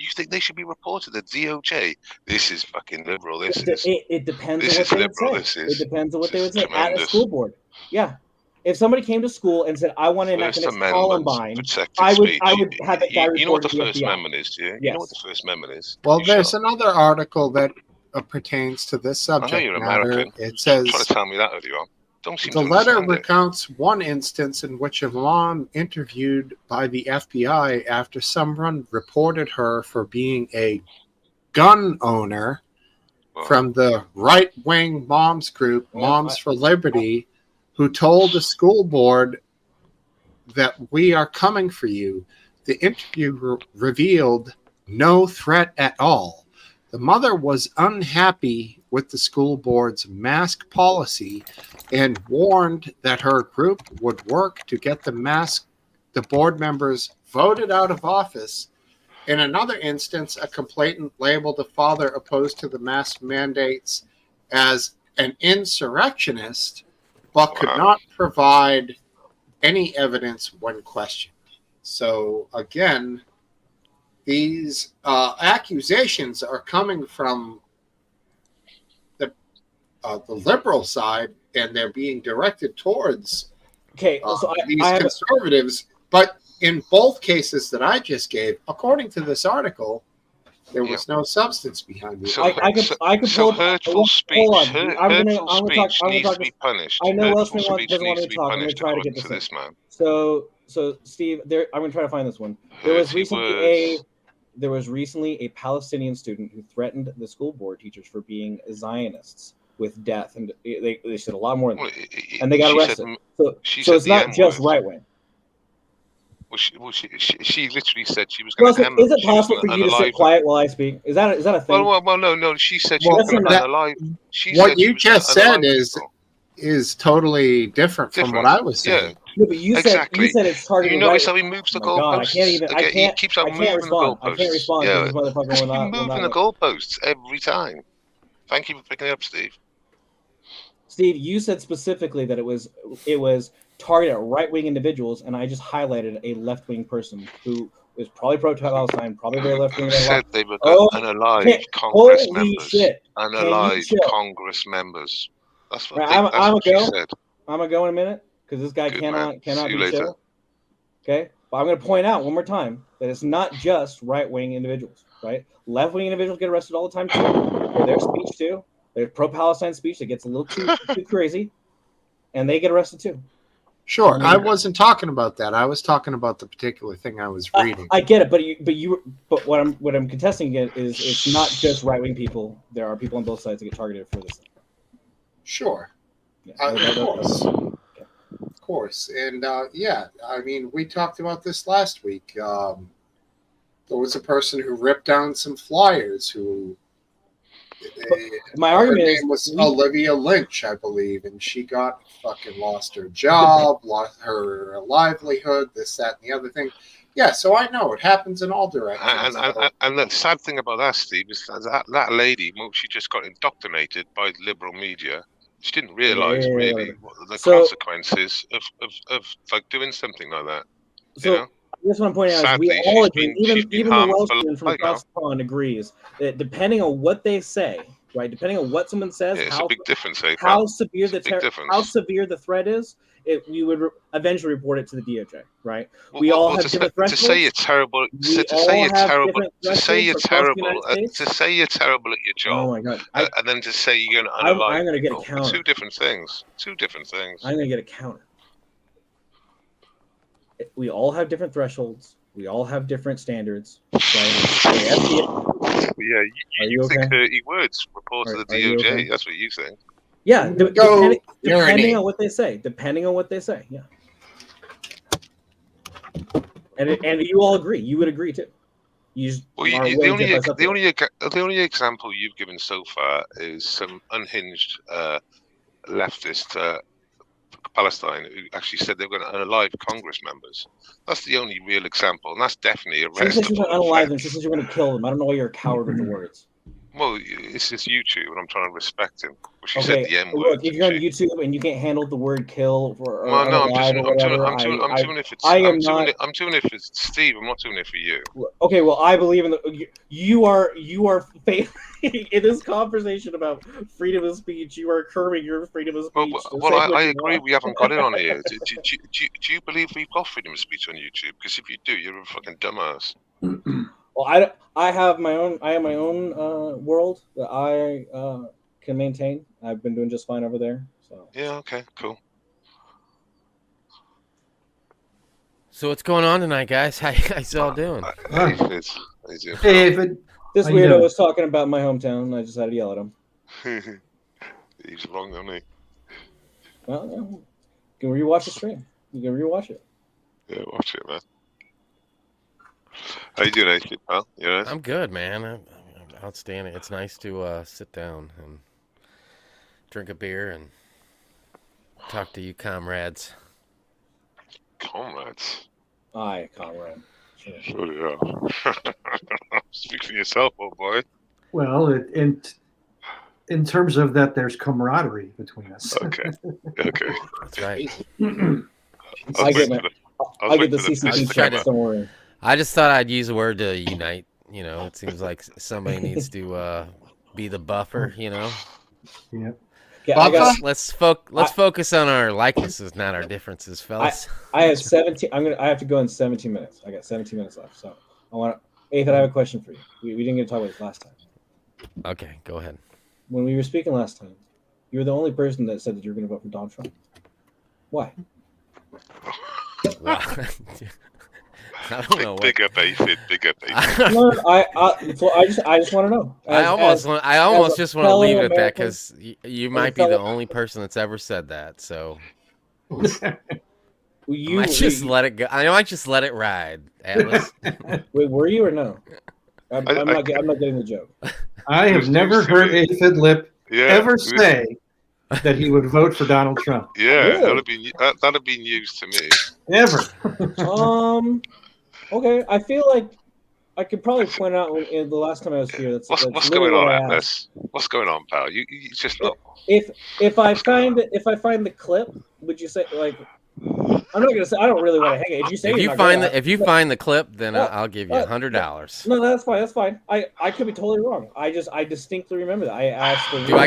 you think they should be reported to the DOJ? This is fucking liberal. This is. It depends This on what is they liberal. would This say. is. It depends on what they would say at a tremendous. school board. Yeah. If somebody came to school and said, "I want to enact the First next Amendment Columbine," protected I would speech. have that guy You know what the reported to First the FBI. Amendment is, do you? Yes. You know what the First Amendment is? Well, You there's shut up. another article that pertains to this I know subject you're matter. American. It says Try to tell me that earlier on. Don't seem the to letter understand it. recounts one instance in which a mom interviewed by the FBI after someone reported her for being a gun owner from the right-wing moms group, Moms for Liberty, who told the school board that we are coming for you. The interview revealed no threat at all. The mother was unhappy with the school board's mask policy and warned that her group would work to get the board members voted out of office. In another instance, a complainant labeled a father opposed to the mask mandates as an insurrectionist, but could not provide any evidence when questioned. So again, these accusations are coming from the liberal side, and they're being directed towards these conservatives. But in both cases that I just gave, according to this article, there was no substance behind it. So hurtful speech, hurtful speech needs to be punished. I know Hurtful Leslie speech doesn't want needs me to to be talk. I'm going to punished try to get according to this man. So Steve, I'm going to try to find this one. There was recently a Palestinian student who threatened the school board teachers for being Zionists with death, and they said a lot more than that, and they got arrested. So it's not just right wing. She literally said she was going to Is it possible for you to sit quiet while I speak? Is that a thing? Well, no. She said she was going to unalive. What you just said is totally different from what I was saying. Yeah, but you said it's targeted. You notice how he moves the goalposts? He keeps on moving the goalposts. I can't respond. Yeah, this motherfucker will not, moving the goalposts every time. Thank you for picking it up, Steve. Steve, you said specifically that it was targeted at right-wing individuals, and I just highlighted a left-wing person who is probably pro-Palestine, probably very left-wing. Said they were unalive Congress members. Shit. Unalive Congress members. That's what, right, that's what she said. I'm gonna go in a minute because this guy cannot be chill. Okay, but I'm gonna point out one more time that it's not just right-wing individuals. Right, left-wing individuals get arrested all the time too. For their speech too. Their pro-Palestine speech that gets a little too crazy, and they get arrested too. Sure, I wasn't talking about that. I was talking about the particular thing I was reading. I get it, but what I'm contesting again is it's not just right-wing people. There are people on both sides that get targeted for this. Sure, yeah, of course, and I mean, we talked about this last week. There was a person who ripped down some flyers who. My argument was Olivia Lynch, I believe, and she lost her job, lost her livelihood, this, that, and the other thing. Yeah, so I know it happens in all directions. And the sad thing about that, Steve, is that lady, she just got indoctrinated by liberal media. She didn't realize really what the consequences of like doing something like that. So, you know? That's what I'm pointing out. Is we all agree, even the Welsh student from across the pond agrees that depending on what they say, right? Depending on what someone says, it's a big difference. How severe the threat is, we would eventually report it to the DOJ, right? We all have different thresholds. To say you're terrible, to say you're terrible at your job. Oh my God! And then to say you're going to unalive. I'm going to get a counter. Two different things. I'm going to get a counter. We all have different thresholds. We all have different standards. Right? You think dirty words report to the DOJ. That's what you think. Yeah, Go depending on what they say. Yeah. And you all agree. You would agree too. You just Well, are the willing to bust up the only example you've given so far is some unhinged leftist Palestine who actually said they were going to unalive Congress members. That's the only real example, and that's definitely She says she's arrestable. going to unalive them. She says you're going to kill them. I don't know why you're a coward with the words. Well, it's just YouTube, and I'm trying to respect him. But she Okay, said the M word. look, if you're on YouTube and you can't handle the word kill or Well, no, I'm unalive doing it for Steve. I'm not doing it for you. Okay, well, I believe in you are failing in this conversation about freedom of speech. You are curbing your freedom of speech. Well, I agree. We haven't got it on here. Do you believe we've got freedom of speech on YouTube? Because if you do, you're a fucking dumbass. Well, I have my own world that I can maintain. I've been doing just fine over there. So yeah, okay, cool. So what's going on tonight, guys? How you guys all doing? David, this weirdo was talking about my hometown. I just had to yell at him. He's wrong, isn't he? Well, yeah. You can rewatch the stream. You can rewatch it. Yeah, watch it, man. How you doing, pal? You all right? I'm good, man. I'm outstanding. It's nice to sit down and drink a beer and talk to you comrades. Comrades? Aye, comrade. Sure yeah. Speak for yourself, old boy. Well, in terms of that, there's camaraderie between us. Okay. Okay. That's right. I get the CCP. Don't worry. I just thought I'd use a word to unite. You know, it seems like somebody needs to be the buffer. You know. Yeah. Let's focus on our likenesses, not our differences, fellas. I have 17. I have to go in 17 minutes. I got 17 minutes left. So Ethan, I have a question for you. We didn't get to talk about this last time. Okay, go ahead. When we were speaking last time, you were the only person that said that you were going to vote for Donald Trump. Why? Well, I don't know. Big up, Aphid. No, I just want to know. I almost just want to leave it at that because you might be the only person that's ever said that. So I might just let it go. I might just let it ride, Atlas. Wait, were you or no? I'm not getting the joke. I have never heard Aphid Lip ever say that he would vote for Donald Trump. Yeah, Really? that'd be news to me. Ever. Okay, I feel like I could probably point out in the last time I was here. What's going on, Atlas? What's going on, pal? You just look. If I find the clip, would you say like? I'm not gonna say. I don't really want to hang it. If you say if you find the clip, then I'll give you $100. No, that's fine. That's fine. I could be totally wrong. I distinctly remember that. I asked. Do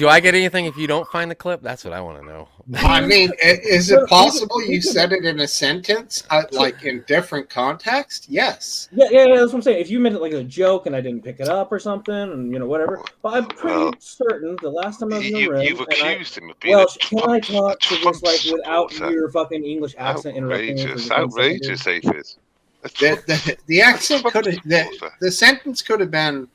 I get anything if you don't find the clip? That's what I want to know. I mean, is it possible you said it in a sentence, like in different context? Yes. Yeah, that's what I'm saying. If you meant it like a joke and I didn't pick it up or something, and whatever. But I'm pretty certain the last time I was in the room, you've accused him of being. Well, can I talk to just like without your fucking English accent interrupting me? Outrageous, Aphid. The accent could have. The sentence could have been.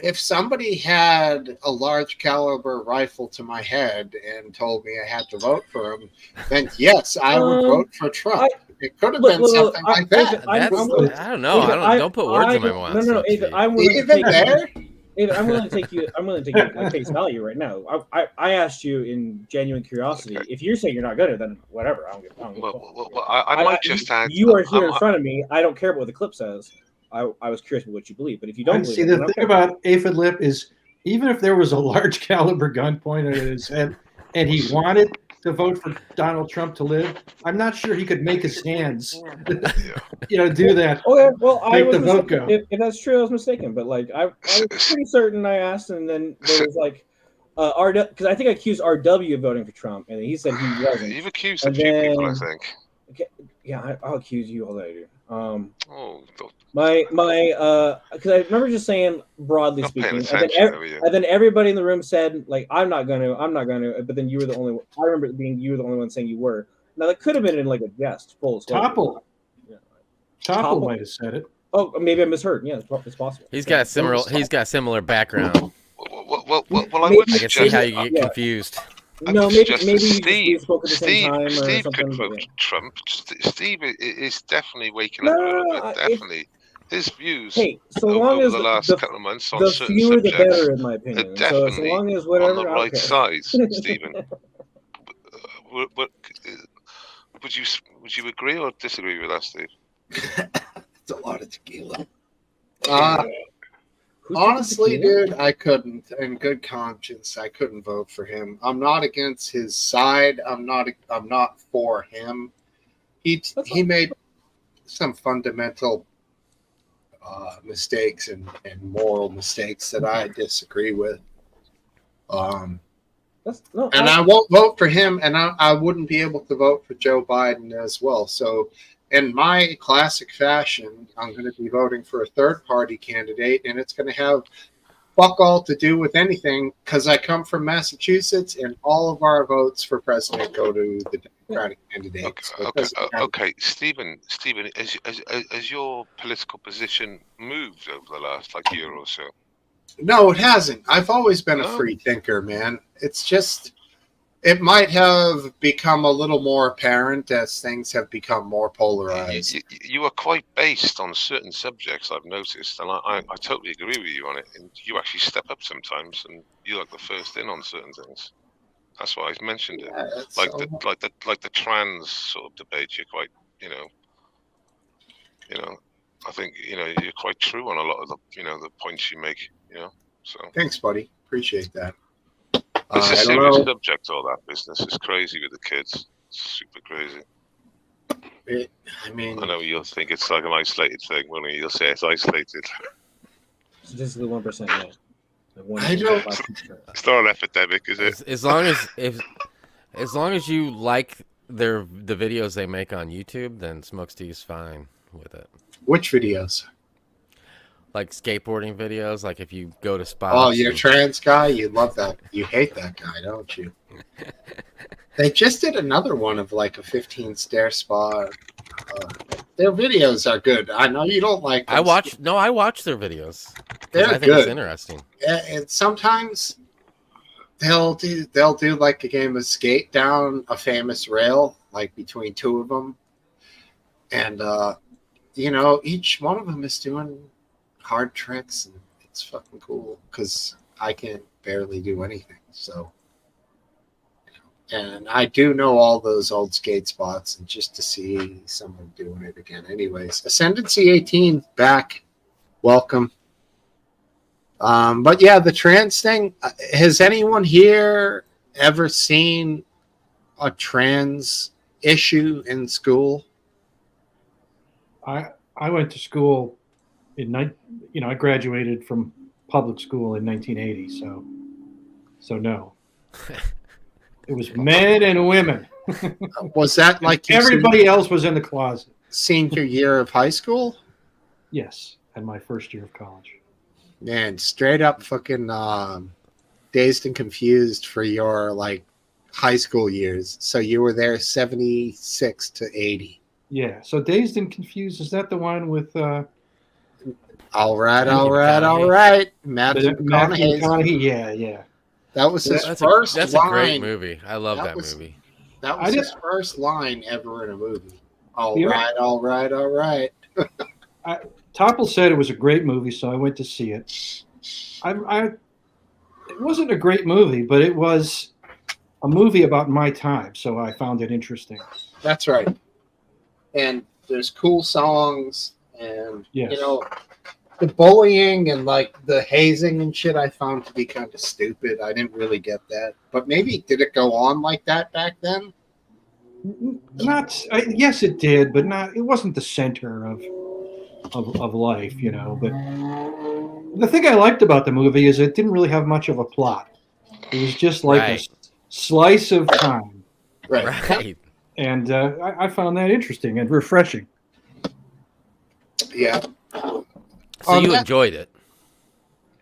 If somebody had a large caliber rifle to my head and told me I had to vote for him, then yes, I would vote for Trump. It could have been something like that. I don't know. Don't put words in my mouth. No, Ethan, I'm willing to take you at face value right now. I asked you in genuine curiosity. Okay. If you're saying you're not good at it, then whatever. I might just add. You are here in front of me. I don't care about what the clip says. I was curious about what you believe, but if you don't believe see, the thing about Aphid Lip is even if there was a large caliber gun pointed at his head and he wanted to vote for Donald Trump to live, I'm not sure he could make his hands, do that. Okay, well, make the vote go. If that's true, I was mistaken. But like, I was pretty certain I asked, and then there was like, because I think I accused RW of voting for Trump, and he said he wasn't. You've accused a few people, I think. Okay, yeah, I'll accuse you all day, dude. Because I remember just saying broadly speaking, and then everybody in the room said like, I'm not gonna, but then you were the only one. I remember you were the only one saying you were. Now that could have been in like a jest. Topple might have said it. Oh, maybe I misheard. Yeah, it's possible. He's got a similar background. Well, I would I can see how you get confused. No, maybe you spoke at the same Steve, time or Steve something. could vote Yeah. Trump. Steve is definitely waking up a little bit. Definitely, his views over the last couple of months on the certain fewer subjects the better, in my are opinion. definitely So long as on whatever, the I don't right care. size, Stephen. Would you agree or disagree with that, Steve? It's a lot of tequila. Honestly, dude, I couldn't. In good conscience, I couldn't vote for him. I'm not against his side. I'm not for him. He made some fundamental mistakes and moral mistakes that I disagree with. I won't vote for him, and I wouldn't be able to vote for Joe Biden as well. So, in my classic fashion, I'm going to be voting for a third-party candidate, and it's going to have fuck all to do with anything because I come from Massachusetts, and all of our votes for president go to the Democratic candidate. Okay, Stephen, has your political position moved over the last year or so? No, it hasn't. I've always been a free thinker, man. It's just, it might have become a little more apparent as things have become more polarized. You are quite based on certain subjects, I've noticed, and I totally agree with you on it. And you actually step up sometimes, and you're like the first in on certain things. That's why I mentioned it. Like the trans sort of debate. You're quite, I think you're quite true on a lot of the the points you make. So thanks, buddy. Appreciate that. It's a serious subject. All that business is crazy with the kids. It's super crazy. I know you'll think it's like an isolated thing, won't you? You'll say it's isolated. Statistically, 1%. Yeah. I don't. It's not an epidemic, is it? As long as you like the videos they make on YouTube, then Smokesteve's fine with it. Which videos? Like skateboarding videos. Like if you go to spots. Oh, you're a trans guy. You love that. You hate that guy, don't you? They just did another one of like a 15 stair spot. Their videos are good. I know you don't like them. I watch their videos. They're I think good. It's interesting. And sometimes they'll do like a game of skate down a famous rail, like between two of them, and each one of them is doing hard tricks, and it's fucking cool because I can barely do anything. So. And I do know all those old skate spots, and just to see someone doing it again. Anyways, Ascendancy 18 back. Welcome. But yeah, the trans thing. Has anyone here ever seen a trans issue in school? I went to school I graduated from public school in 1980, so no. It was men and women. Was that like everybody else was in the closet? Senior year of high school? Yes, and my first year of college. Man, straight up fucking dazed and confused for your high school years. So you were there 76 to 80. Yeah. So Dazed and Confused, is that the one with all right. Matthew McConaughey. Yeah. That was his first line. That's a great movie. I love that movie. That was his first line ever in a movie. All right. Topple said it was a great movie, so I went to see it. It wasn't a great movie, but it was a movie about my time, so I found it interesting. That's right. And there's cool songs, and the bullying and the hazing and shit I found to be kind of stupid. I didn't really get that. But maybe did it go on like that back then? Yes, it did, but it wasn't the center of life, But the thing I liked about the movie is it didn't really have much of a plot. It was just like a slice of time. Right. And I found that interesting and refreshing. Yeah. So you enjoyed it?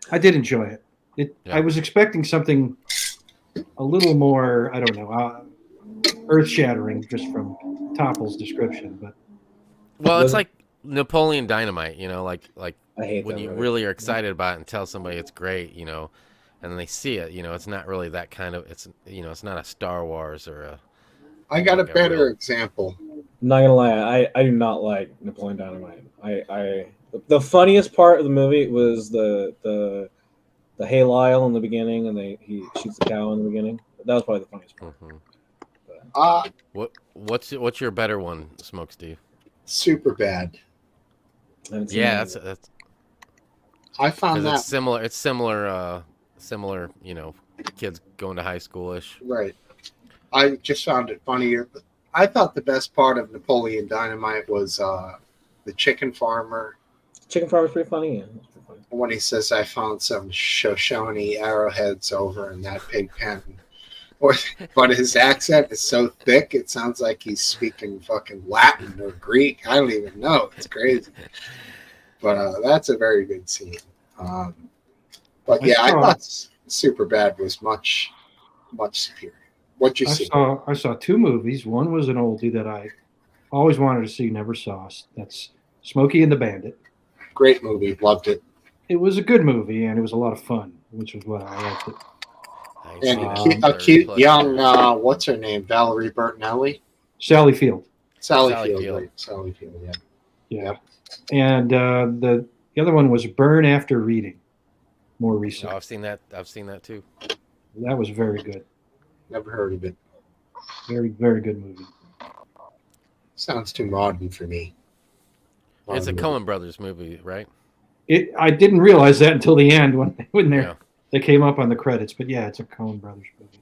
I did enjoy it. I was expecting something a little more, I don't know, earth-shattering just from Topple's description. But it's like Napoleon Dynamite, like when you really are excited about it and tell somebody it's great, and they see it. It's not really that kind of. It's it's not a Star Wars or a. I got a better example. I'm not gonna lie, I do not like Napoleon Dynamite. The funniest part of the movie was the hay Lyle in the beginning, and he shoots the cow in the beginning. That was probably the funniest part. What's your better one, Smokesteve? Super bad. Yeah, that's. I found that it's similar. It's similar. Similar. Kids going to high school-ish. Right. I just found it funnier. But I thought the best part of Napoleon Dynamite was the chicken farmer. Chicken farmer's pretty funny. Yeah. When he says, "I found some Shoshone arrowheads over in that pig pen," but his accent is so thick, it sounds like he's speaking fucking Latin or Greek. I don't even know. It's crazy. But that's a very good scene. But yeah, I thought Superbad was much superior. What'd you see? I saw two movies. One was an oldie that I always wanted to see, never saw. That's Smokey and the Bandit. Great movie. Loved it. It was a good movie, and it was a lot of fun, which was why I liked it. And a cute young, what's her name? Valerie Bertinelli? Sally Field. Sally Field. Right. Sally Field, yeah. Yeah. And the other one was Burn After Reading, more recent. Oh, I've seen that too. That was very good. Never heard of it. Very, very good movie. Sounds too modern for me. It's a Coen Brothers movie, right? I didn't realize that until the end when they came up on the credits. But yeah, it's a Coen Brothers movie.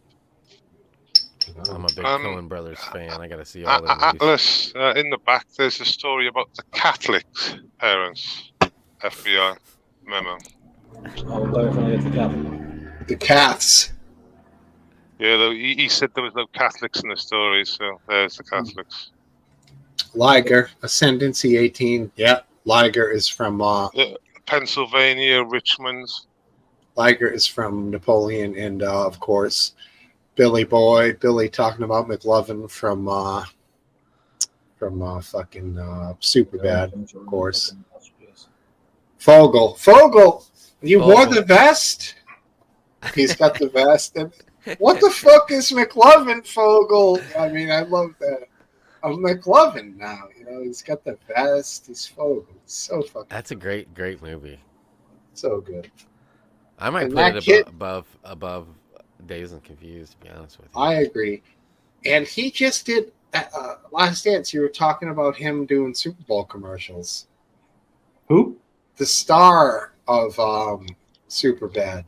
I'm a big Coen Brothers fan. I got to see all their movies. Atlas, in the back, there's a story about the Catholics' parents. FBI memo. The Caths. Yeah, he said there was no Catholics in the story, so there's the Catholics. Liger, Ascendancy 18. Yeah, Liger is from Pennsylvania, Richmond. Liger is from Napoleon, and of course, Billy talking about McLovin from fucking Superbad, of course. Fogel, you wore the vest? He's got the vest. And what the fuck is McLovin, Fogel? I mean, I love that. I'm McLovin now. He's got the vest. He's Fogel. It's so fucking. That's a great movie. So good. I might put it above Dazed and Confused, to be honest with you. I agree. And he just did Last Dance. You were talking about him doing Super Bowl commercials. Who? The star of Superbad.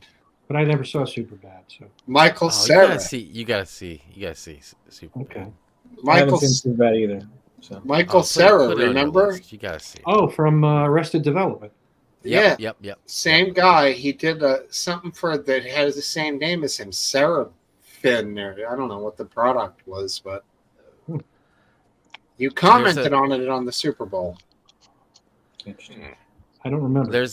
But I never saw Superbad, so Michael Cera. You gotta see Superbad. Okay. I haven't seen Superbad either. So. Michael Cera, remember? You gotta see. Oh, from Arrested Development. Yeah. Yep. Same guy. He did something that has the same name as him, Serafin. I don't know what the product was, but you commented on it on the Super Bowl. Interesting. I don't remember.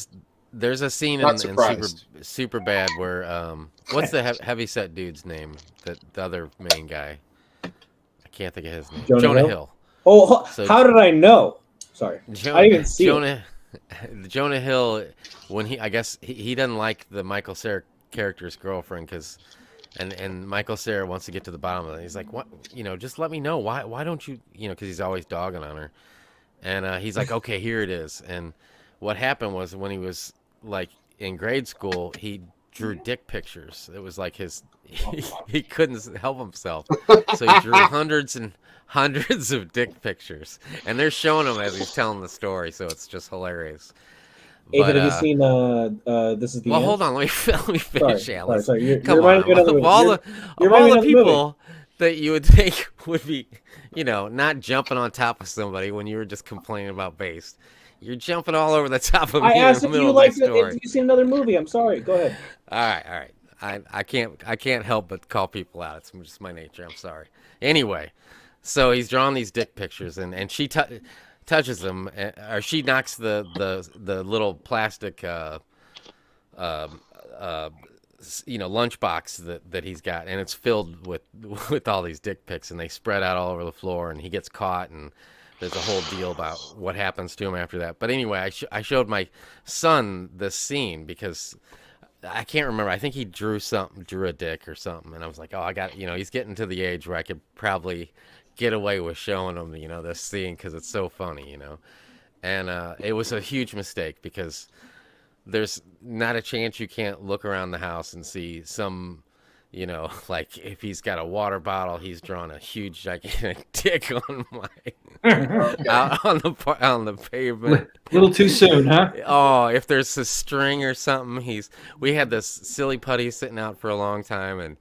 There's a scene in Superbad where what's the heavyset dude's name? The other main guy. I can't think of his name. Jonah Hill. Oh, how did I know? Sorry, I didn't even see Jonah Hill, when he doesn't like the Michael Cera character's girlfriend and Michael Cera wants to get to the bottom of it. He's like, what? Just let me know. Why don't you? Because he's always dogging on her, and he's like, okay, here it is. And what happened was when he was like in grade school, he drew dick pictures. It was like he couldn't help himself, so he drew hundreds and hundreds of dick pictures, and they're showing him as he's telling the story, so it's just hilarious. Hey, but have you seen This Is the End? Hold on, let me finish, Alice. Sorry. Come on, of all the people that you would think would be, not jumping on top of somebody when you were just complaining about Based. You're jumping all over the top of me in the middle of my story. Have you seen another movie? I'm sorry. Go ahead. All right. I can't help but call people out. It's just my nature. I'm sorry. Anyway, so he's drawn these dick pictures, and she touches them, or she knocks the little plastic lunchbox that he's got, and it's filled with all these dick pics, and they spread out all over the floor, and he gets caught, and there's a whole deal about what happens to him after that. But anyway, I showed my son this scene because I can't remember. I think he drew a dick or something, and I was like, oh, I got, he's getting to the age where I could probably get away with showing him, this scene because it's so funny, And it was a huge mistake because there's not a chance you can't look around the house and see some, like if he's got a water bottle, he's drawn a huge gigantic dick on out on the pavement. A little too soon, huh? Oh, if there's a string or something, we had this silly putty sitting out for a long time, and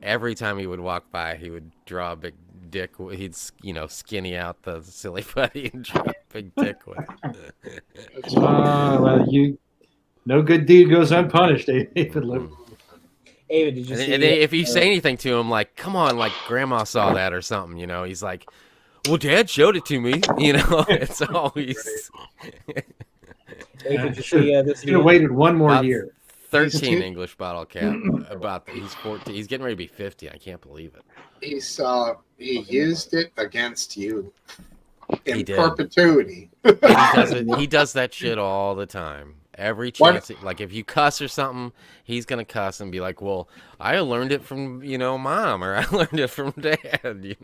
every time he would walk by, he would draw a big dick. He'd skinny out the silly putty and draw a big dick with it. Well, no good deed goes unpunished, David. David, did you see? And if you say anything to him, like, come on, like Grandma saw that or something, he's like, well, Dad showed it to me. It's always. Did you see this? Should have waited one more year. 13 English bottle cap. He's 14. He's getting ready to be 50. I can't believe it. He used it against you in He perpetuity. He does that shit all the time. Every chance, like if you cuss or something, he's gonna cuss and be like, "Well, I learned it from Mom, or I learned it from Dad."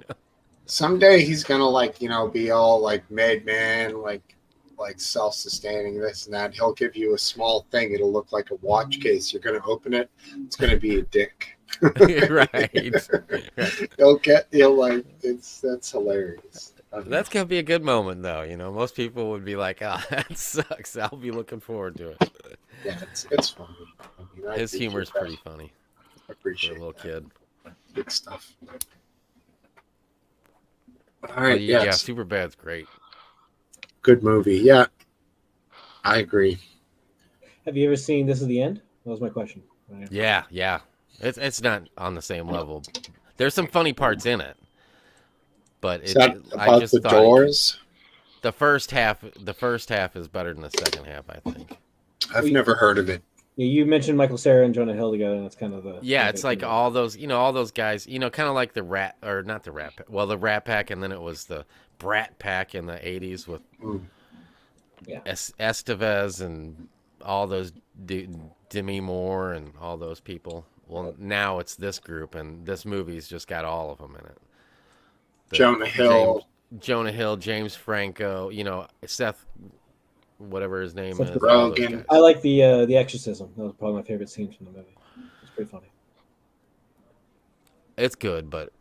Someday he's gonna be all like made man, like self-sustaining, this and that. He'll give you a small thing. It'll look like a watch case. You're gonna open it. It's gonna be a dick. Right. That's hilarious. That's gonna be a good moment, though. Most people would be like, "Oh, that sucks." I'll be looking forward to it. Yeah, it's funny. His humor is pretty funny. I appreciate for a little kid. Good stuff. All right. Yeah, yes. Superbad's great. Good movie. Yeah, I agree. Have you ever seen This Is the End? That was my question. Yeah. It's not on the same level. There's some funny parts in it. But I just the doors. The first half is better than the second half, I think. I've never heard of it. Yeah, you mentioned Michael Cera and Jonah Hill together, and that's kind of the. Yeah, it's like all those guys, kind of like the Rat, or not the Rat Pack. Well, the Rat Pack, and then it was the Brat Pack in the '80s with Estevez and all those Demi Moore and all those people. Well, now it's this group, and this movie's just got all of them in it. Jonah Hill, James Franco, Seth, whatever his name is. Rogen. I like the Exorcism. That was probably my favorite scene from the movie. It's pretty funny. It's good, but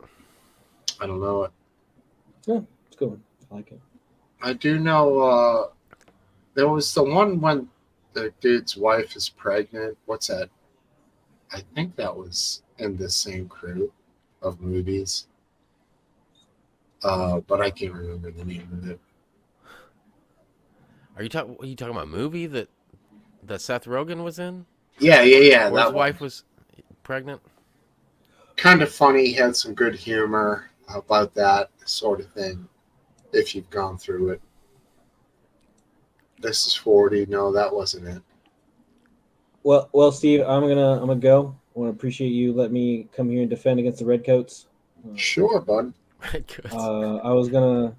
I don't know it. Yeah, it's a good one. I like it. I do know there was the one when the dude's wife is pregnant. What's that? I think that was in the same crew of movies. But I can't remember the name of it. Are you talking about a movie that Seth Rogen was in? Yeah. Where his wife was pregnant? Kind of funny. Had some good humor about that sort of thing. If you've gone through it. This is 40. No, that wasn't it. Well, Steve, I'm gonna go. I want to appreciate you letting me come here and defend against the Redcoats. Sure, bud. Redcoats. I was gonna.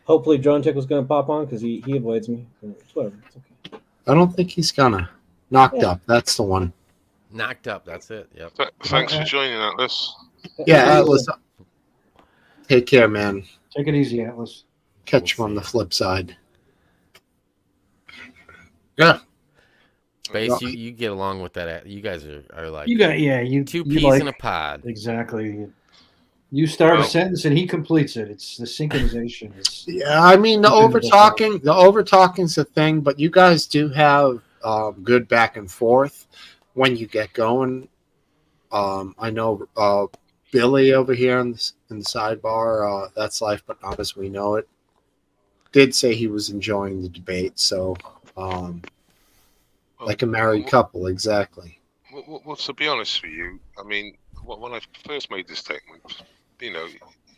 Hopefully, Drone Tech was gonna pop on because he avoids me. It's whatever. It's okay. I don't think he's gonna. Knocked Up. That's the one. Knocked Up. That's it. Yep. Thanks for joining, Atlas. Yeah, Atlas. Take care, man. Take it easy, Atlas. Catch you on the flip side. Yeah. Space, you get along with that. You guys are like two peas like, in a pod. Exactly. You start a sentence and he completes it. It's the synchronization. Yeah, I mean the over talking's a thing, but you guys do have good back and forth when you get going. I know Billy over here in the sidebar, That's Life But Not As We Know It, did say he was enjoying the debate. So, like a married couple, exactly. Well, to be honest with you, I mean, when I first made this statement,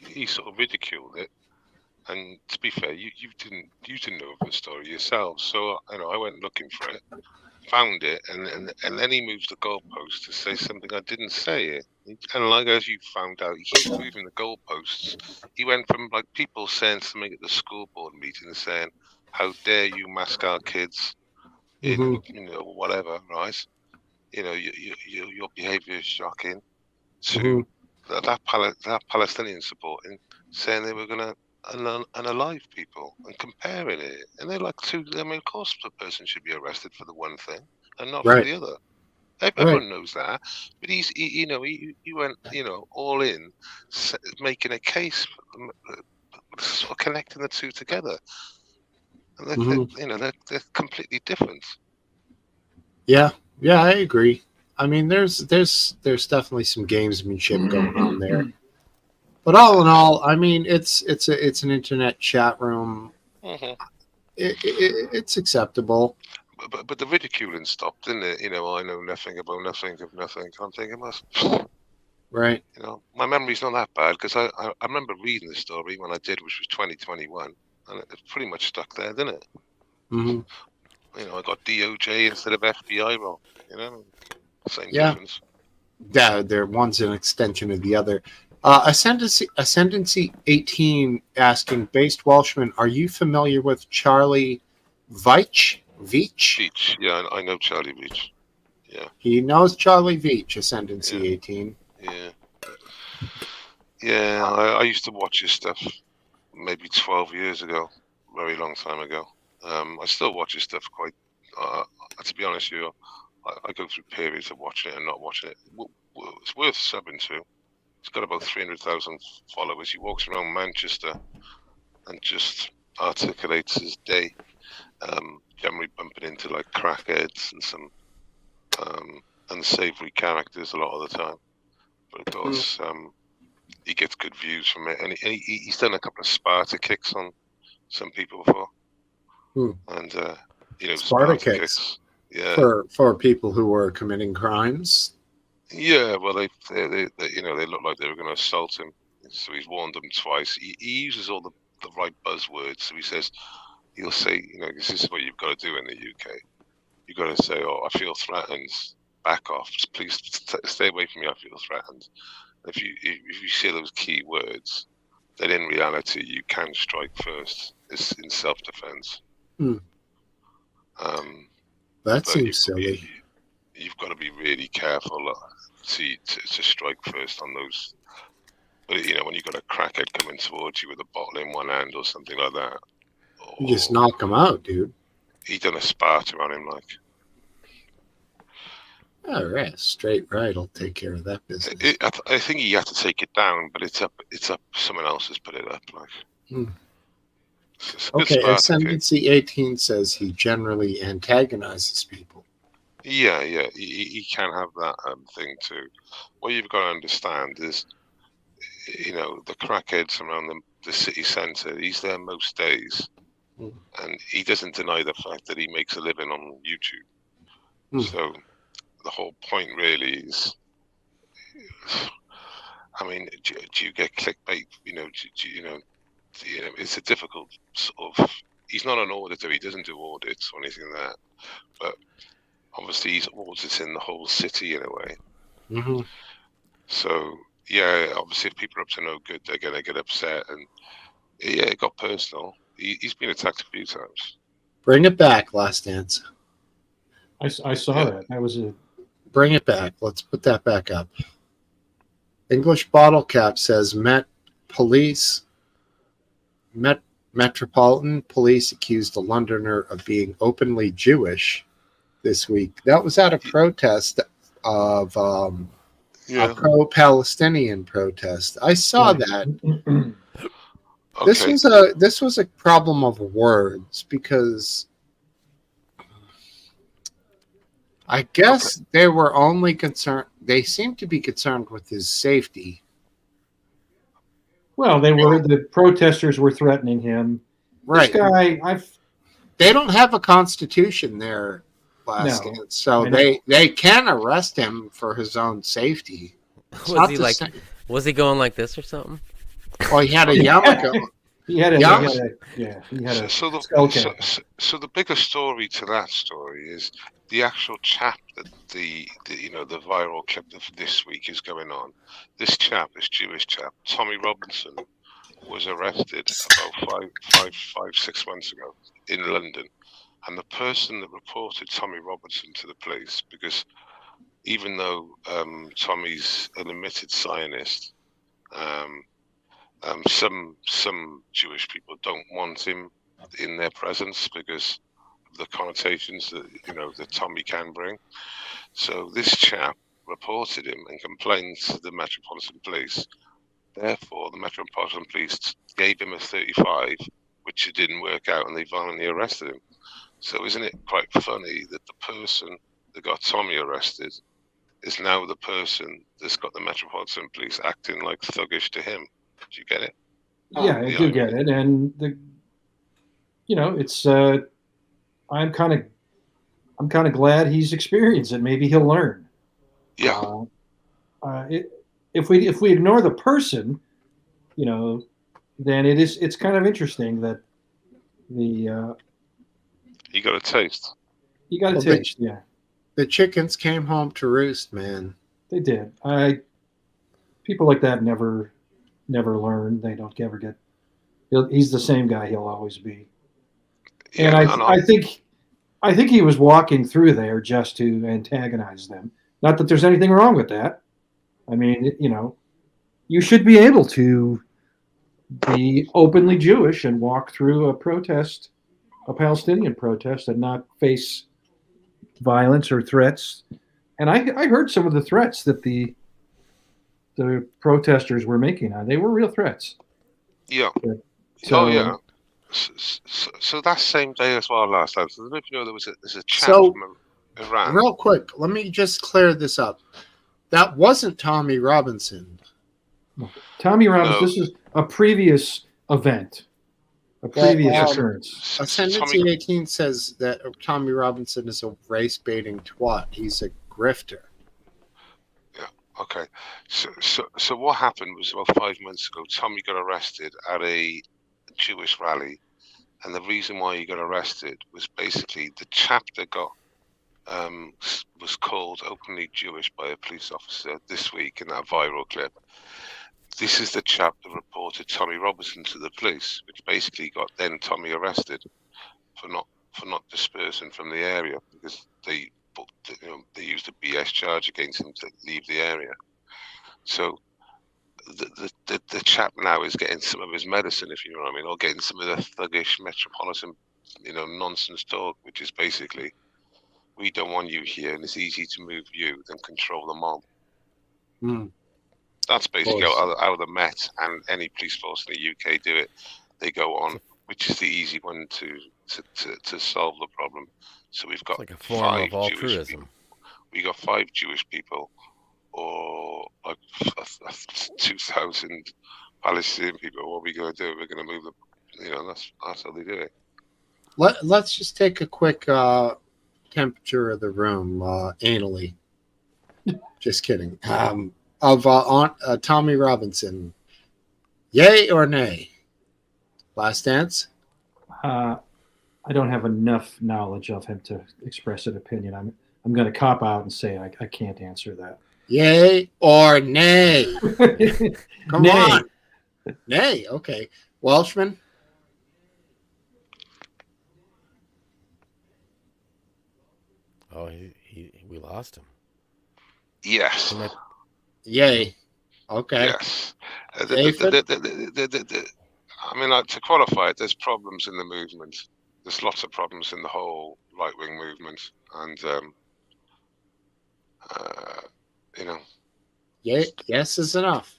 he sort of ridiculed it, and to be fair, you didn't know of the story yourself, so I went looking for it, found it, and then he moves the goalpost to say something I didn't say it, and like as you found out, he keeps moving the goalposts. He went from like people saying something at the school board meeting, saying, "How dare you mask our kids?" in whatever, right? your behaviour is shocking, to that Palestinian supporting, saying they were going to unalive people and comparing it, and they're like two. I mean, of course, the person should be arrested for the one thing and not for the other. Everyone knows that, but he went, all in, making a case, sort of connecting the two together, and they're completely different. Yeah, I agree. I mean, there's definitely some gamesmanship going on there, but all in all, I mean, it's an internet chat room. Mm-hmm. It's acceptable. But the ridiculing stopped, didn't it? I know nothing about nothing of nothing. I'm thinking, right. My memory's not that bad, because I remember reading the story when I did, which was 2021, and it pretty much stuck there, didn't it? Mm-hmm. I got DOJ instead of FBI wrong. Same difference. Yeah, one's an extension of the other. Ascendancy 18 asking, based Welshman, are you familiar with Charlie Veitch? Veitch, yeah, I know Charlie Veitch. Yeah. He knows Charlie Veitch, Ascendancy 18. Yeah, I used to watch his stuff maybe 12 years ago, very long time ago. I still watch his stuff quite, to be honest with you, I go through periods of watching it and not watching it. It's worth subbing to. He's got about 300,000 followers. He walks around Manchester and just articulates his day, generally bumping into like crackheads and some unsavory characters a lot of the time. But of course, he gets good views from it, and he's done a couple of Sparta kicks on some people before. And Sparta kicks. Yeah, for people who were committing crimes. Yeah, well, they look like they were going to assault him, so he's warned them twice. He uses all the right buzzwords. So he'll say, this is what you've got to do in the UK. You've got to say, "Oh, I feel threatened. Back off. Please stay away from me. I feel threatened." If you say those key words, then in reality you can strike first. It's in self-defense. That seems silly. You've got to be really careful to strike first on those. But when you've got a crackhead coming towards you with a bottle in one hand or something like that, you just knock him out, dude. He done a Sparta on him, like. All right, straight right. I'll take care of that business. I think he had to take it down, but it's up. Someone else has put it up, like. Okay, Ascendancy 18 says he generally antagonizes people. Yeah, he can have that thing too. What you've got to understand is, the crackheads around the city centre, he's there most days, and he doesn't deny the fact that he makes a living on YouTube. So the whole point really is, I mean, do you get clickbait? It's a difficult sort of. He's not an auditor. He doesn't do audits or anything like that. But obviously, he's auditing the whole city in a way. Mm-hmm. So yeah, obviously, if people are up to no good, they're gonna get upset, and yeah, it got personal. He's been attacked a few times. Bring it back, Last Dance. I saw that. That was a. Bring it back. Let's put that back up. English Bottle Cap says Metropolitan Police accused a Londoner of being openly Jewish this week. That was at a protest of a pro-Palestinian protest. I saw that. This was a problem of words, because I guess they were only concerned. They seemed to be concerned with his safety. Well, the protesters were threatening him. Right. This guy, they don't have a constitution there, so they can arrest him for his own safety. Was he going like this or something? Well, he had a yarmulke. So the bigger story to that story is the actual chap that the viral clip of this week is going on. This Jewish chap, Tommy Robinson, was arrested about 6 months ago in London, and the person that reported Tommy Robinson to the police, because even though Tommy's an admitted Zionist, some Jewish people don't want him in their presence because of the connotations that that Tommy can bring. So this chap reported him and complained to the Metropolitan Police. Therefore, the Metropolitan Police gave him a 35, which it didn't work out, and they violently arrested him. So isn't it quite funny that the person that got Tommy arrested is now the person that's got the Metropolitan Police acting like thuggish to him? Do you get it? Yeah, I do get it, and it's. I'm kind of glad he's experienced it. Maybe he'll learn. Yeah. If we ignore the person, then it's kind of interesting that the you got a taste. You got a taste, yeah. The chickens came home to roost, man. They did. People like that never learn. They don't ever get. He's the same guy. He'll always be. Yeah, and I think he was walking through there just to antagonize them. Not that there's anything wrong with that. I mean, you should be able to be openly Jewish and walk through a protest, a Palestinian protest, and not face violence or threats. And I heard some of the threats that the protesters were making. They were real threats. Yeah. So, yeah. So that same day as well last time. So there's a chat from Iran. Real quick, let me just clear this up. That wasn't Tommy Robinson. Tommy Robinson. No. This is a previous event. A previous occurrence. Ascendancy 18 says that Tommy Robinson is a race-baiting twat. He's a grifter. Yeah. Okay. So what happened was about 5 months ago, Tommy got arrested at a Jewish rally, and the reason why he got arrested was basically the chap that got was called openly Jewish by a police officer this week in that viral clip. This is the chap that reported Tommy Robinson to the police, which basically got then Tommy arrested for not dispersing from the area because they used a BS charge against him to leave the area. So the chap now is getting some of his medicine, if you know what I mean, or getting some of the thuggish metropolitan, nonsense talk, which is basically, we don't want you here, and it's easy to move you than control the mob. Mm. That's basically how the Met and any police force in the UK do it. They go on, which is the easy one to solve the problem. So we've got like a form of altruism. We got 5 Jewish people, or like 2,000 Palestinian people. What are we going to do? We're going to move them. That's how they do it. Let's just take a quick temperature of the room anally. Just kidding. Of Tommy Robinson, yay or nay? Last dance? I don't have enough knowledge of him to express an opinion. I'm going to cop out and say I can't answer that. Yay or nay? Come on. Nay, okay. Welshman? Oh, we lost him. Yes. Yay. Okay. Yes. I mean, to qualify it, there's problems in the movement. There's lots of problems in the whole right-wing movement, and yes is enough.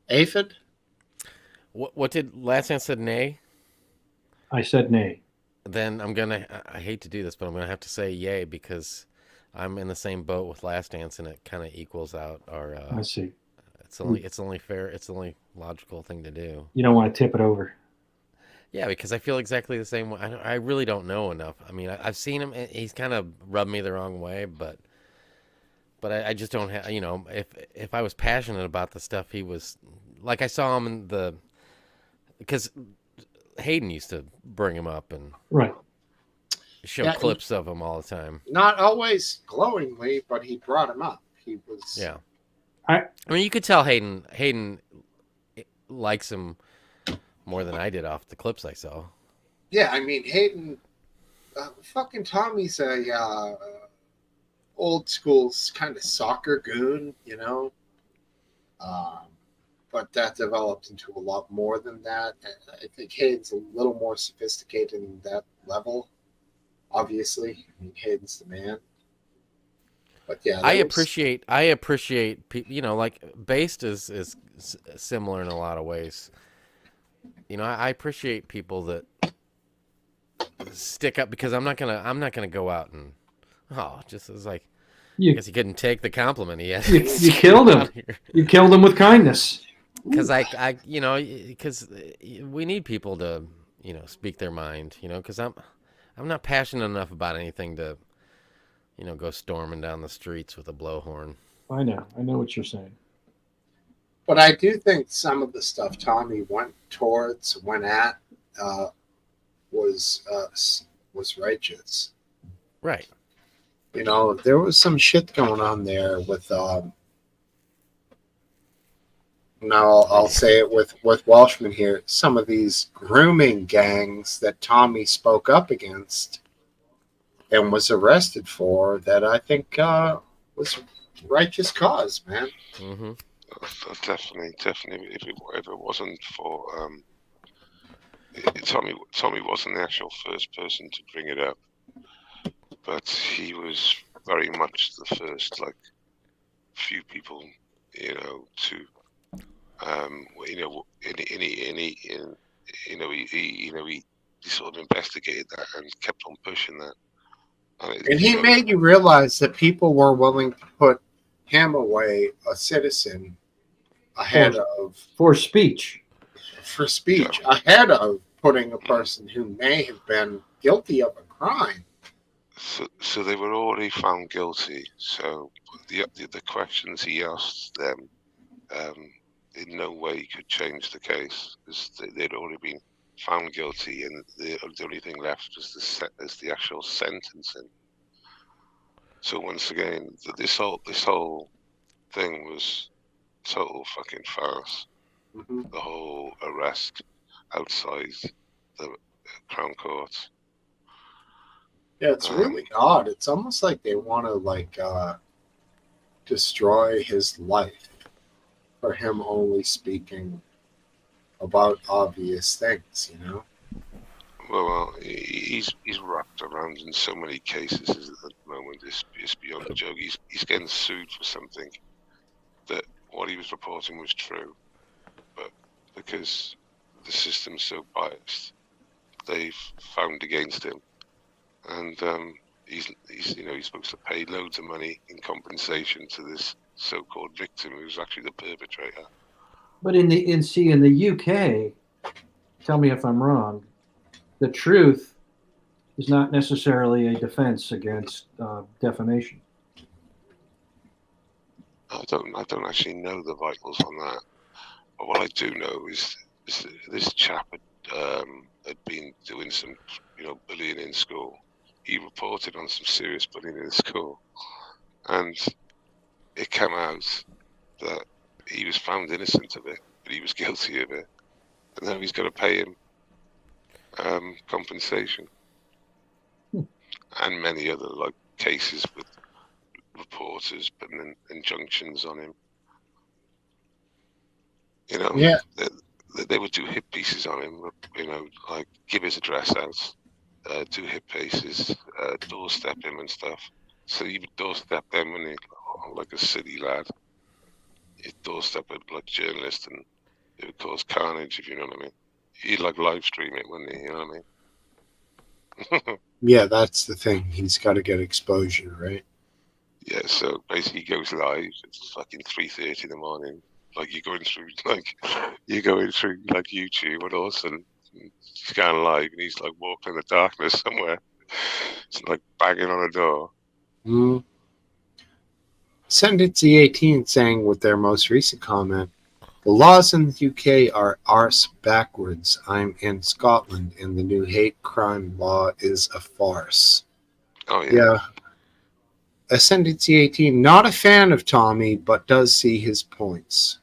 Aphid? What did Last Chance said? Nay. I said nay. Then I hate to do this, but I'm gonna have to say yay because I'm in the same boat with Last Dance, and it kind of equals out our. I see. It's only fair. It's the only logical thing to do. You don't want to tip it over. Yeah, because I feel exactly the same way. I really don't know enough. I mean, I've seen him. He's kind of rubbed me the wrong way, but I just don't have. If I was passionate about the stuff he was, like I saw him in because Hayden used to bring him up and right. Show clips of him all the time. Not always glowingly, but he brought him up. He was. Yeah. I mean, you could tell Hayden likes him more than I did off the clips I saw. Yeah, I mean, Hayden, fucking Tommy's a old school kind of soccer goon, you know. But that developed into a lot more than that. I think Hayden's a little more sophisticated in that level. Obviously, I mean, Hayden's the man. But yeah, I appreciate you know, like Based is similar in a lot of ways. You know, I appreciate people that stick up, because I'm not gonna go out and just as like I guess he couldn't take the compliment he had. You killed him. You killed him with kindness. Because I you know, because we need people to, you know, speak their mind. You know, because I'm not passionate enough about anything to, you know, go storming down the streets with a blowhorn. I know what you're saying. But I do think some of the stuff Tommy went at, was righteous. Right. You know, there was some shit going on there with. Now I'll say it with Welshman here. Some of these grooming gangs that Tommy spoke up against and was arrested for, that I think was righteous cause, man. Mm-hmm. Definitely. If it wasn't for Tommy wasn't the actual first person to bring it up, but he was very much the first, like, few people, you know, to you know, he sort of investigated that and kept on pushing that. And he made you realize that people were willing to put him away, a citizen, ahead of for speech, ahead of putting a person who may have been guilty of a crime. So they were already found guilty. So the questions he asked them in no way could change the case, because they'd already been found guilty, and the only thing left was the actual sentencing. So once again, this whole thing was total fucking farce. Mm-hmm. The whole arrest outside the Crown Court. Yeah, it's really odd. It's almost like they want to destroy his life for him only speaking about obvious things, you know. Well, he's wrapped around in so many cases at the moment. It's beyond a joke. He's getting sued for something that what he was reporting was true, but because the system's so biased, they've found against him, and he's supposed to pay loads of money in compensation to this so-called victim who's actually the perpetrator. But in the UK, tell me if I'm wrong, the truth is not necessarily a defense against defamation. I don't actually know the vitals on that, but what I do know is this chap had been doing some, you know, bullying in school. He reported on some serious bullying in school, and it came out that he was found innocent of it, but he was guilty of it, and now he's got to pay him compensation. And many other cases with reporters putting injunctions on him. You know, yeah, they would do hit pieces on him. You know, like give his address out, do hit pieces, doorstep him and stuff. So you would doorstep them when he, like a city lad. He'd doorstep a journalist, and it would cause carnage, if you know what I mean. He'd live stream it, wouldn't he? You know what I mean? Yeah, that's the thing. He's got to get exposure, right? Yeah, so basically he goes live. It's fucking 3:30 in the morning. You're going through YouTube, and all of a sudden he's going live, and he's walking in the darkness somewhere. It's banging on a door. Mm. Ascendancy 18 saying with their most recent comment, the laws in the UK are arse backwards. I'm in Scotland, and the new hate crime law is a farce. Oh, yeah. Ascendancy 18, not a fan of Tommy, but does see his points.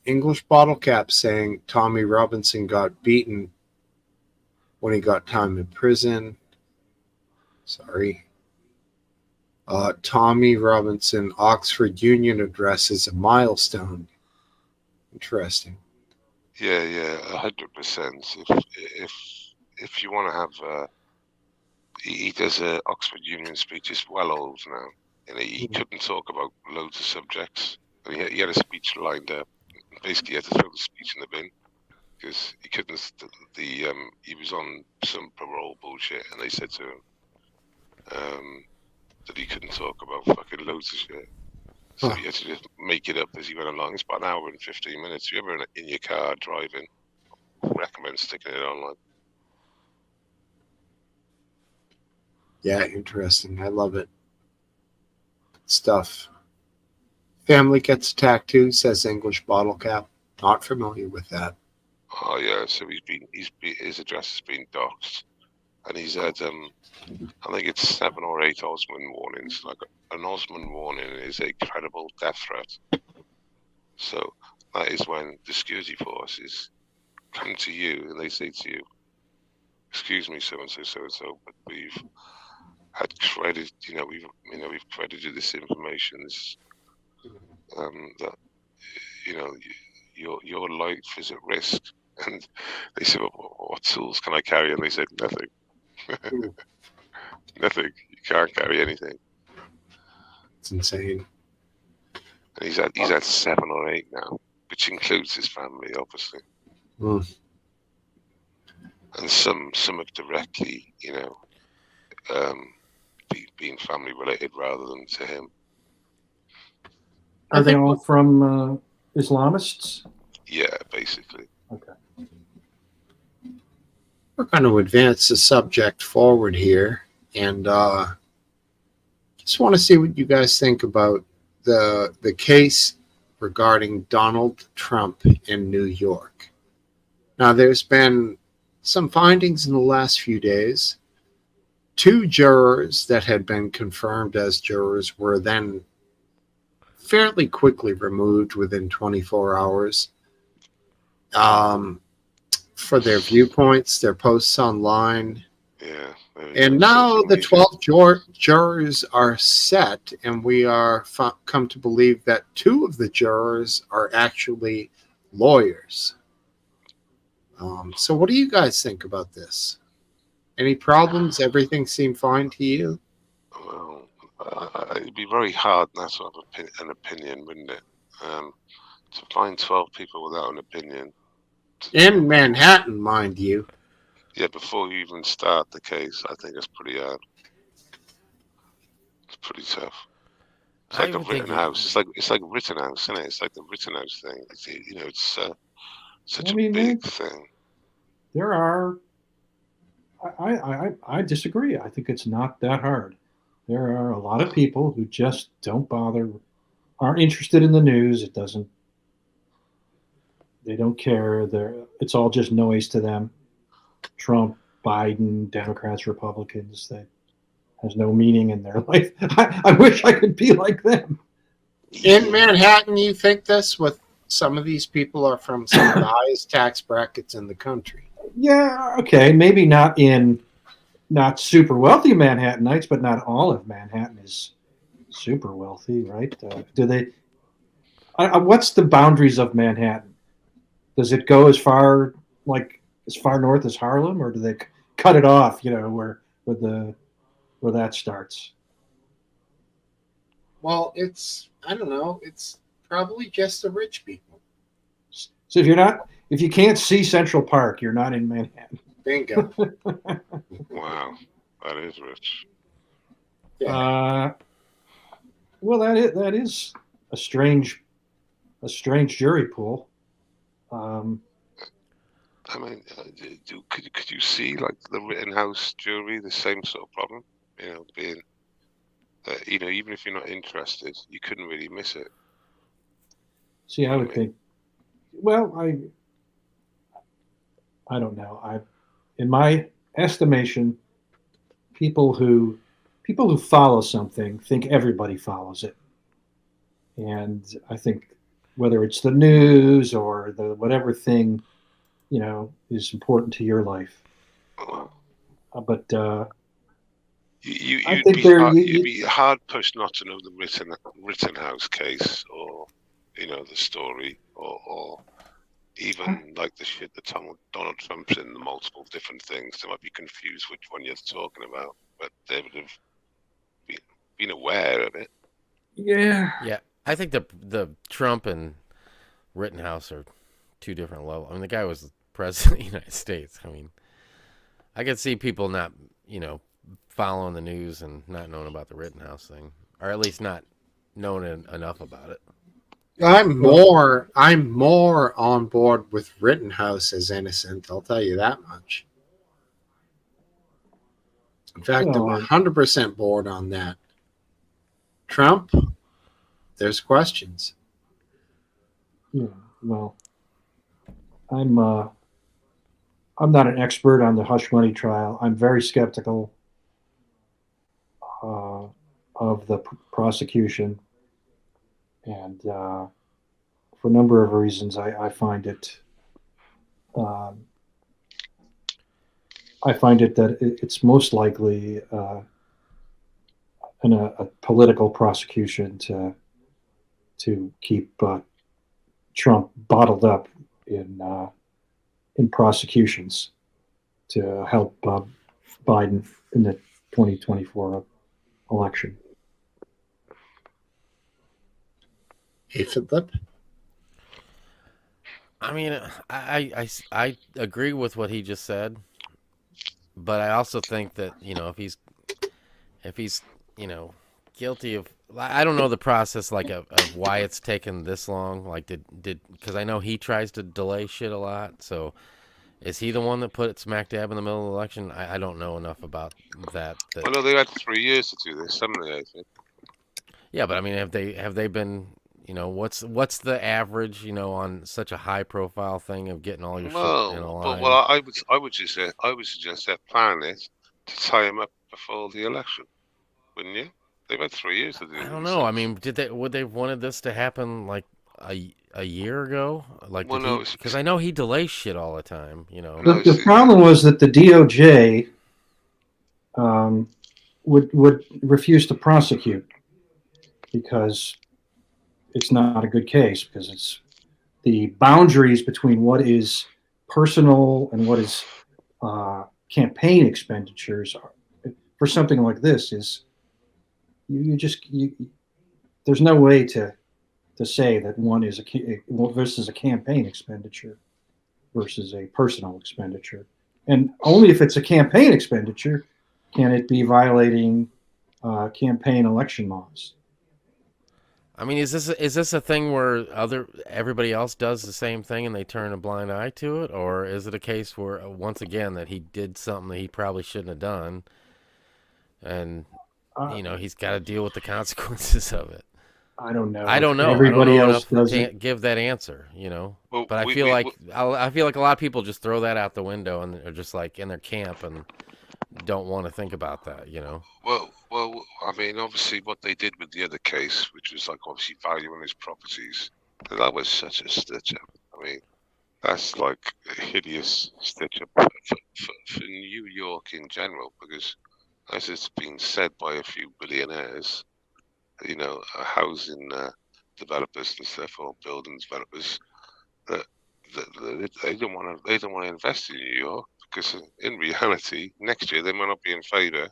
English Bottle Cap saying Tommy Robinson got beaten when he got time in prison. Sorry. Tommy Robinson, Oxford Union address is a milestone. Interesting. Yeah, 100%. If you want to have, he does a Oxford Union speech. It's well old now, and he couldn't talk about loads of subjects. And he had a speech lined up. Basically, he had to throw the speech in the bin because he couldn't. He was on some parole bullshit, and they said to him that he couldn't talk about fucking loads of shit. So he had to just make it up as he went along. It's about an hour and 15 minutes. If you're ever in your car driving, I recommend sticking it online. Yeah, interesting. I love it. Stuff. Family gets attacked too, says English Bottle Cap. Not familiar with that. Oh yeah, so his address has been doxed, and he's had I think it's 7 or 8 Osmond warnings. Like an Osmond warning is a credible death threat. So that is when the security forces come to you and they say to you, "Excuse me, so and so, but we've had credit. We've credited this information. That your life is at risk." And they said, well, "What tools can I carry?" And they said, "Nothing." Nothing. You can't carry anything. It's insane. And he's had 7 or 8 now, which includes his family, obviously. And some have directly, being family related rather than to him. Are they all from Islamists? Yeah, basically. Okay. We're going to advance the subject forward here, and just want to see what you guys think about the case regarding Donald Trump in New York. Now, there's been some findings in the last few days. 2 jurors that had been confirmed as jurors were then fairly quickly removed within 24 hours for their viewpoints, their posts online. Yeah. And now the 12 jurors are set, and we are come to believe that 2 of the jurors are actually lawyers. So what do you guys think about this? Any problems? Everything seemed fine to you? Well, it'd be very hard not to have an opinion, wouldn't it? To find 12 people without an opinion. In Manhattan, mind you. Yeah, before you even start the case, I think it's pretty hard. It's pretty tough. It's like a Rittenhouse. It's like Rittenhouse, isn't it? It's like the Rittenhouse thing. It's such a big thing. There are. I disagree. I think it's not that hard. There are a lot of people who just don't bother, aren't interested in the news. They don't care. It's all just noise to them. Trump, Biden, Democrats, Republicans, that has no meaning in their life. I wish I could be like them. In Manhattan, you think this? With some of these people are from some of the highest tax brackets in the country. Yeah, okay, maybe not super wealthy Manhattanites, but not all of Manhattan is super wealthy, right? Do they? What's the boundaries of Manhattan? Does it go as far north as Harlem, or do they cut it off? Where that starts. Well, I don't know. It's probably just the rich people. So if you can't see Central Park, you're not in Manhattan. Bingo. Wow, that is rich. Yeah. Well, that is a strange jury pool. I mean, could you see like the Rittenhouse jury the same sort of problem? Being even if you're not interested, you couldn't really miss it. See, I would think. Well, I don't know. In my estimation, people who follow something think everybody follows it, and I think whether it's the news or the whatever thing, is important to your life. But You'd be hard pushed not to know the Rittenhouse case, or the story, or even like the shit that Donald Trump's in, the multiple different things. They might be confused which one you're talking about, but they would have been aware of it. Yeah. Yeah, I think the Trump and Rittenhouse are two different levels. I mean, the guy was president of the United States. I mean, I could see people not, following the news and not knowing about the Rittenhouse thing, or at least not knowing enough about it. I'm more on board with Rittenhouse as innocent. I'll tell you that much. In fact, I'm 100% bored on that. Trump, there's questions. Yeah, well, I'm not an expert on the hush money trial. I'm very skeptical of the prosecution, and for a number of reasons, I find it. I find it that it's most likely a political prosecution to keep Trump bottled up in prosecutions to help Biden in the 2024 election. Hey, Philip? I mean, I agree with what he just said, but I also think that if he's guilty of, I don't know the process of why it's taken this long. Like because I know he tries to delay shit a lot. So is he the one that put it smack dab in the middle of the election? I don't know enough about that. I know they had 3 years to do this, haven't they? I think. Yeah, but I mean, have they been? What's the average? On such a high profile thing of getting all your shit in a line. Well, I would suggest that plan is to tie him up before the election, wouldn't you? They've had 3 years to do this. I don't know. I mean, would they wanted this to happen like a year ago? Like, because I know he delays shit all the time. The problem was that the DOJ would refuse to prosecute because it's not a good case, because it's the boundaries between what is personal and what is campaign expenditures for something like this is there's no way to say that one is versus a campaign expenditure versus a personal expenditure, and only if it's a campaign expenditure can it be violating campaign election laws. I mean, is this a thing where everybody else does the same thing and they turn a blind eye to it, or is it a case where once again that he did something that he probably shouldn't have done, and he's got to deal with the consequences of it? I don't know. Everybody else doesn't give that answer, But I feel like a lot of people just throw that out the window and are just like in their camp and don't want to think about that, Well, I mean, obviously, what they did with the other case, which was like obviously valuing his properties, that was such a stitch up. I mean, that's like a hideous stitch up for New York in general, because as it's been said by a few billionaires, housing developers and stuff, or building developers, that they don't want to invest in New York, because in reality, next year they might not be in favour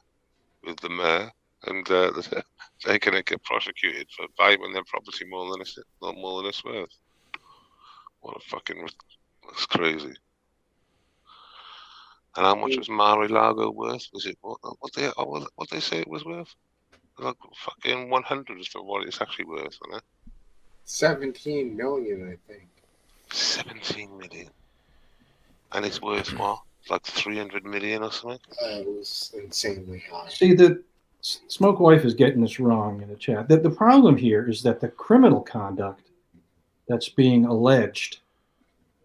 with the mayor, and they're going to get prosecuted for valuing their property more than it's worth. What a fucking, that's crazy. And how much was Mar-a-Lago worth? Was it what they say it was worth? Like fucking 100 for what it's actually worth, isn't it? 17 million, I think. 17 million. And it's worth what? Like 300 million or something? It was insanely high. See, the Smoke Wife is getting this wrong in the chat. The problem here is that the criminal conduct that's being alleged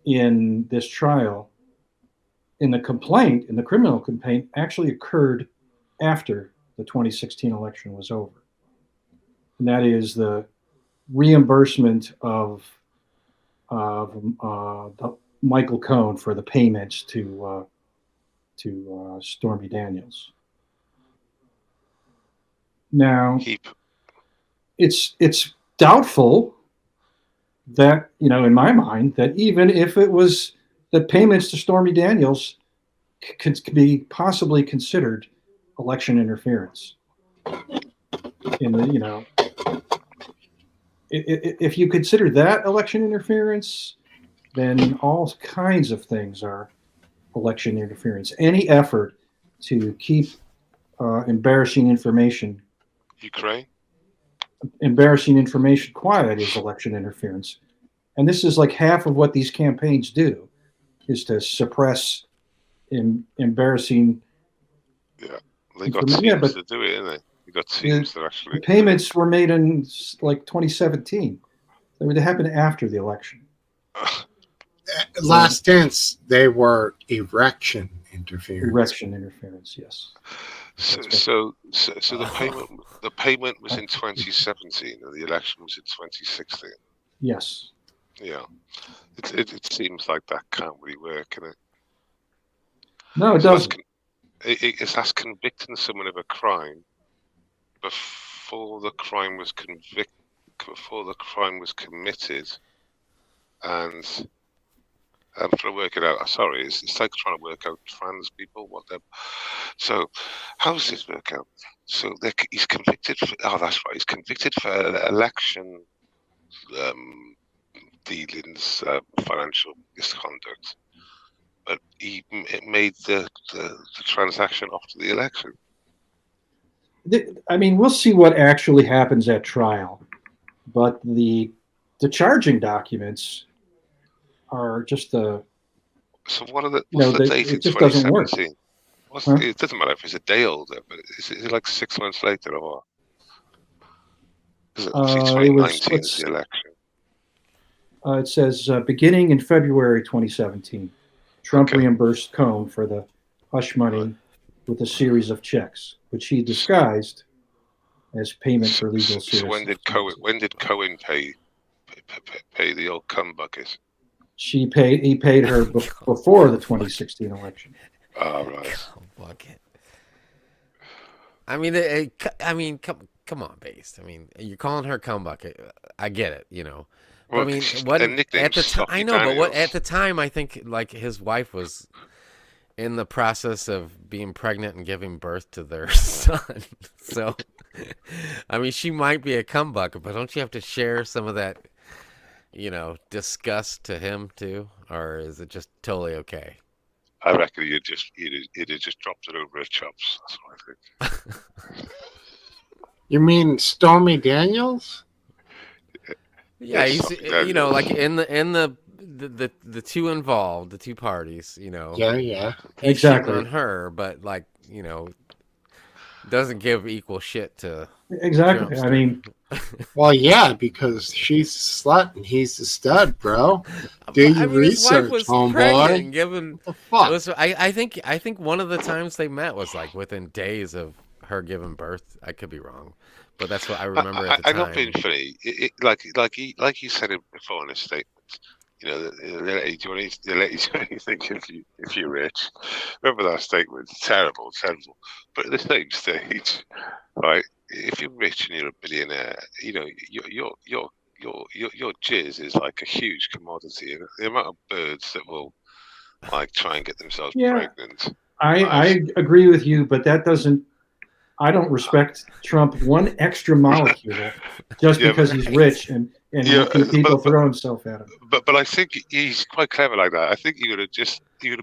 in this trial, in the criminal complaint, actually occurred after the 2016 election was over. And that is the reimbursement of Michael Cohen for the payments to Stormy Daniels. Now, it's doubtful that, in my mind, that even if it was that payments to Stormy Daniels could be possibly considered election interference. If you consider that election interference, then all kinds of things are election interference. Any effort to keep embarrassing information quiet is election interference. And this is like half of what these campaigns do, is to suppress embarrassing. Yeah, they got teams to do it, didn't they? They got teams that actually. The payments were made in like 2017. They happened after the election. Last tense, they were erection interference. Erection interference, yes. So the payment was in 2017, and the election was in 2016. Yes. Yeah, it seems like that can't really work, can it? No, it doesn't. That's convicting someone of a crime before the crime was committed, and I'm trying to work it out. Sorry, it's like trying to work out trans people. So, how does this work out? So he's convicted. That's right. He's convicted for election dealings, financial misconduct. But he made the transaction after the election. I mean, we'll see what actually happens at trial, but the charging documents are just So what are what's the date in 2017? It doesn't matter if it's a day older, but is it like 6 months later or what? Because obviously 2019 is the election. It says beginning in February 2017, Trump reimbursed Cohn for the hush money with a series of checks, which he disguised as payment for legal services. So when did Cohen pay the old cum bucket? He paid her before the 2016 election. Oh, right. Bucket. I mean, come on, Based. I mean, you're calling her cum bucket. I get it, Well, I mean, what at the time? I know, but at the time, I think like his wife was in the process of being pregnant and giving birth to their son. So, I mean, she might be a cum bucket, but don't you have to share some of that, disgust to him too, or is it just totally okay? I reckon he'd have just dropped it over his chops. That's what I think. You mean Stormy Daniels? Yeah, he's like in the two involved, the two parties, Yeah. He's exactly on her, but doesn't give equal shit to exactly. Trumpster. I mean, well, yeah, because she's a slut and he's a stud, bro. Do your research, homeboy. Given what the fuck? I think one of the times they met was like within days of her giving birth. I could be wrong, but that's what I remember at the time. I'm not being funny. Like you said it before in a statement. They'll let you do anything if you're rich. Remember that statement? Terrible. But at the same stage, right? If you're rich and you're a billionaire, your jizz is like a huge commodity. The amount of birds that will try and get themselves pregnant. I agree with you, but that doesn't. I don't respect Trump one extra molecule just because he's rich and people throw himself at him. But I think he's quite clever like that. I think you would have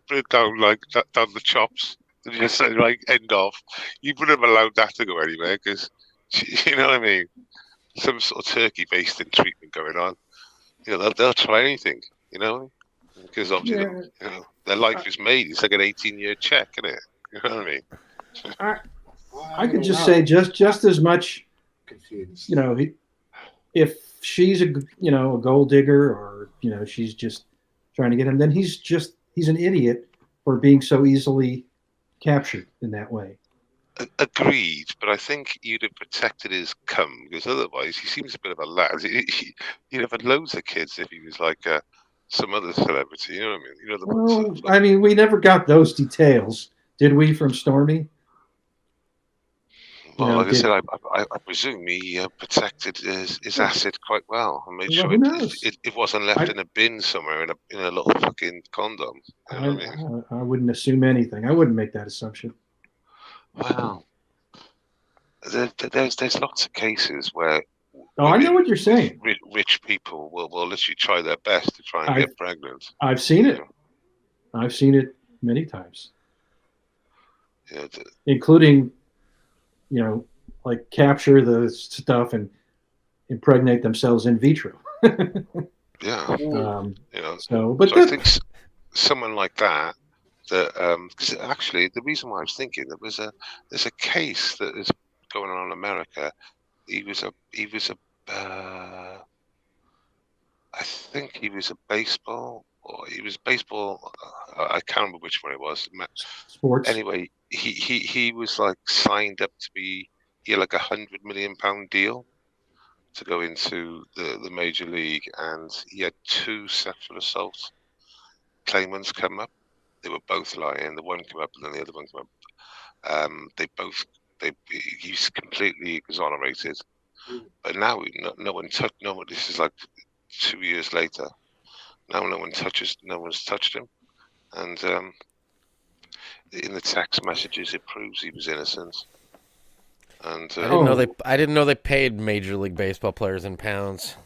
put it down down the chops and just said end off. You wouldn't have allowed that to go anywhere because you know what I mean. Some sort of turkey based treatment going on. They'll try anything. Because obviously their life is made. It's like an 18-year check, isn't it? You know what I mean? I could just say just as much. Confused. If she's a gold digger or she's just trying to get him, then he's an idiot for being so easily captured in that way. Agreed, but I think you'd have protected his cum because otherwise he seems a bit of a lad. He'd have had loads of kids if he was like some other celebrity. You know what I mean? I mean, we never got those details, did we, from Stormy? Well, like I said, I presume he protected his asset quite well and made sure it wasn't left in a bin somewhere in a little fucking condom. You know what I mean? I wouldn't assume anything. I wouldn't make that assumption. Well, there's lots of cases where I know what you're saying. Rich people will literally try their best to try and get pregnant. I've seen it. I've seen it many times. Yeah, including, like capture the stuff and impregnate themselves in vitro. Yeah. So I think someone like that, because actually the reason why I was thinking there's a case that is going on in America. I think he was a baseball, or he was baseball. I can't remember which one it was. Sports. Anyway, he was like signed up to be. He had like £100 million deal to go into the major league, and he had 2 sexual assault claimants come up. They were both lying. The one came up, and then the other one came up. He's completely exonerated. But now no one touched. This is like 2 years later. Now no one's touched him, and in the text messages it proves he was innocent. And I didn't know they paid Major League Baseball players in pounds.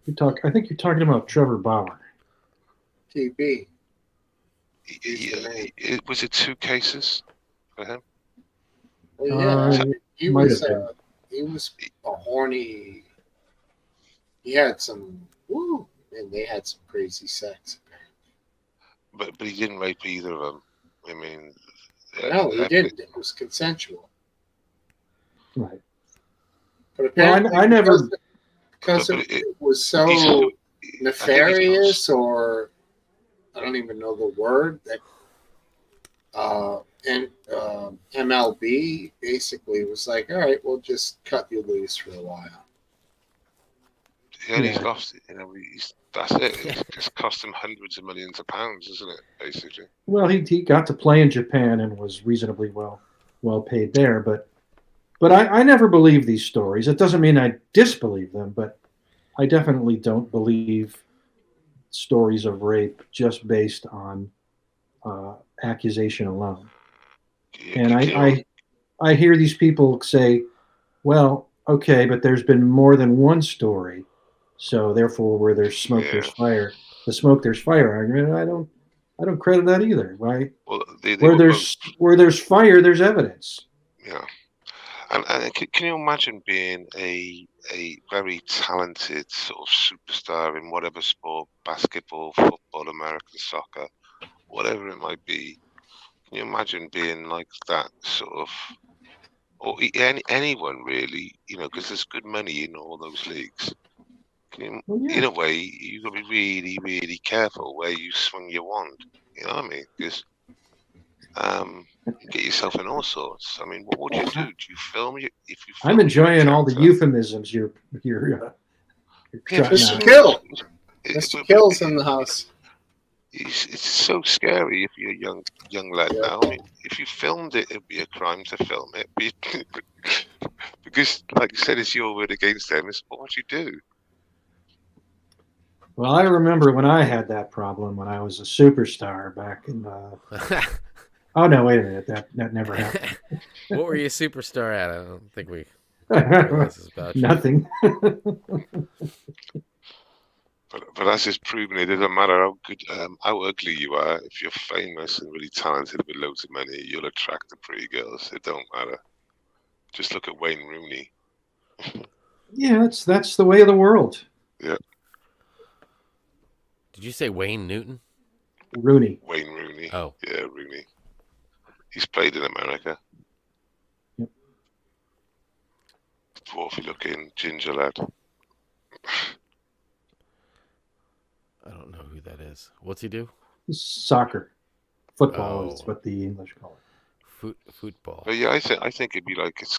I think you're talking about Trevor Bauer. TB. Was it 2 cases for him? Well, yeah, he was a horny. He had some and they had some crazy sex. But he didn't rape either of them. I mean, no, he didn't. It was consensual. Right. But apparently, I never because it was so nefarious, or I don't even know the word that. And MLB basically was like, all right, we'll just cut you loose for a while. Yeah, he's lost. That's it. It just cost him hundreds of millions of pounds, isn't it? Basically. Well, he got to play in Japan and was reasonably well paid there, but I never believe these stories. It doesn't mean I disbelieve them, but I definitely don't believe stories of rape just based on accusation alone. And I hear these people say, well, okay, but there's been more than one story, so therefore where there's smoke there's fire. The smoke there's fire argument, I don't credit that either, right? Well, where there's fire, there's evidence. Yeah. And can you imagine being a very talented sort of superstar in whatever sport, basketball, football, American soccer, whatever it might be? Can you imagine being like that sort of, or anyone really? Because there's good money in all those leagues. In a way, you've got to be really, really careful where you swing your wand. You know what I mean? Because get yourself in all sorts. I mean, what would you do? Do you film it? If you I'm enjoying all the euphemisms you're Mr. Kill. Mr. Kill's in the house. It's so scary if you're a young lad now. I mean, if you filmed it, it'd be a crime to film it. Because, like you said, it's your word against them. It's what would you do? Well, I remember when I had that problem when I was a superstar back in oh no, wait a minute, that never happened. What were you a superstar at? I don't think we this is about nothing. But as is proven, it doesn't matter how ugly you are. If you're famous and really talented with loads of money, you'll attract the pretty girls. It don't matter. Just look at Wayne Rooney. Yeah, that's the way of the world. Yeah. Did you say Wayne Newton? Rooney. Wayne Rooney. Oh. Yeah, Rooney. He's played in America. Yep. Dwarfy looking ginger lad. I don't know who that is. What's he do? Soccer. Football is what the English call it. Football. But yeah, I think it'd be like it's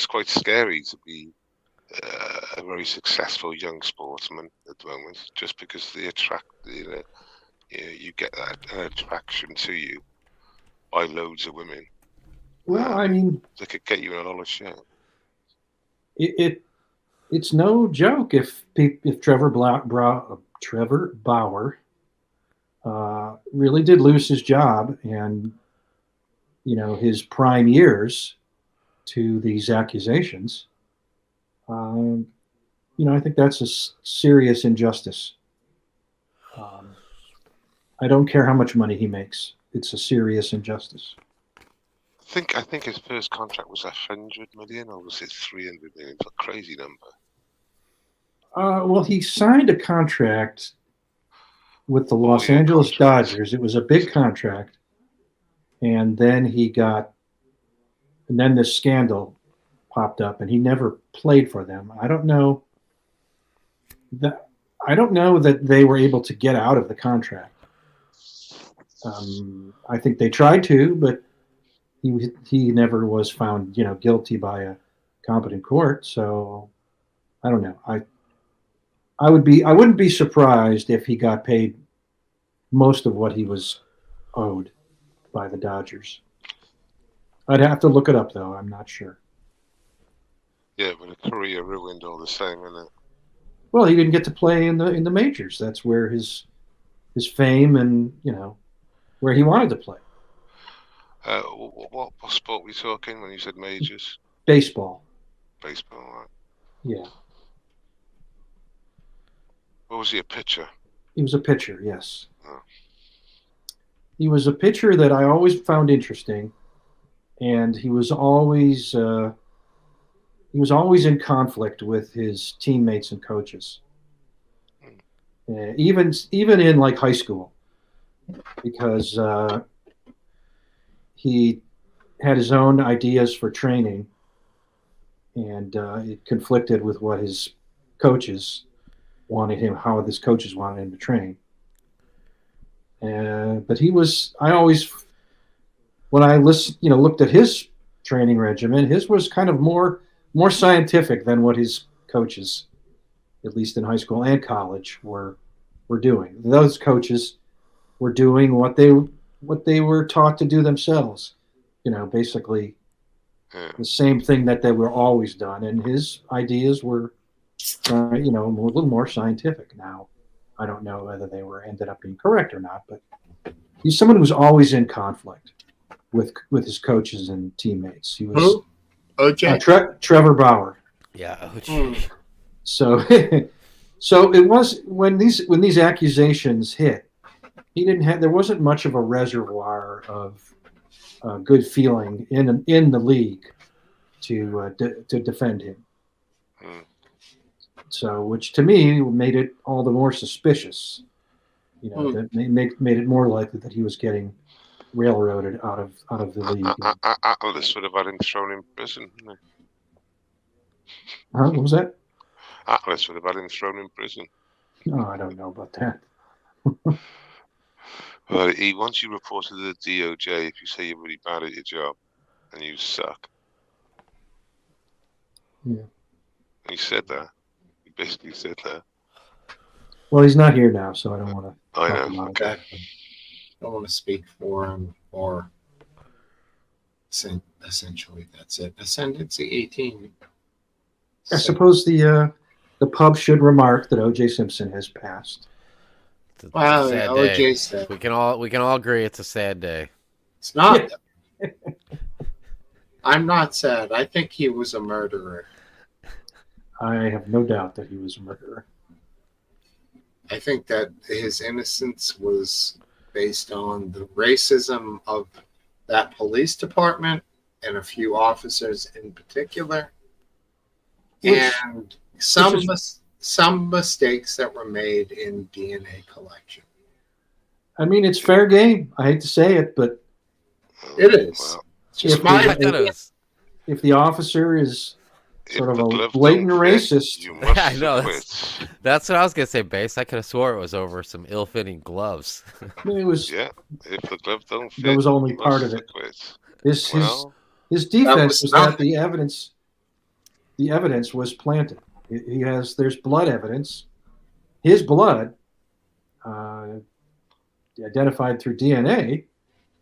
quite scary to be a very successful young sportsman at the moment, just because they attract you get that attraction to you by loads of women. Well, I mean, they could get you in a lot of shit. It's no joke if Trevor Bauer really did lose his job and his prime years to these accusations. I think that's a serious injustice. I don't care how much money he makes; it's a serious injustice. I think his first contract was 100 million, or was it 300 million? It's a crazy number. Well, he signed a contract with the Los Angeles Dodgers. It was a big contract, and then this scandal popped up, and he never played for them. I don't know that they were able to get out of the contract. I think they tried to, but he never was found, guilty by a competent court. So I don't know. I wouldn't be surprised if he got paid most of what he was owed by the Dodgers. I'd have to look it up, though. I'm not sure. Yeah, but a career ruined all the same, isn't it? Well, he didn't get to play in the majors. That's where his fame and where he wanted to play. What sport were we talking when you said majors? Baseball. Baseball, right? Yeah. What was he, a pitcher? He was a pitcher, yes. Oh. He was a pitcher that I always found interesting, and he was always in conflict with his teammates and coaches. Even in like high school, because he had his own ideas for training, and it conflicted with what his coaches wanted him, how his coaches wanted him to train. But I always, when I looked at his training regimen, his was kind of more scientific than what his coaches, at least in high school and college, were doing. Those coaches were doing what they were taught to do themselves. Basically the same thing that they were always done. And his ideas were, a little more scientific. Now, I don't know whether they ended up being correct or not, but he's someone who's always in conflict with his coaches and teammates. He was Who? OJ? Trevor Bauer. Yeah, OJ. So it was when these accusations hit, there wasn't much of a reservoir of good feeling in the league to defend him. So, which to me made it all the more suspicious. That made it more likely that he was getting railroaded out of the league. Atlas would have had him thrown in prison. Huh? What was that? Atlas would have had him thrown in prison. No, I don't know about that. Well, once you report to the DOJ, if you say you're really bad at your job and you suck. Yeah. He said that. He basically said that. Well, he's not here now, so I don't want to. I know. Okay. I don't want to speak for him or essentially that's it. Ascendancy 18. I suppose the pub should remark that O.J. Simpson has passed. Wow, Sad O.J. day. said We can all agree it's a sad day. it's not. I'm not sad. I think he was a murderer. I have no doubt that he was a murderer. I think that his innocence was based on the racism of that police department and a few officers in particular, and some mistakes that were made in DNA collection. I mean, it's fair game. I hate to say it, but it is. If the officer is sort of a blatant racist, I know. That's what I was gonna say, Base. I could have swore it was over some ill-fitting gloves. It was. Yeah, if the glove don't fit, that was only part of it. His defense was that the evidence was planted. There's blood evidence. His blood, identified through DNA,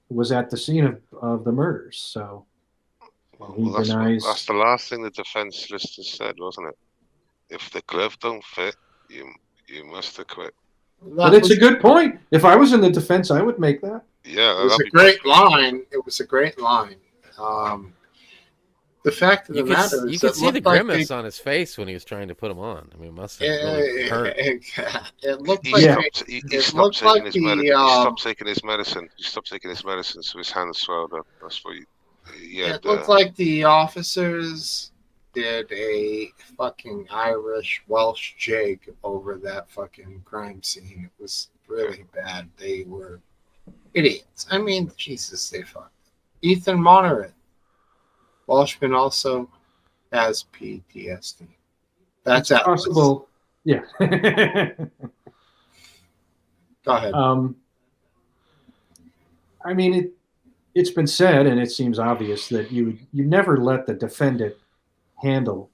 was at the scene of the murders. So He denies. That's the last thing the defense solicitor said, wasn't it? If the glove don't fit, you must acquit. But it's a good point. If I was in the defense, I would make that. Yeah, it was a great line. It was a great line. The fact of the matter is, you could see the grimace on his face when he was trying to put him on. I mean, it must have really hurt. It looked like he stopped taking his medicine. He stopped taking his medicine. He stopped taking his medicine, so his hands swelled up. That's what it looked like the officers did a fucking Irish Welsh jig over that fucking crime scene. It was really bad. They were idiots. I mean, Jesus, they fucked. Ethan Monterey. Walshman also has PTSD. That's possible. Yeah. Go ahead. I mean, it's been said, and it seems obvious that you never let the defendant handle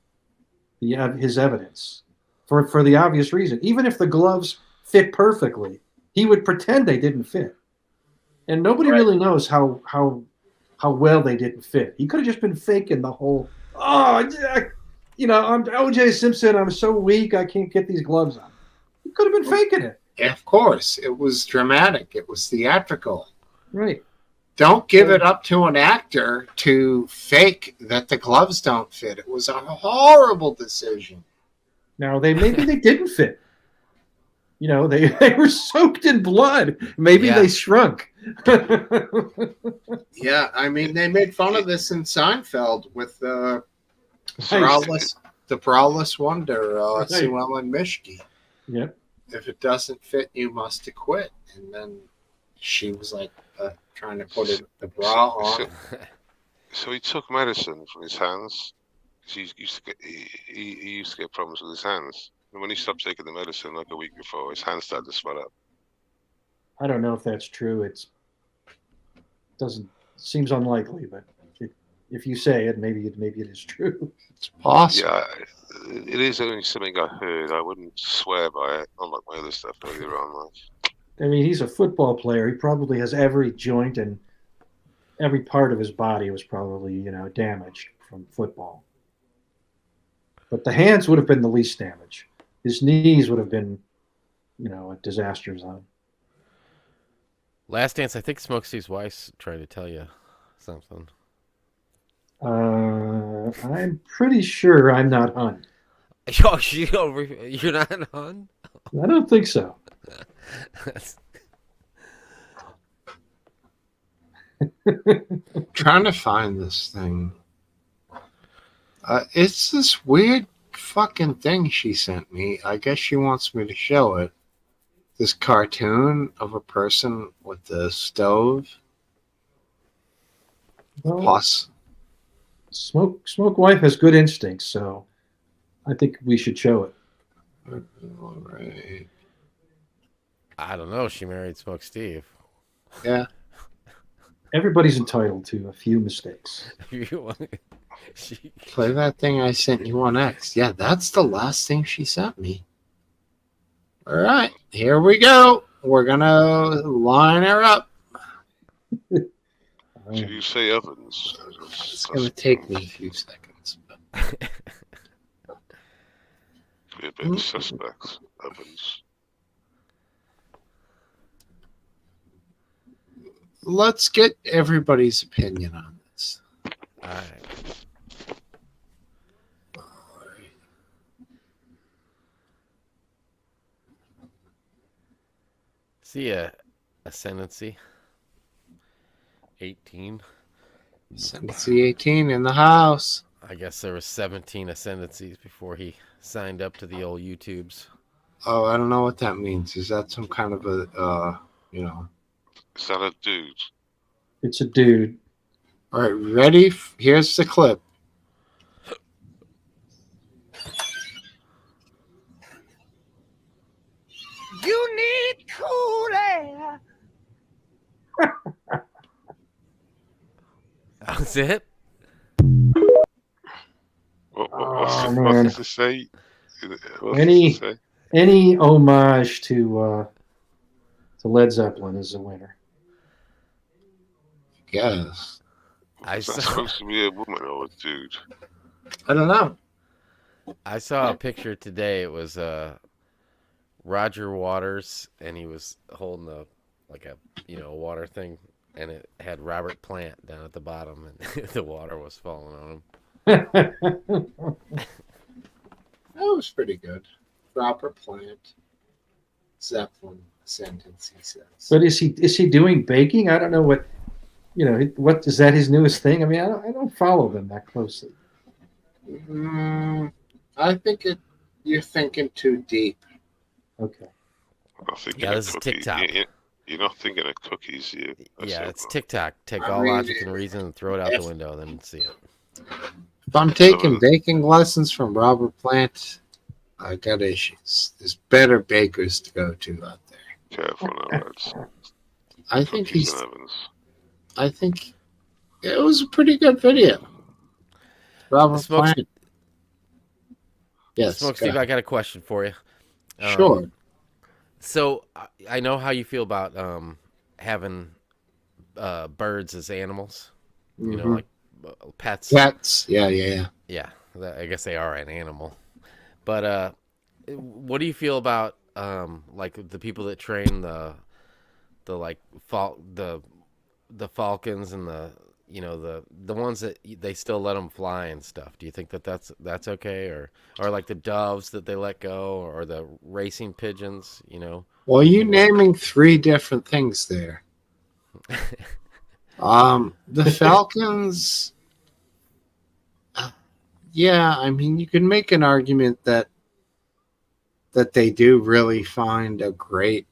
his evidence for the obvious reason. Even if the gloves fit perfectly, he would pretend they didn't fit, and nobody really knows how well they didn't fit. He could have just been faking the whole. I'm O.J. Simpson. I'm so weak, I can't get these gloves on. He could have been faking it. Yeah, of course, it was dramatic. It was theatrical. Right. Don't give it up to an actor to fake that the gloves don't fit. It was a horrible decision. Now maybe they didn't fit. They were soaked in blood. Maybe they shrunk. Yeah, I mean, they made fun of this in Seinfeld with the braless wonder, Sue Ellen Mischke. Yep. If it doesn't fit, you must acquit. And then she was like trying to put the bra on. So he took medicine from his hands. He used to get problems with his hands. And when he stopped taking the medicine like a week before, his hands started to swell up. I don't know if that's true. Seems unlikely, but if you say it, maybe it is true. It's possible. Yeah, it is only something I heard. I wouldn't swear by it, unlike my other stuff earlier on. I mean, he's a football player. He probably has every joint and every part of his body was probably, damaged from football. But the hands would have been the least damage. His knees would have been, a disaster zone. Last Dance, I think Smokesteve's wife's trying to tell you something. I'm pretty sure I'm not Hun. Oh, you're not Hun? I don't think so. Trying to find this thing. It's this weird fucking thing she sent me. I guess she wants me to show it. This cartoon of a person with the stove. Well, Plus, Smoke wife has good instincts, so I think we should show it. All right. I don't know. She married Smokesteve. Yeah. Everybody's entitled to a few mistakes. Play that thing I sent you on X. Yeah, that's the last thing she sent me. All right, here we go. We're going to line her up. Did you say Evans? It's going to take me a few seconds. Be a bit suspects, Evans. Let's get everybody's opinion on this. All right. See ascendancy 18. Ascendancy 18 in the house. I guess there were 17 ascendancies before he signed up to the old YouTubes. Oh, I don't know what that means. Is that some kind of a, Is that a dude? It's a dude. All right, ready? Here's the clip. You need cool air. That's it? What's it say? Any homage to Led Zeppelin is a winner. Yes. Is that supposed to be a woman or a dude? I don't know. I saw a picture today. It was Roger Waters, and he was holding a water thing, and it had Robert Plant down at the bottom, and the water was falling on him. That was pretty good. Robert Plant, Zeppelin sentence, he says. But is he doing baking? I don't know what what is that his newest thing? I mean, I don't follow them that closely. I think you're thinking too deep. Okay. This is TikTok. You're not thinking of cookies, it's TikTok. Take all logic and reason and throw it out the window, then see it. If I'm taking baking lessons from Robert Plant, I got issues. There's better bakers to go to out there. Careful now, lads. I think it was a pretty good video. Robert Plant. Yes. Smokesteve, I got a question for you. Sure. So I know how you feel about having birds as animals. You know, like pets. Pets. Yeah. Yeah. I guess they are an animal. But what do you feel about like the people that train the falcons and the ones that they still let them fly and stuff? Do you think that's okay, or like the doves that they let go, or the racing pigeons? Well, you're naming 3 different things there. The falcons. Yeah, I mean, you can make an argument that they do really find a great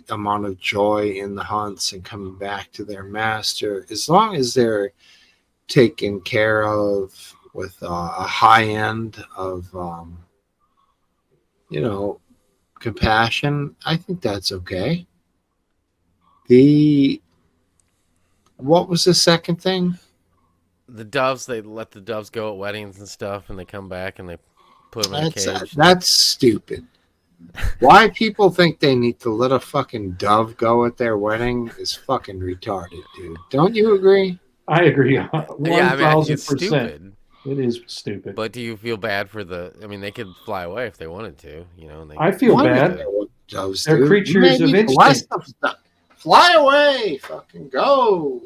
amount of joy in the hunts and coming back to their master, as long as they're taken care of with a high end of compassion. I think that's okay. What was the second thing? The doves, they let the doves go at weddings and stuff, and they come back and they put them in a cage. That's stupid. Why people think they need to let a fucking dove go at their wedding is fucking retarded, dude. Don't you agree? I agree. 1,000%. It's stupid. It is stupid. But do you feel bad for they could fly away if they wanted to, I feel bad. They're creatures of instinct. Fly away, fucking go.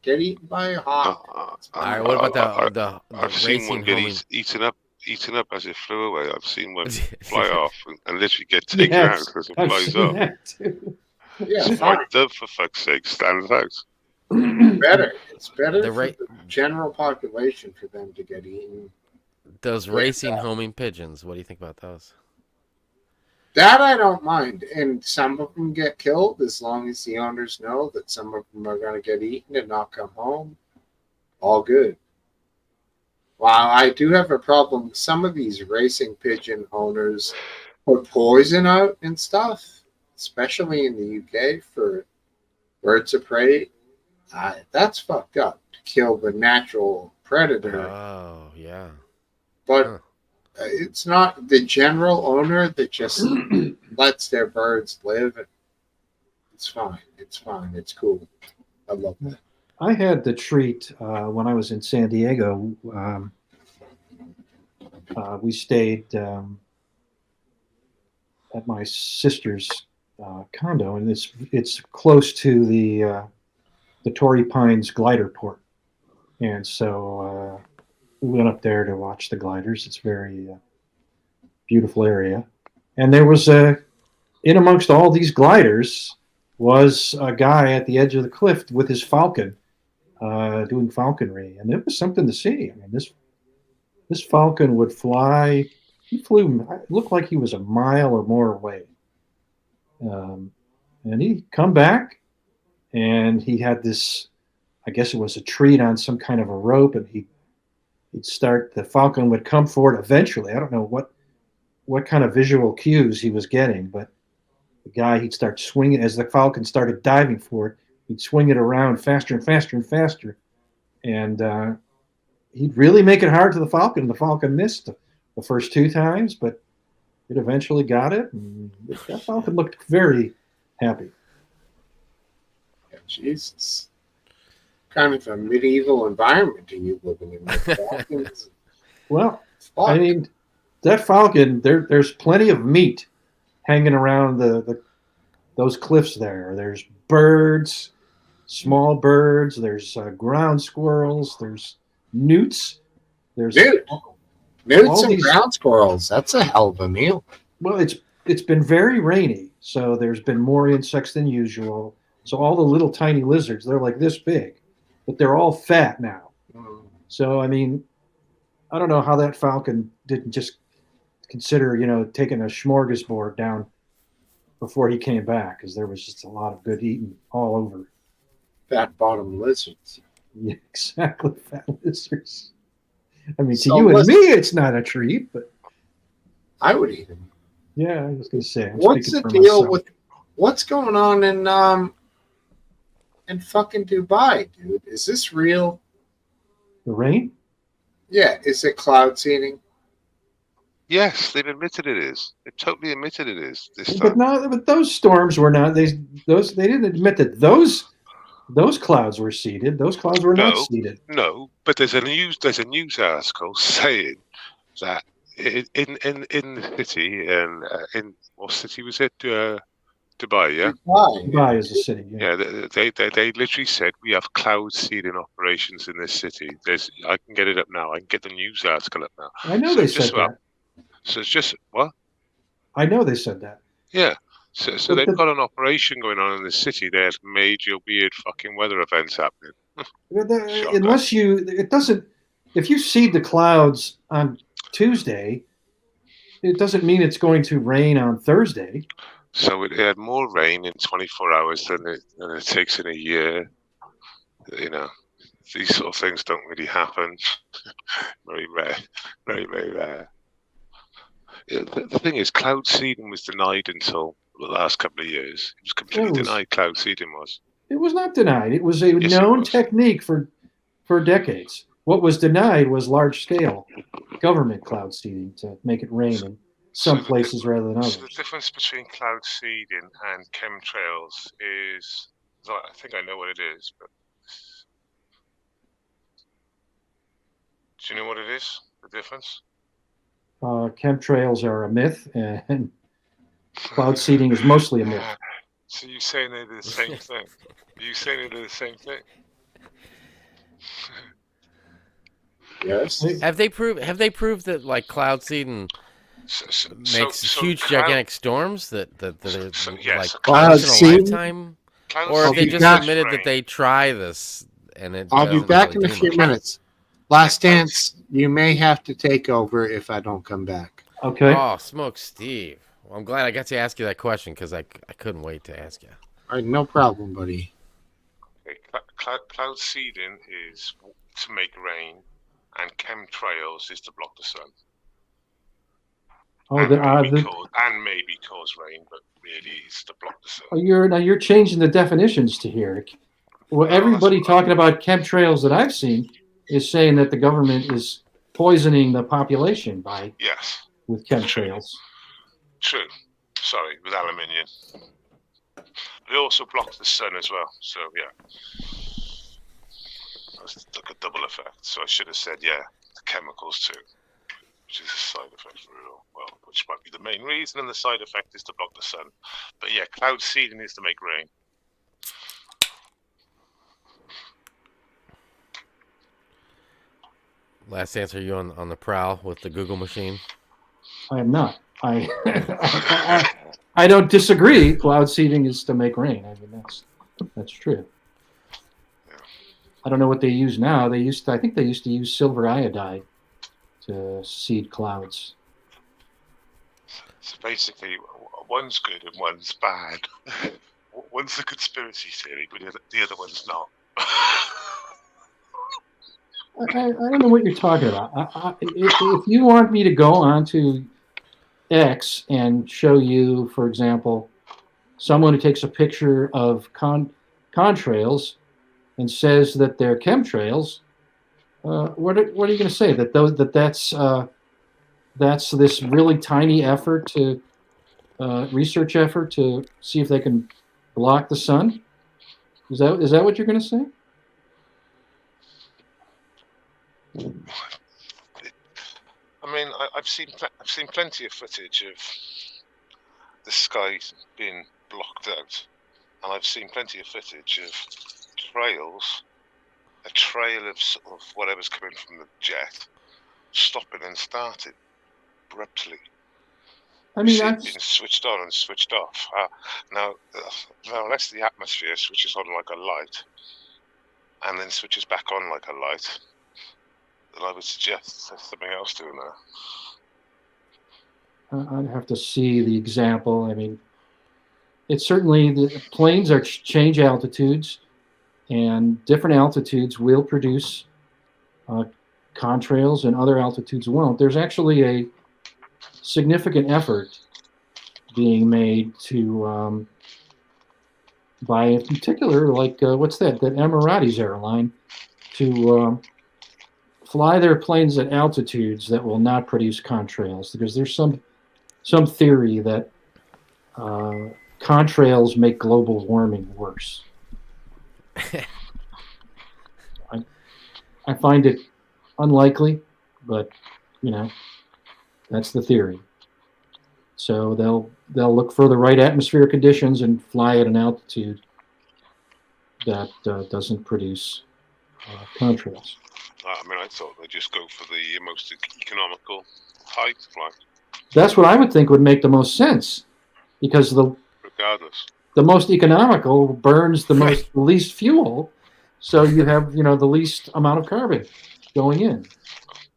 Get eaten by a hawk. All right, what about the I've seen one get eaten up as it flew away. I've seen one fly off and literally get taken out because it flies off. Yeah, my dove, for fuck's sake, stands out. It's better for the general population for them to get eaten. Those racing homing pigeons, what do you think about those? That I don't mind. And some of them get killed as long as the owners know that some of them are going to get eaten and not come home. All good. While I do have a problem, some of these racing pigeon owners put poison out and stuff, especially in the UK for birds of prey. That's fucked up to kill the natural predator. Oh, yeah. But it's not the general owner that just lets their birds live. It's fine. It's fine. It's cool. I love that. I had the treat when I was in San Diego. We stayed at my sister's condo, and it's close to the Torrey Pines glider port, and so we went up there to watch the gliders. It's a very beautiful area, and there was in amongst all these gliders was a guy at the edge of the cliff with his falcon, doing falconry, and it was something to see. I mean, this falcon would fly. He flew. It looked like he was a mile or more away, and he'd come back, and he had this. I guess it was a treat on some kind of a rope, and he'd start. The falcon would come forward eventually. I don't know what kind of visual cues he was getting, but the guy, he'd start swinging as the falcon started diving for it. He'd swing it around faster and faster and faster, and he'd really make it hard to the falcon. The falcon missed the first 2 times, but it eventually got it, and that falcon looked very happy. Jesus. kind of a medieval environment are you living in? With falcons? Well, I mean, that falcon, there's plenty of meat hanging around those cliffs there. There's birds, small birds. There's ground squirrels. There's newts. There's Newts and ground squirrels. That's a hell of a meal. Well, it's been very rainy, so there's been more insects than usual. So all the little tiny lizards, they're like this big, but they're all fat now. So I mean, I don't know how that falcon didn't just consider, taking a smorgasbord down before he came back, because there was just a lot of good eating all over. Fat bottom lizards. Yeah, exactly, fat lizards. I mean, to you and me, it's not a treat, but I would eat them. Yeah, I was going to say. What's the deal with what's going on in fucking Dubai, dude? Is this real? The rain? Yeah, is it cloud seeding? Yes, they've admitted it is. They've totally admitted it is this But time. no, but those storms were not. They didn't admit that those clouds were seeded. Those clouds were not seeded. No, but there's a news article saying that in the city and in what city was it? Dubai, yeah. Dubai is a city. Yeah, they literally said we have cloud seeding operations in this city. I can get it up now. I can get the news article up now. I know they said that. So it's just what? I know they said that. Yeah. So they've got an operation going on in the city. There's major weird fucking weather events happening. Unless it doesn't. If you seed the clouds on Tuesday, it doesn't mean it's going to rain on Thursday. So it had more rain in 24 hours than it takes in a year. These sort of things don't really happen. Very rare. Very, very rare. The thing is, cloud seeding was denied until the last couple of years. It was completely denied. Cloud seeding was. It was not denied. It was a known technique for decades. What was denied was large-scale government cloud seeding to make it rain in some places rather than others. So the difference between cloud seeding and chemtrails is, I think I know what it is, but do you know what it is? The difference? Chemtrails are a myth, and cloud seeding is mostly a myth. So you're saying they're the same thing? You saying they're the same thing? Yes. Have they proved that like cloud seeding makes huge gigantic storms that are like once in a lifetime? Or have they just admitted that they try this and it? I'll be back in a few minutes. Last dance. You may have to take over if I don't come back. Okay. Oh, Smokesteve. Well, I'm glad I got to ask you that question because I couldn't wait to ask you. All right, no problem, buddy. Okay, cloud seeding is to make rain, and chemtrails is to block the sun. Oh, and maybe cause rain, but really it's to block the sun. You're changing the definitions to here. Well, everybody talking about chemtrails that I've seen is saying that the government is poisoning the population with chemtrails. True. Sorry, with aluminium. They also block the sun as well. So yeah, that's like a double effect. So I should have said the chemicals too, which is a side effect for real. Well, which might be the main reason, and the side effect is to block the sun. But yeah, cloud seeding is to make rain. Last answer, you on the prowl with the Google machine? I am not. I don't disagree. Cloud seeding is to make rain. I mean, that's true. I don't know what they use now. I think they used to use silver iodide to seed clouds. So basically, one's good and one's bad. One's a conspiracy theory, but the other one's not. I don't know what you're talking about. If you want me to go onto X and show you, for example, someone who takes a picture of contrails and says that they're chemtrails, what are you going to say? That's this really tiny effort to research effort to see if they can block the sun? Is that what you're going to say? I mean, I've seen plenty of footage of the sky being blocked out, and I've seen plenty of footage of trails, a trail of sort of whatever's coming from the jet, stopping and starting abruptly. I mean, being switched on and switched off. Now, unless the atmosphere switches on like a light, and then switches back on like a light, then I would suggest there's something else doing there. I'd have to see the example. I mean, it's certainly the planes are change altitudes, and different altitudes will produce contrails, and other altitudes won't. There's actually a significant effort being made to, by in particular, like what's that Emiratis airline, to fly their planes at altitudes that will not produce contrails, because there's some theory that contrails make global warming worse. I find it unlikely, but that's the theory. So they'll look for the right atmospheric conditions and fly at an altitude that doesn't produce contrails. I mean, I thought they'd just go for the most economical height flight. That's what I would think would make the most sense, because regardless, the most economical burns the least fuel, so you have the least amount of carbon going in.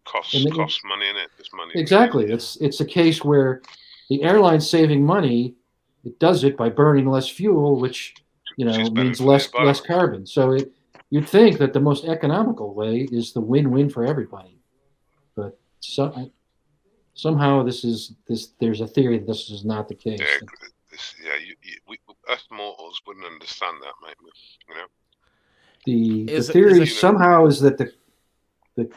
Costs money in it. There's money. Exactly. It's a case where the airline's saving money. It does it by burning less fuel, which means less carbon. So you'd think that the most economical way is the win-win for everybody, but somehow there's a theory that this is not the case. We us mortals wouldn't understand that, mate. The theory somehow is that the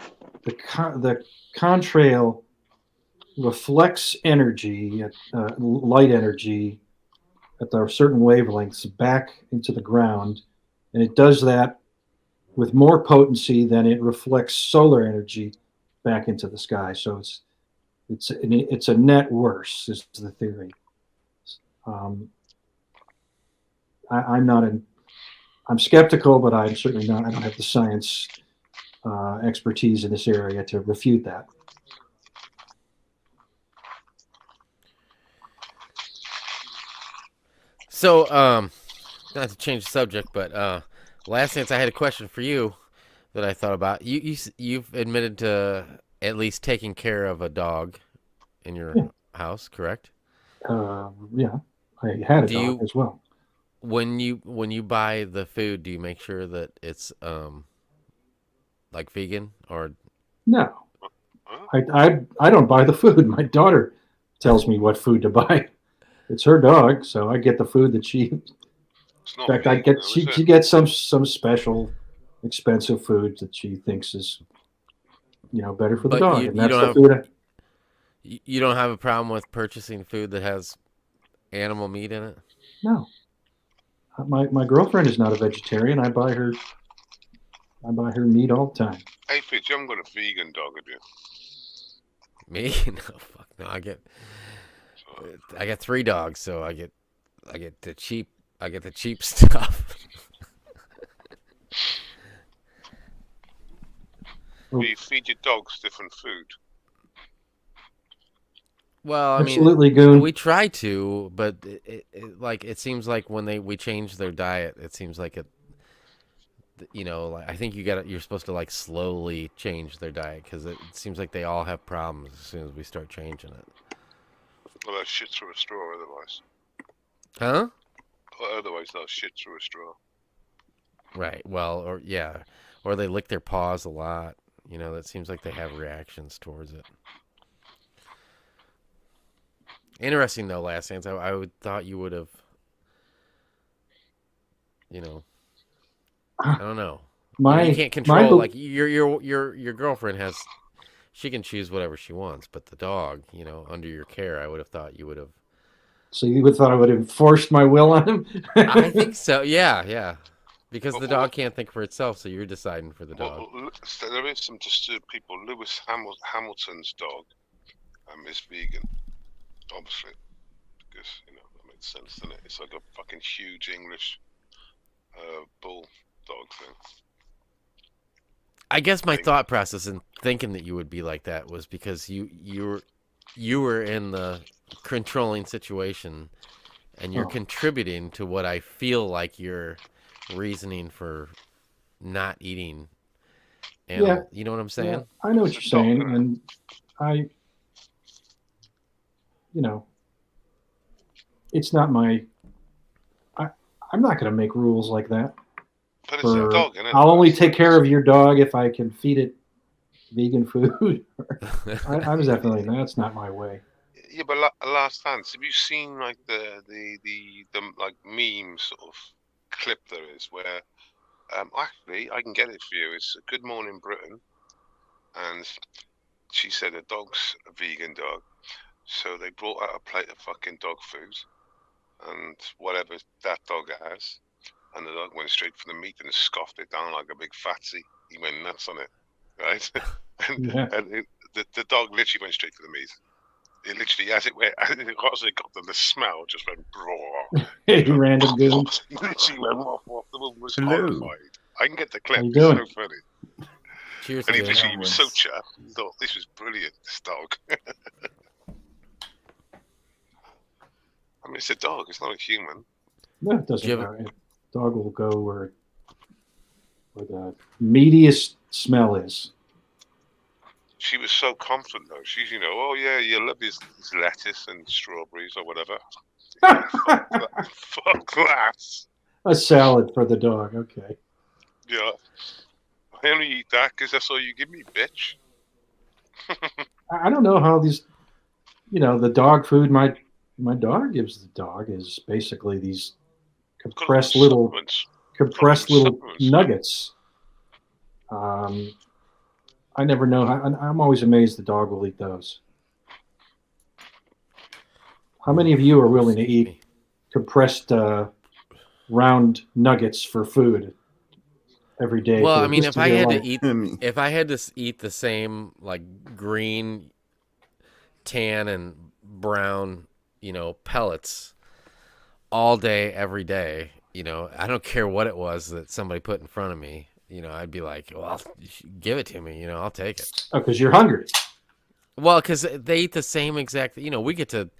contrail reflects energy, light energy, at a certain wavelengths back into the ground, and it does that with more potency than it reflects solar energy back into the sky. So it's a net worse, is the theory. I'm skeptical, but I'm certainly not. I don't have the science expertise in this area to refute that. So, not to change the subject, but last chance I had a question for you that I thought about. You've admitted to at least taking care of a dog in your house, correct? Yeah, I had a dog as well. When you buy the food, do you make sure that it's like vegan or? No, I don't buy the food. My daughter tells me what food to buy. It's her dog, so I get the food that she. In fact, she gets some special, expensive food that she thinks is, better for the dog. And that's the food. You don't have a problem with purchasing food that has animal meat in it? No. My girlfriend is not a vegetarian. I buy her meat all the time. Hey, Fitz, you haven't got a vegan dog, have you? Me? No, fuck no. I got 3 dogs, so I get the cheap stuff. Do you feed your dogs different food? Well, absolutely, Goon. We try to, but it seems like when we change their diet, it seems like I think you're supposed to slowly change their diet, because it seems like they all have problems as soon as we start changing it. Well, they'll shit through a straw otherwise. Huh? Well, otherwise they'll shit through a straw. Right. Well, or they lick their paws a lot. That seems like they have reactions towards it. Interesting though, Last Chance. I would thought you would have. I don't know. You can't control your girlfriend has. She can choose whatever she wants, but the dog, under your care, I would have thought you would have. So you would have thought I would have forced my will on him? I think so. Yeah. Because the dog can't think for itself, so you're deciding for the dog. So there is some disturbed people. Lewis Hamilton's dog is vegan, obviously, because that makes sense, doesn't it? It's like a fucking huge English bulldog thing. I guess my thought process in thinking that you would be like that was because you were in the controlling situation, and you're contributing to what I feel like your reasoning for not eating animal. You know what I'm saying? Yeah, I know what you're saying, and it's not my. I'm not going to make rules like that. But it's a dog, isn't it? I'll only take care of your dog if I can feed it vegan food. I was definitely that's not my way. Yeah, but last dance. Have you seen like the like meme sort of clip there is where actually I can get it for you. It's Good Morning Britain, and she said the dog's a vegan dog, so they brought out a plate of fucking dog food and whatever that dog has. And the dog went straight for the meat and scoffed it down like a big fatsy. He went nuts on it, right? and the dog literally went straight for the meat. It literally, as it got to the smell, just went raw. Hey, random goon. He literally went off. The woman was horrified. I can get the clip. How you It's doing? so funny. Cheers. And he literally was so chuffed. He thought this was brilliant. This dog. I mean, it's a dog. It's not a human. No, it doesn't matter. Dog will go where the meatiest smell is. She was so confident, though. She's, oh yeah, you love his lettuce and strawberries or whatever. Fuck that. A salad for the dog. Okay. Yeah. I only eat that because that's all you give me, bitch. I don't know how these, the dog food my dog gives the dog is basically these compressed little nuggets. I never know. I'm always amazed the dog will eat those. How many of you are willing to eat compressed round nuggets for food every day? Well, I mean, if I had to eat the same like green, tan, and brown, pellets all day, every day, I don't care what it was that somebody put in front of me. I'd be like, well, give it to me. I'll take it. Oh, because you're hungry. Well, because they eat the same exact. We get to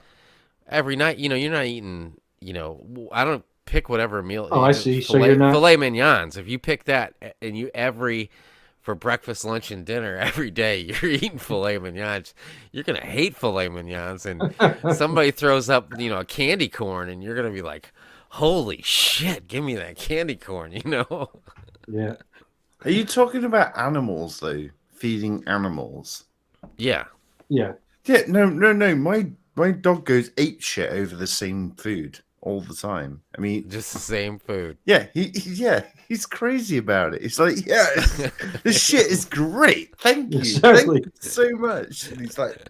every night. You're not eating. I don't pick whatever meal. Oh, I see. So you're not filet mignons. If you pick that, and for breakfast, lunch, and dinner every day, you're eating filet mignons. You're gonna hate filet mignons, and somebody throws up, a candy corn, and you're gonna be like, holy shit, give me that candy corn. Yeah. Are you talking about animals though? Feeding animals? Yeah. Yeah. Yeah. No. My dog goes ape shit over the same food all the time. I mean, just the same food. Yeah. He's crazy about it. It's like, yeah, this shit is great. Thank you. Exactly. Thank you so much. And he's like,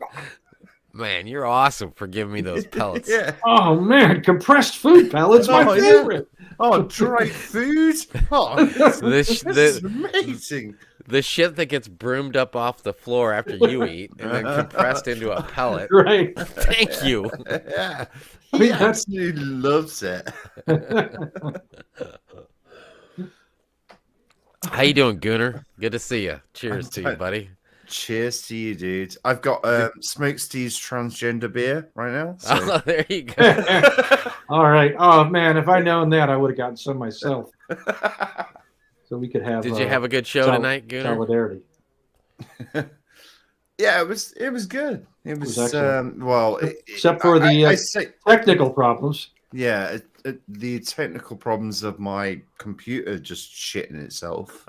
man, you're awesome for giving me those pellets. Yeah. Oh man, compressed food pellets, my favorite. Oh, dry food. Oh, this is amazing. The shit that gets broomed up off the floor after you eat and then compressed into a pellet. Right. Thank you. Yeah. He absolutely loves it. How you doing, Gooner? Good to see you. Cheers to you, buddy. Cheers to you, dude. I've got Smokesteve's transgender beer right now. So. Oh, there you go. All right. Oh man, if I'd known that, I would have gotten some myself. So we could have. Did you have a good show tonight, Gooner? Solidarity. Yeah, it was good. It was except for the technical problems. Yeah, the technical problems of my computer just shitting itself.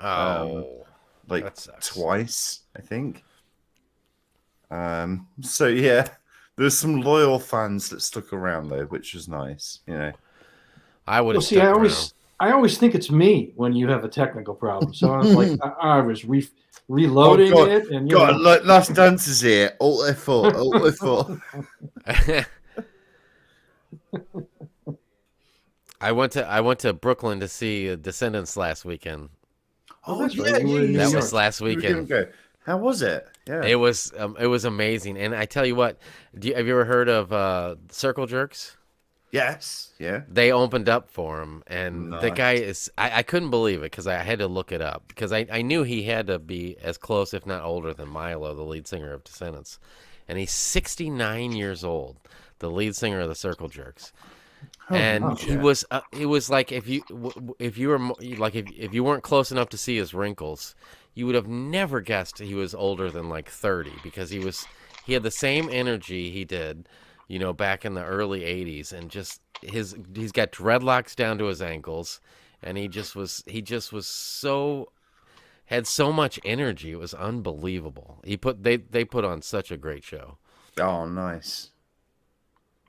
Like twice, I think. So yeah, there's some loyal fans that stuck around though, which was nice. I would have. See, I always think it's me when you have a technical problem. So I was like, I was reloading it, and Last Dance is here. Alt F4, Alt F4. I went to Brooklyn to see Descendants last weekend. Oh, that's right. You were in New That York. was last weekend. How was it? Yeah, it was amazing. And I tell you what, have you ever heard of Circle Jerks? Yes. Yeah. They opened up for him, and the Nice. guy is. I couldn't believe it because I had to look it up because I knew he had to be as close, if not older, than Milo, the lead singer of Descendants, and he's 69 years old, the lead singer of the Circle Jerks. And he was. It was like if you were like if you weren't close enough to see his wrinkles, you would have never guessed he was older than like 30 because he had the same energy he did, back in the early 80s, and just he's got dreadlocks down to his ankles, and he just was had so much energy. It was unbelievable. They put on such a great show. Oh, nice.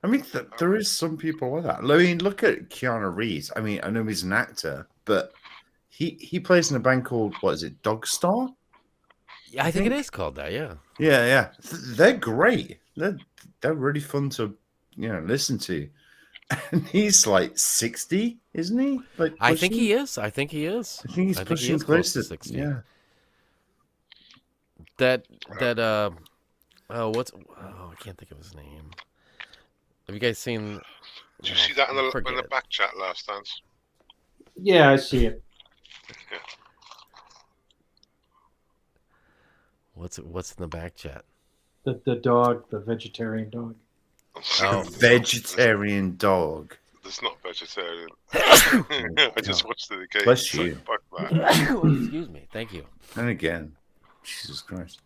I mean, there is some people like that. I mean, look at Keanu Reeves. I mean, I know he's an actor, but he plays in a band called, what is it, Dog Star? Yeah, I think it is called that. Yeah. Yeah. They're great. They're really fun to listen to. And he's like 60, isn't he? Like I think he is. I think he's he pushing is close to 60. Yeah. I can't think of his name. Have you guys seen? Did you see that in the back chat last dance? Yeah, I see it. Yeah. What's in the back chat? The dog, the vegetarian dog. Oh, vegetarian dog. It's not vegetarian. I just watched it again. Bless you. Fuck that. Excuse me. Thank you. And again, Jesus Christ.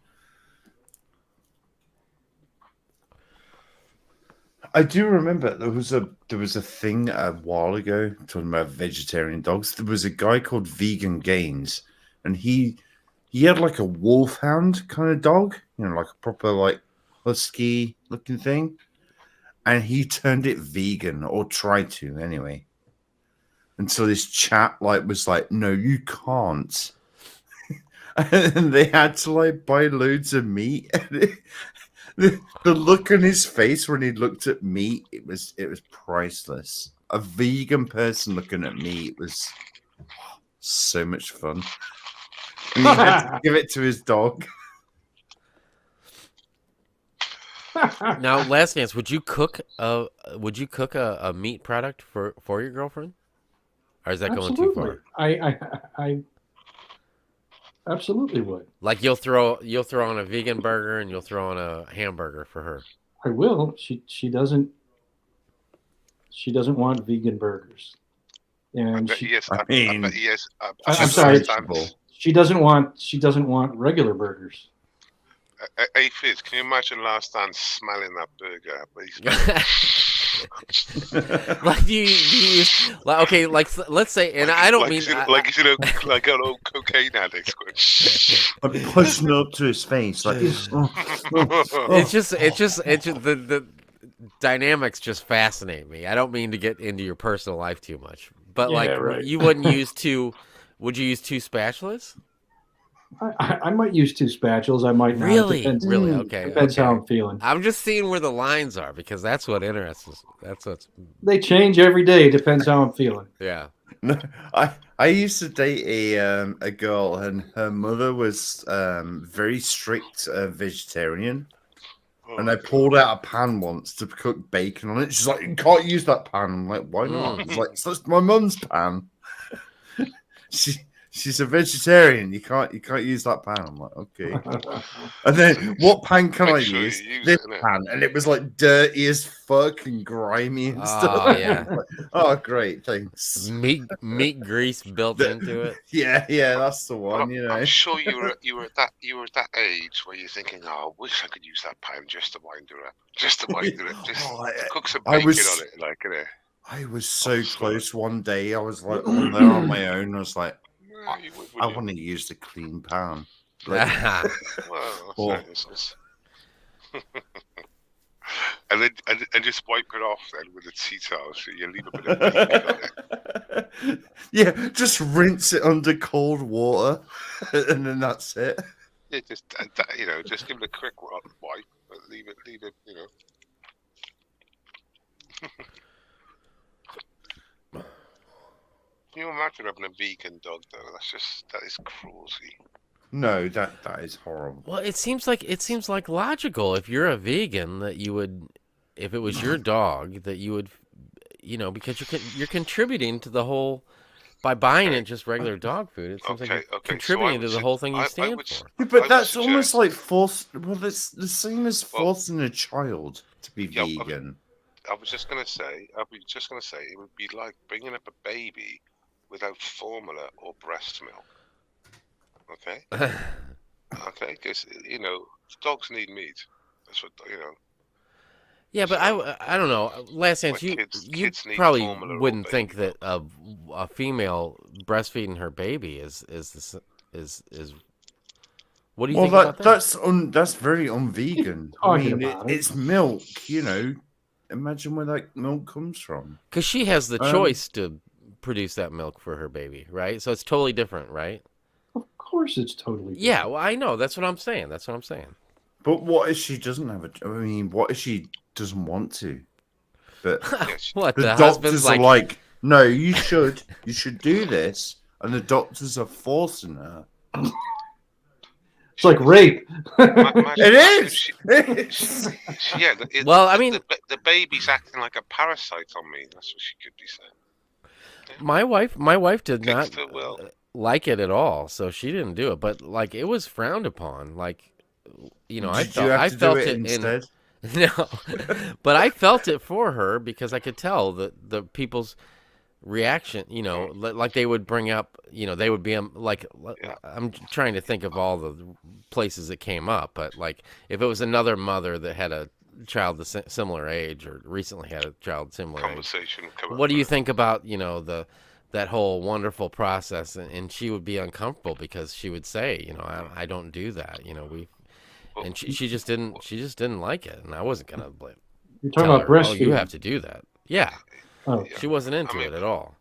I do remember there was a thing a while ago talking about vegetarian dogs. There was a guy called Vegan Gains, and he had like a wolfhound kind of dog, like a proper like husky looking thing, and he turned it vegan or tried to anyway. And so this chat was like, no, you can't. And they had to like buy loads of meat. The look on his face when he looked at meat, it was priceless. A vegan person looking at meat was so much fun. And he had to give it to his dog. Now, last dance, would you cook a meat product for your girlfriend? Or is that going too far? I absolutely would. Like you'll throw on a vegan burger and you'll throw on a hamburger for her. I will. She doesn't want vegan burgers. And I'm sorry. She doesn't want regular burgers. Hey Fizz, can you imagine last time smelling that burger? Let's say, and I don't mean like an old cocaine addict. I'm pushing up to his face like it's just the dynamics just fascinate me. I don't mean to get into your personal life too much, but you wouldn't use two. Would you use two spatulas? I might use two spatulas. I might not. Really? Okay. Depends how I'm feeling. I'm just seeing where the lines are because that's what interests us. That's what's. They change every day. Depends how I'm feeling. Yeah. No, I used to date a girl, and her mother was very strict vegetarian. And I pulled out a pan once to cook bacon on it. She's like, "You can't use that pan." I'm like, "Why not?" It's like, "That's my mum's pan." She's a vegetarian. You can't use that pan. I'm like, okay. And then what pan can I use? This pan, and it was like dirty as fuck and grimy and stuff. Oh yeah. Oh great, thanks. Meat grease built into it. Yeah, that's the one. I'm sure you were at that age where you're thinking, "Oh, I wish I could use that pan just to wind it up, just to cook some bacon on it, like I was so close one day. I was like on there on my own. I was like, I want to use the clean pan. and just wipe it off then with a tea towel, so you leave a bit of bacon on it. Yeah, just rinse it under cold water, and then that's it. Yeah, just give it a quick wipe, but leave it, Can you imagine having a vegan dog though? That is cruelty. No, that is horrible. Well, it seems like logical if you're a vegan that you would, if it was your dog, that you would, because you're contributing to the whole by buying it just regular dog food. It seems like you're contributing to the whole thing you stand for. Yeah, but that's almost like force. Well, it's the same as forcing a child to be vegan. I was just gonna say, it would be like bringing up a baby without formula or breast milk. Okay. Okay, because dogs need meat. That's what Yeah, but I don't know. Last chance, you probably wouldn't think that a female breastfeeding her baby is. What do you think about that? That's very un-vegan. I mean, it's milk. Imagine where that milk comes from. Because she has the choice to produce that milk for her baby, right? So it's totally different, right? Of course, it's totally different. Yeah, well, I know. That's what I'm saying. But what if she doesn't have what if she doesn't want to? But what, the the doctors husband's are like, no, you should do this, and the doctors are forcing her. It's like rape. It is. Yeah. Well, I mean, the baby's acting like a parasite on me. That's what she could be saying. My wife did not like it at all, so she didn't do it. But like, it was frowned upon. Like, I felt it instead. No, but I felt it for her because I could tell that the people's reaction, like they would bring up, they would be like, I'm trying to think of all the places it came up, but like if it was another mother that had a child the similar age or recently had a child similar age, what do you think about, that whole wonderful process? And she would be uncomfortable because she would say, I don't do that, and she just didn't like it, and I wasn't gonna You're talking about breastfeeding. Oh, you have to do that. Yeah. Oh. She wasn't into it at all.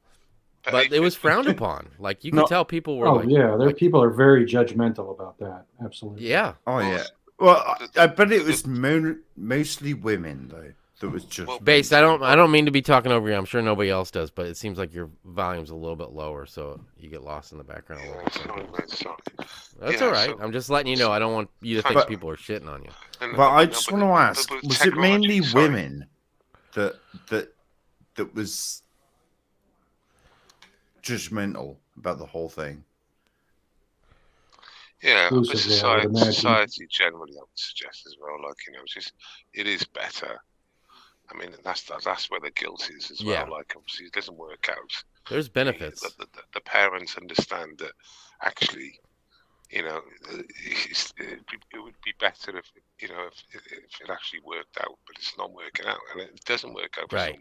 But it was frowned upon. Like, you could tell people were people are very judgmental about that. Absolutely. Yeah. Oh, yeah. Well, but it was mostly women, though. That was just... Base, I don't mean to be talking over you. I'm sure nobody else does, but it seems like your volume's a little bit lower, so you get lost in the background a little bit. Sorry. That's all right. I'm just letting you know. I don't want you to think people are shitting on you. But I just want to ask, was it mainly women that was judgmental about the whole thing? Yeah, but society generally, I would suggest as well. Like, it is better. I mean, that's where the guilt is as well. Like, obviously, it doesn't work out. There's benefits. The parents understand that actually, it would be better if it actually worked out, but it's not working out, and it doesn't work out for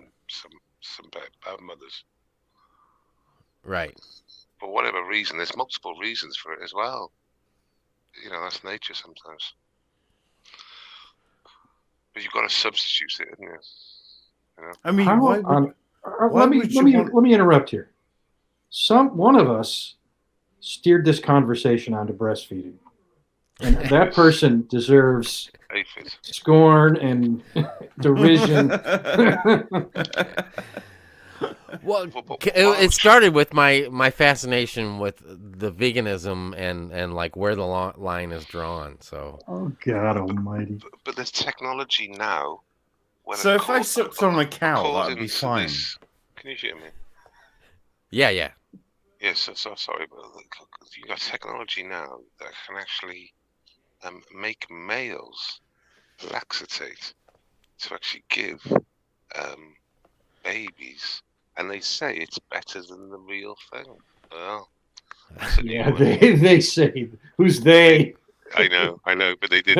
some bad mothers. Right. For whatever reason, there's multiple reasons for it as well. That's nature sometimes. But you've got to substitute it, haven't you? I mean, let me interrupt here. One of us steered this conversation onto breastfeeding, and that person deserves scorn and derision. Well, it started with my fascination with the veganism and like where the line is drawn. So. Oh God Almighty! But there's technology now. So if I sucked on a cow, that'd be fine. Can you hear me? Yeah. Yes. So sorry, but you got technology now that can actually make males laxatate to actually give babies. And they say it's better than the real thing. Well, yeah, they say. Who's they? I know, but they did.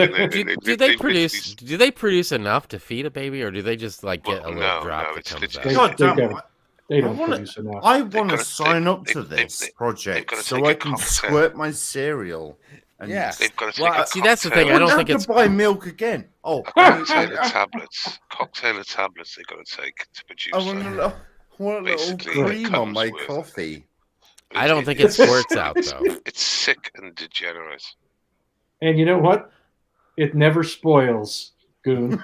Do they produce enough to feed a baby, or do they just like get a little drop that comes out? They don't produce enough. I want to sign up to this project so I can squirt my cereal. And they've got to well, see, that's the thing. I don't think it's buy milk again. Oh, cocktail of tablets they've got to take to produce. I want a little cream on my coffee. I don't think it squirts out though. It's sick and degenerate. And you know what? It never spoils, Goon.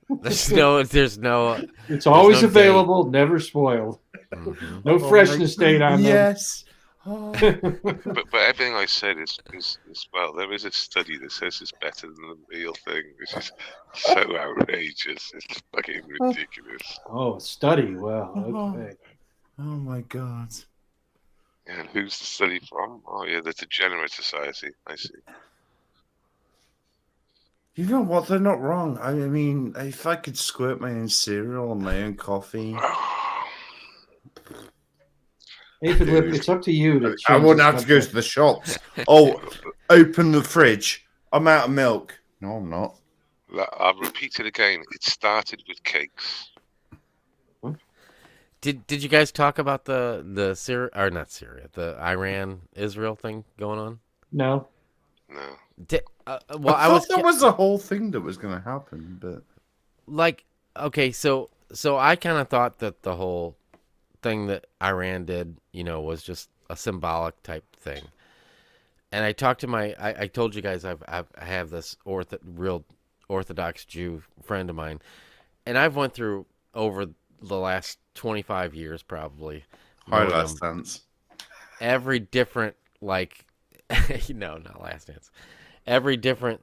There's no. It's always no available, never spoiled. Mhm. No freshness date on Yes. them. But everything I said is well. There is a study that says it's better than the real thing, which is so outrageous. It's fucking ridiculous. Oh, a study. Well, okay. Oh my God. And who's the study from? Oh yeah, the Degenerate Society. I see. You know what? They're not wrong. I mean, if I could squirt my own cereal and my own coffee. Aphid Lip, it's up to you to I change wouldn't the have to go to subject. the shops. Oh, open the fridge. I'm out of milk. No, I'm not. I'll repeat it again. It started with cakes. Did you guys talk about the Syria or not Syria, the Iran Israel thing going on? No. No. Well, I thought that was a whole thing that was going to happen, but like, okay, so I kind of thought that the whole thing that Iran did, was just a symbolic type thing. And I talked to I told you guys I have this real Orthodox Jew friend of mine, and I've went through over the last 25 years probably. High Last Dance. Every different no, not Last Dance. Every different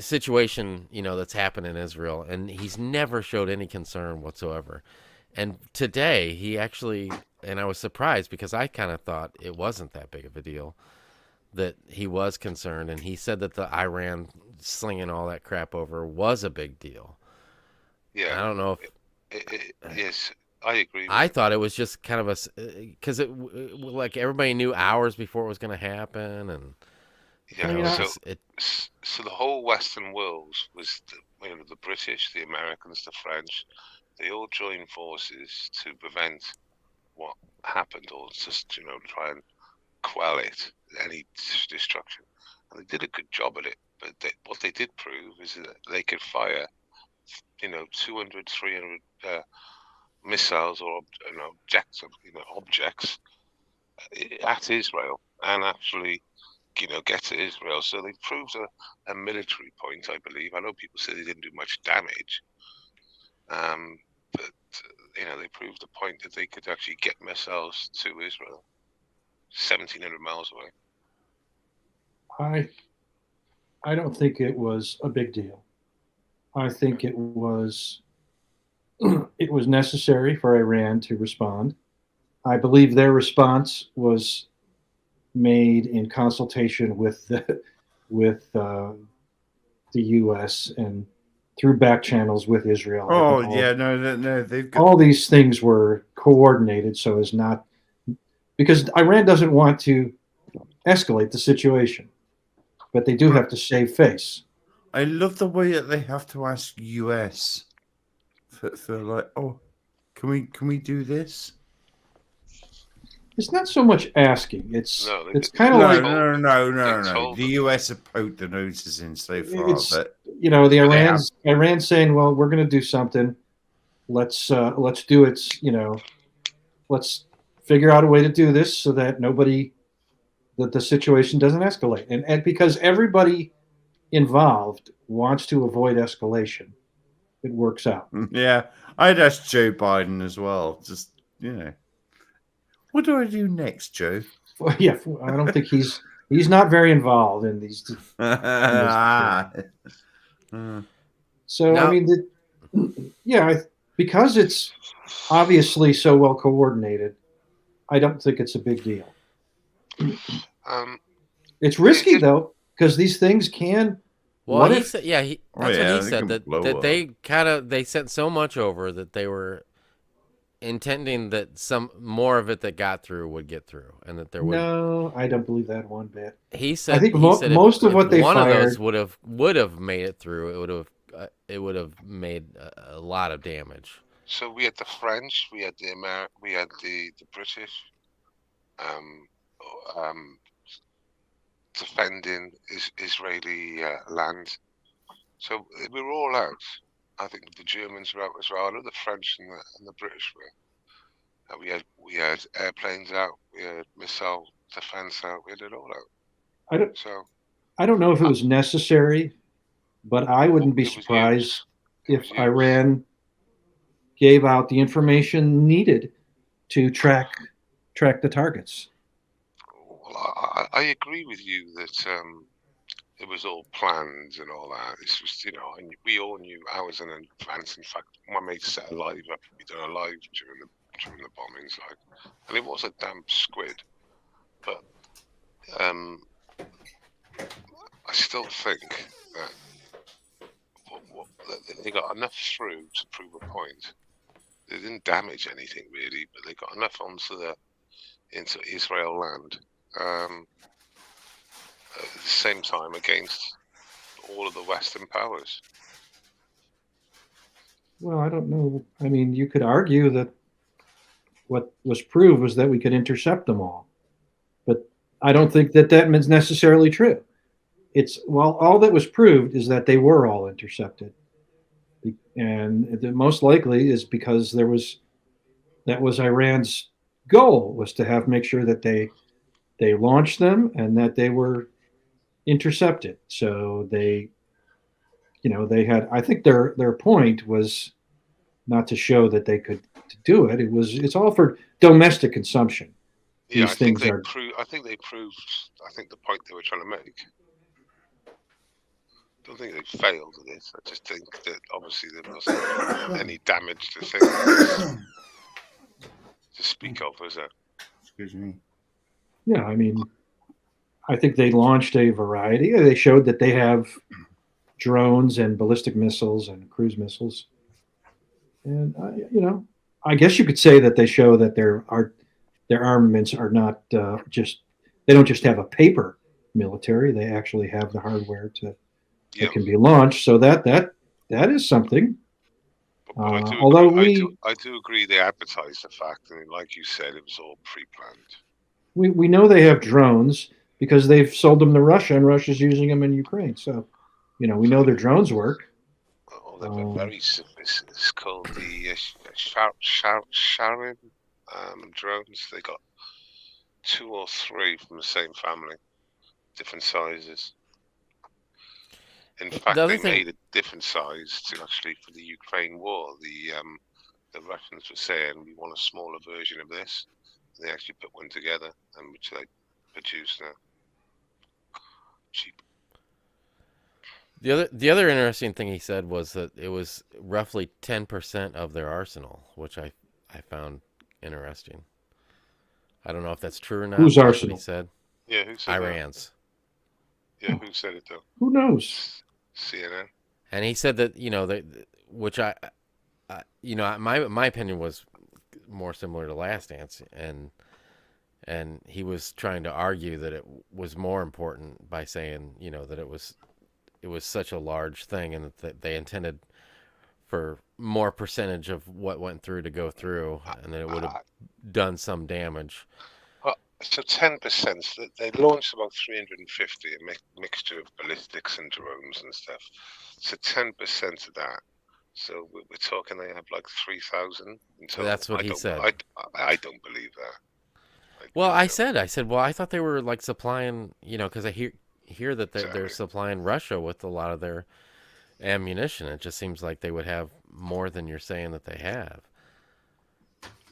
situation, that's happened in Israel, and he's never showed any concern whatsoever. And today he actually, and I was surprised because I kind of thought it wasn't that big of a deal, that he was concerned, and he said that the Iran slinging all that crap over was a big deal. Yeah. I don't know if yes, I agree. I thought it was just kind of because everybody knew hours before it was going to happen, and so the whole Western world was the British, the Americans, the French. They all joined forces to prevent what happened, or just try and quell it, any destruction. And they did a good job at it. But what they did prove is that they could fire, 200, 300 missiles or objects at Israel, and actually get to Israel. So they proved a military point, I believe. I know people say they didn't do much damage, but they proved the point that they could actually get missiles to Israel 1,700 miles away. I don't think it was a big deal. I think it was necessary for Iran to respond. I believe their response was made in consultation with the U.S. and through back channels with Israel. Oh yeah, no, they've got all these things were coordinated so as not, because Iran doesn't want to escalate the situation, but they do have to save face. I love the way that they have to ask US for like, oh, can we do this? It's not so much asking. It's kind of like no. The US have poked the noses in so far, but the Iran's saying, well, we're going to do something. Let's do it. Let's figure out a way to do this so that the situation doesn't escalate, and because everybody involved wants to avoid escalation, it works out. Yeah, I'd ask Joe Biden as well. Just what do I do next, Joe? Well, yeah, I don't think he's not very involved in these. So now, I mean, because it's obviously so well coordinated, I don't think it's a big deal. It's risky though, because these things can. Well, he said, that's what he said, that they sent so much over that they were intending that some more of it that got through would get through, and that there would. No, I don't believe that one bit. He said. I think said most of what they one fired, of those would have made it through. It would have made a lot of damage. So we had the French, we had the we had the British, defending Israeli land. So we were all out. I think the Germans were out as well. I know the French and the British were. We had airplanes out. We had missile defense out. We had it all out. I don't know if it was necessary, but I wouldn't be surprised if Iran gave out the information needed to track the targets. Well, I agree with you that it was all planned and all that. It's just, and we all knew hours in advance. In fact, my mate set a live up. We done a live during the bombings, and it was a damn squid. But I still think that they got enough through to prove a point. They didn't damage anything really, but they got enough into Israel land. At the same time, against all of the Western powers. Well, I don't know. I mean, you could argue that what was proved was that we could intercept them all, but I don't think that means necessarily true. All that was proved is that they were all intercepted, and the most likely is because that was Iran's goal, was to make sure that they launched them and that they were intercepted. So they had. I think their point was not to show that they could do it. It's all for domestic consumption. Yeah, These things are. I think they proved. I think the point they were trying to make. I don't think they failed at it. I just think that obviously there wasn't any damage to things to speak of, was there? Excuse me. Yeah, I mean, I think they launched a variety. They showed that they have drones and ballistic missiles and cruise missiles, and I guess you could say that they show that their armaments are not they don't just have a paper military. They actually have the hardware that can be launched. So that is something. But I do agree they advertised the fact, and like you said, it was all pre-planned. We know they have drones because they've sold them to Russia, and Russia's using them in Ukraine. So, we know their drones work. Oh, they're very sophisticated. It's called the Sharon drones. They got 2 or 3 from the same family, different sizes. In fact, they made a different size for the Ukraine war. The Russians were saying we want a smaller version of this. And they actually put one together, and which they produce now. Cheap. The other interesting thing he said was that it was roughly 10% of their arsenal, which I found interesting. I don't know if that's true or not. Whose arsenal? He said. Yeah, who said Iran's. That? Yeah, who said it though? Who knows? CNN. And he said that which my opinion was more similar to Last Dance, and he was trying to argue that it was more important by saying that it was such a large thing, and that they intended for more percentage of what went through to go through, and that it would have done some damage. So 10%, they launched about 350, a mixture of ballistics and drones and stuff. So 10% of that. So we're talking they have like 3,000. That's what he said. I don't believe that. Well, I said, well, I thought they were like supplying, because I hear that they're supplying Russia with a lot of their ammunition. It just seems like they would have more than you're saying that they have.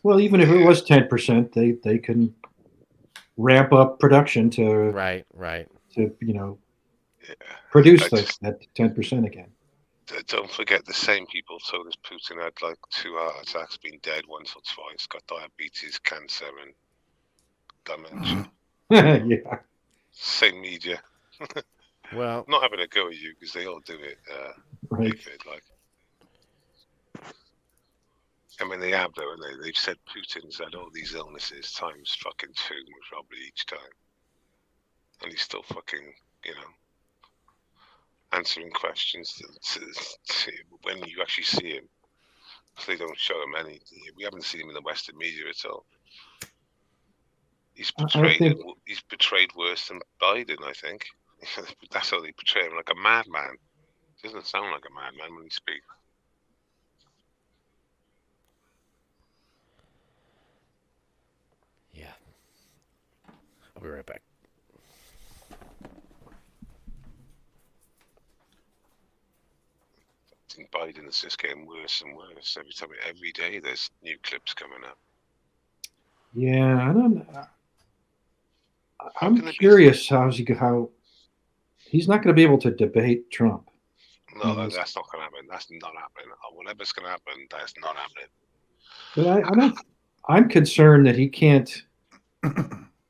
Well, even if it was 10%, they can ramp up production to right to produce that 10% again. Don't forget the same people told us Putin had like 2 heart attacks, been dead once or twice, got diabetes, cancer, and dementia. Yeah. Same media. Well, not having a go at you because they all do it. Right. Like. I mean, they have though, and they've said Putin's had all these illnesses times fucking 2, probably each time, and he's still fucking, answering questions to when you actually see him. Because they don't show him any. We haven't seen him in the Western media at all. He's betrayed. He's betrayed worse than Biden, I think. That's how they portray him, like a madman. He doesn't sound like a madman when he speaks. Yeah. I'll be right back. Biden is just getting worse and worse every day. There's new clips coming up. Yeah, I don't. I'm curious how he's not going to be able to debate Trump. No, that's not going to happen. That's not happening. Whatever's going to happen, that's not happening. But I don't. I'm concerned that he can't.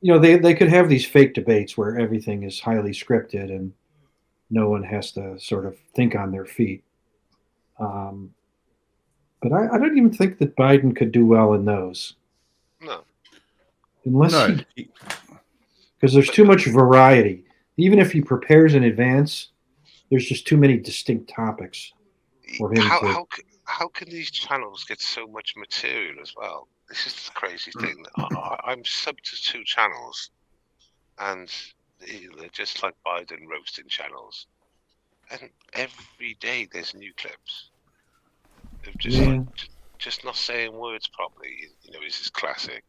They could have these fake debates where everything is highly scripted and no one has to sort of think on their feet. But I don't even think that Biden could do well in those. No. Unless because there's too much variety. Even if he prepares in advance, there's just too many distinct topics for him to. How can these channels get so much material as well? This is the crazy thing. I'm sub to 2 channels, and they're just like Biden roasting channels. And every day there's new clips. They're just not saying words properly. This is classic.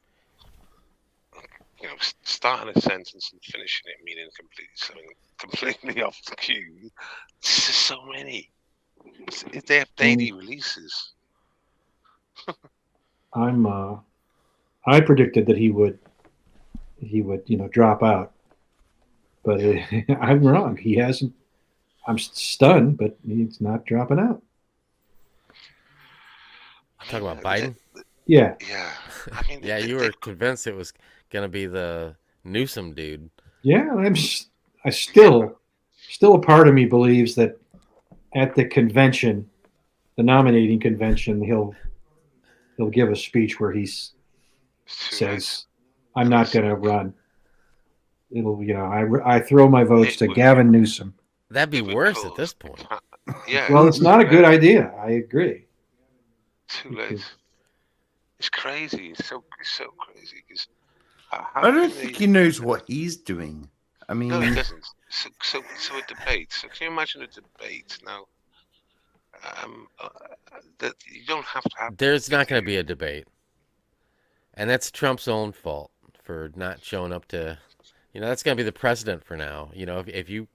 Starting a sentence and finishing it meaning something completely off the cue. There's just so many. They have daily releases. I predicted that he would, drop out, but I'm wrong. He hasn't. I'm stunned, but he's not dropping out. Talking about Biden? Yeah. Yeah. Yeah, you were convinced it was gonna be the Newsom dude. Yeah, I still a part of me believes that at the convention, the nominating convention, he'll give a speech where he says, "I'm not going to run." I throw my votes to Gavin Newsom. That'd be worse at this point. Yeah. Well, it's not a good idea. I agree. Too late. It's crazy. It's so crazy. I don't think he knows what he's doing. I mean, no, he doesn't. So a debate. So can you imagine a debate now? That you don't have to have. There's not going to be a debate, and that's Trump's own fault for not showing up to. That's going to be the precedent for now. If you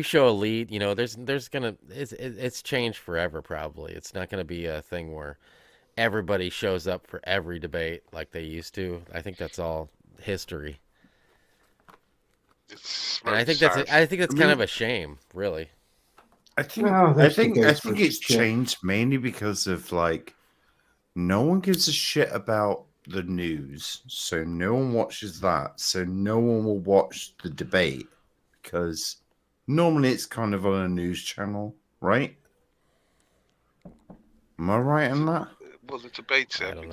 show a lead, there's gonna it's changed forever. Probably it's not going to be a thing where everybody shows up for every debate like they used to. I think that's all history. And I think that's kind of a shame, really. I think it's changed mainly because of no one gives a shit about the news, so no one watches that, so no one will watch the debate because normally it's kind of on a news channel, right? Am I right on that? Well, the debates every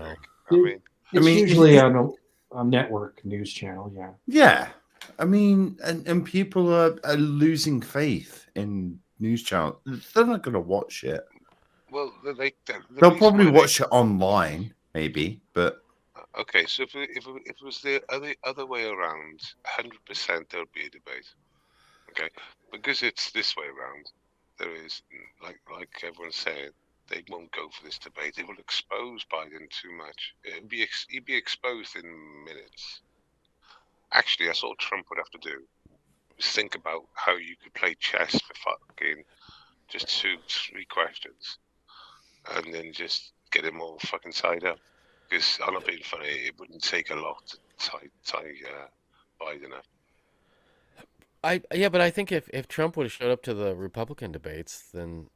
week. It's usually on a network news channel, yeah. Yeah. I mean, and people are losing faith in news channels. They're not going to watch it. Well, they'll probably watch it online, maybe, but... Okay, so if it was the other way around, 100% there would be a debate. Okay, because it's this way around, there is, like everyone's saying, they won't go for this debate. It will expose Biden too much. He'd be exposed in minutes. Actually, that's all Trump would have to do. Is think about how you could play chess for fucking just 2-3 questions, and then just get him all fucking tied up. Because I'm not being funny. It wouldn't take a lot to tie Biden up. But I think if Trump would have showed up to the Republican debates, then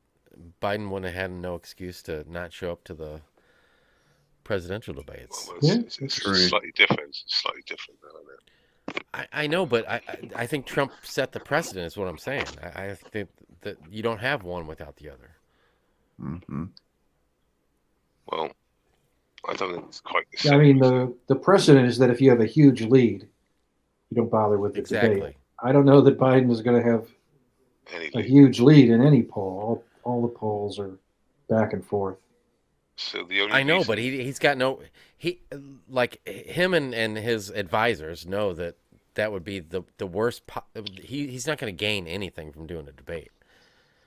Biden wouldn't have had no excuse to not show up to the presidential debates. Well, it's slightly different. It's slightly different, though, isn't it? I know, but I think Trump set the precedent. Is what I'm saying. I think that you don't have one without the other. Mm-hmm. Well, I don't think it's quite the same. I mean, the precedent is that if you have a huge lead, you don't bother with the debate. I don't know that Biden is going to have a huge lead in any poll. All the polls are back and forth. So the only I know, but he's got no him and his advisors know that would be the worst. He's not going to gain anything from doing a debate.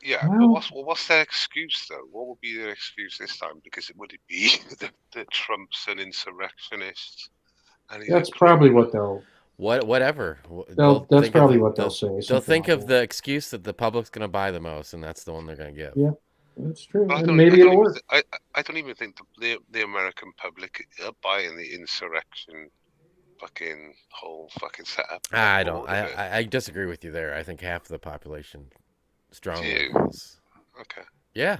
Yeah, but what's their excuse though? What would be their excuse this time? Because would it be that Trump's an insurrectionist? That's probably what they'll. Whatever. That's probably what they'll say. They'll think of the excuse that the public's going to buy the most, and that's the one they're going to give. Yeah. That's true. I And don't, maybe I don't it'll even, work. I don't even think the American public are buying the insurrection fucking whole fucking setup. I don't. I disagree with you there. I think half of the population strongly feels. Okay. Yeah.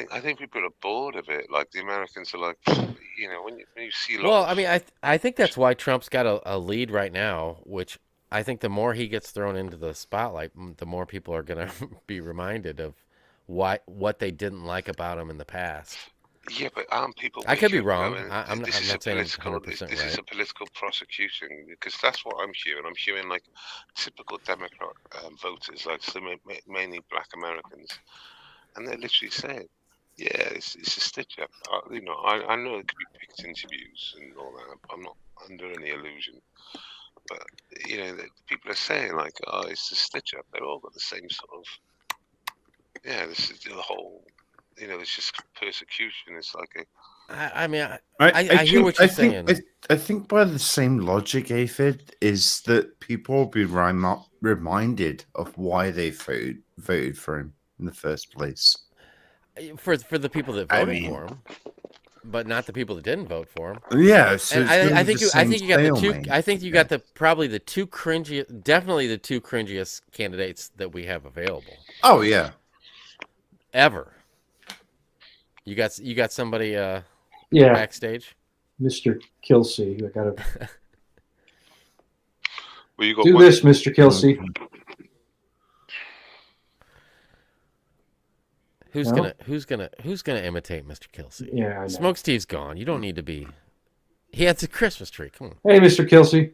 I think people are bored of it. Like the Americans are like, you know, when you see. Well, I mean, I think that's why Trump's got a lead right now, which I think the more he gets thrown into the spotlight, the more people are going to be reminded of what they didn't like about him in the past. Yeah, but aren't people? I could be wrong. I'm not saying I'm 100% right. This is a political prosecution because that's what I'm hearing. I'm hearing like typical Democrat voters, like mainly Black Americans, and they're literally saying, "Yeah, it's a stitch up." You know, I know it could be picked interviews and all that. I'm not under any illusion, but you know, the people are saying like, "Oh, it's a stitch up." They've all got the same sort of. Yeah, this is the whole. You know, it's just persecution. It's like a. I mean, I hear what you're saying. I think by the same logic, Aphid, is that people will be reminded of why they voted for him in the first place. For the people that voted for him, but not the people that didn't vote for him. Yeah, so I think you got the two. I think you got probably the two cringiest, definitely the two cringiest candidates that we have available. Oh yeah, ever. You got somebody backstage? Mr. Kilsey. I gotta well, you got do this, Mr. Kilsey. Who's gonna imitate Mr. Kilsey? Yeah, I know. Smokesteve's gone. You don't need to be. He had the Christmas tree. Come on. Hey, Mr. Kilsey.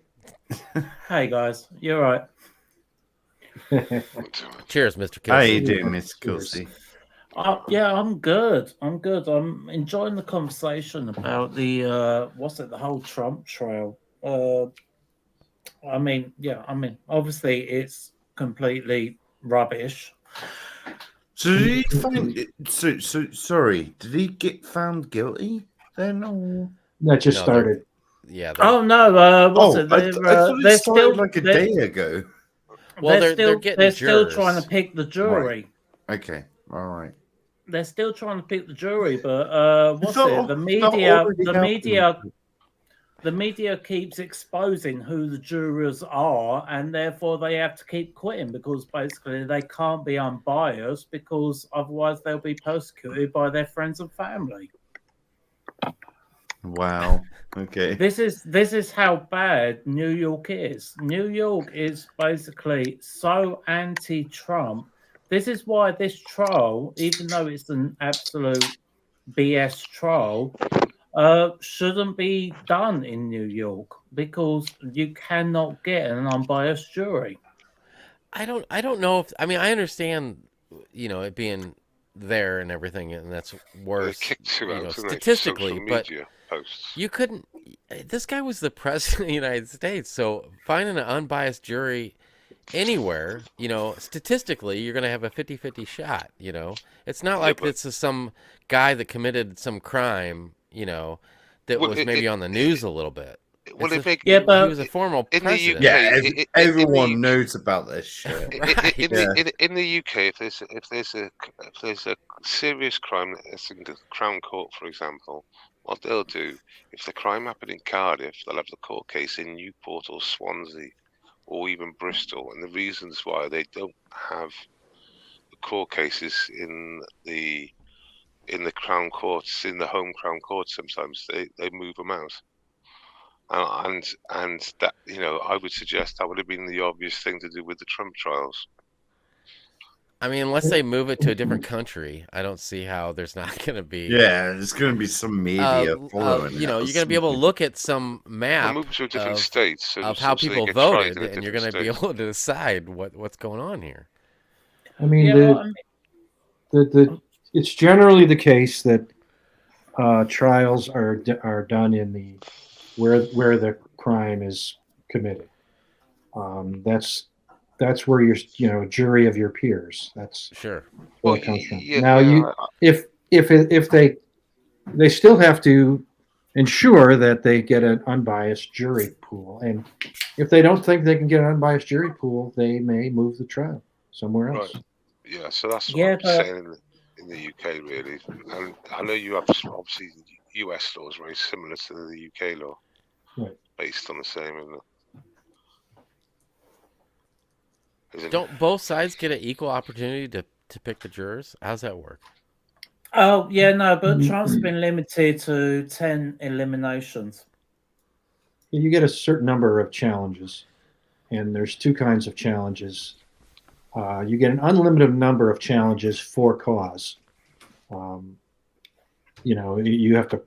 Hey guys, you all right? Cheers, Mr. Kilsey. How you doing, Mr. Kilsey? Yeah, I'm good. I'm enjoying the conversation about the the whole Trump trial. I mean, obviously it's completely rubbish. So did he find? So sorry. Did he get found guilty then? Or? That just started. Yeah. Oh no! I thought it started like a day ago. Well, they're still trying to pick the jury. Right. Okay. All right. They're still trying to pick the jury, but the media keeps exposing who the jurors are, and therefore they have to keep quitting because basically they can't be unbiased because otherwise they'll be persecuted by their friends and family. Wow. Okay. This is how bad New York is. New York is basically so anti-Trump. This is why this trial, even though it's an absolute BS trial, shouldn't be done in New York because you cannot get an unbiased jury. I don't know if I understand, it being there and everything, and that's worse, statistically, but you couldn't. This guy was the president of the United States, so finding an unbiased jury anywhere, statistically, you're going to have a 50-50 shot. It's not like this is some guy that committed some crime, that was maybe on the news a little bit. Well, he was a formal president. Everyone knows about this shit. In the UK, if there's a serious crime that's in the Crown Court, for example, what they'll do, if the crime happened in Cardiff, they'll have the court case in Newport or Swansea or even Bristol, and the reasons why they don't have the court cases in the Crown Courts, in the home Crown Courts, sometimes they move them out. And that, I would suggest that would have been the obvious thing to do with the Trump trials. I mean, unless they move it to a different country, I don't see how there's not going to be. Yeah, there's going to be some media following. You're going to be able to look at some map move to a different state, of how people voted, and you're going to be able to decide what's going on here. I mean, it's generally the case that trials are done in where the crime is committed. That's where you're, a jury of your peers. That's sure where it comes from. Now, if they still have to ensure that they get an unbiased jury pool, and if they don't think they can get an unbiased jury pool, they may move the trial somewhere else. Right. Yeah, so that's what I'm saying in the UK, really. And I know you have obviously US law is very similar to the UK law, right? Based on the same, isn't it? Don't both sides get an equal opportunity to pick the jurors? How's that work? Oh yeah, no, but Trump's been limited to 10 eliminations. You get a certain number of challenges, and there's two kinds of challenges. You get an unlimited number of challenges for cause. You have to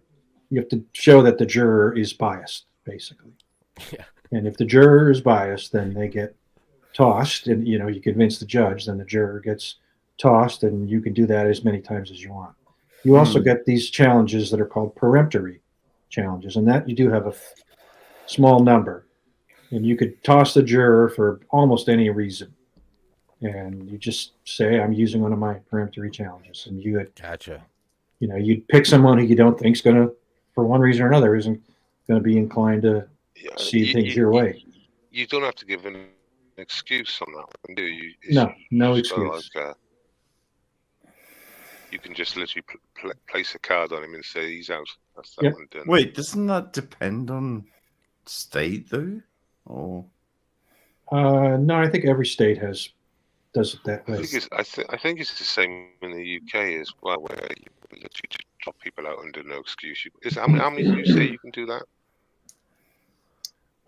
show that the juror is biased, basically. Yeah. And if the juror is biased, then they get tossed, and you convince the judge, then the juror gets tossed, and you can do that as many times as you want. You also get these challenges that are called peremptory challenges, and that you do have a small number, and you could toss the juror for almost any reason, and you just say, I'm using one of my peremptory challenges, and you had Gotcha. You'd pick someone who you don't think's going to, for one reason or another, isn't going to be inclined to see things your way. You don't have to give an excuse on that one, do you? No excuse. You can just literally place a card on him and say he's out. That's that one done. Wait, doesn't that depend on state though? Or no, I think every state does it that way. I think it's the same in the UK as well, where you literally just drop people out under no excuse. How many do you say you can do that?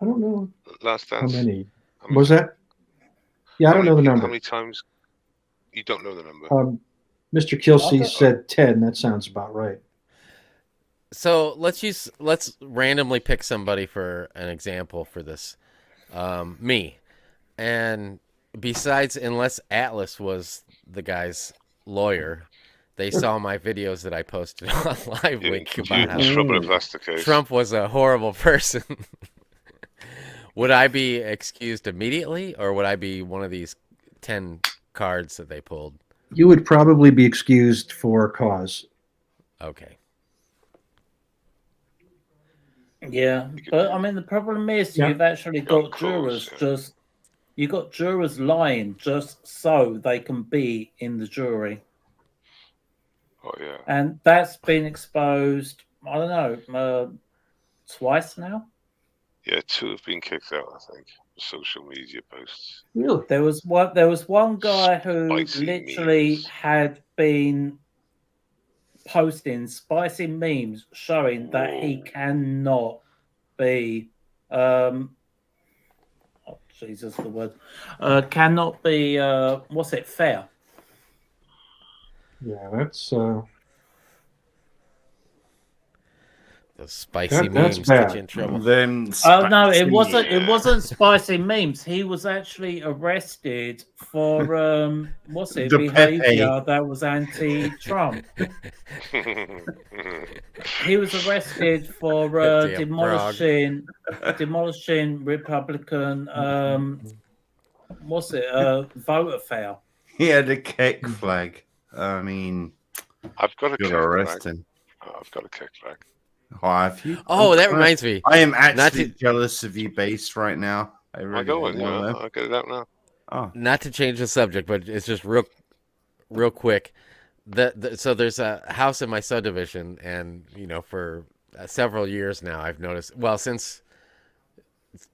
I don't know. Last dance. How many? Was that? Yeah, I don't know the number. How many times? You don't know the number. Mr. Kilsey said 10. That sounds about right. So let's randomly pick somebody for an example for this. Me. And besides, unless Atlas was the guy's lawyer, they saw my videos that I posted on Live Week about how Trump was a horrible person. Would I be excused immediately, or would I be one of these 10 cards that they pulled? You would probably be excused for cause. Okay. Yeah, but I mean, the problem is you've actually got jurors you got jurors lying just so they can be in the jury. Oh yeah. And that's been exposed, I don't know, twice now. Yeah, 2 have been kicked out, I think. Social media posts. Really? There was one guy who literally had been posting spicy memes showing that he cannot be Jesus the word. Cannot be fair. Yeah, that's those spicy memes get you in trouble. No, it wasn't spicy memes. He was actually arrested for behavior that was anti-Trump. He was arrested for demolishing Republican voter fair. he had a cake flag. I mean, I've got a cake arrest flag. him. I've got a cake flag. Oh, that reminds me. I am actually jealous of you, Base, right now. I really I'll get it out now. Oh. Not to change the subject, but it's just real quick. So there's a house in my subdivision, and for several years now, I've noticed. Well, since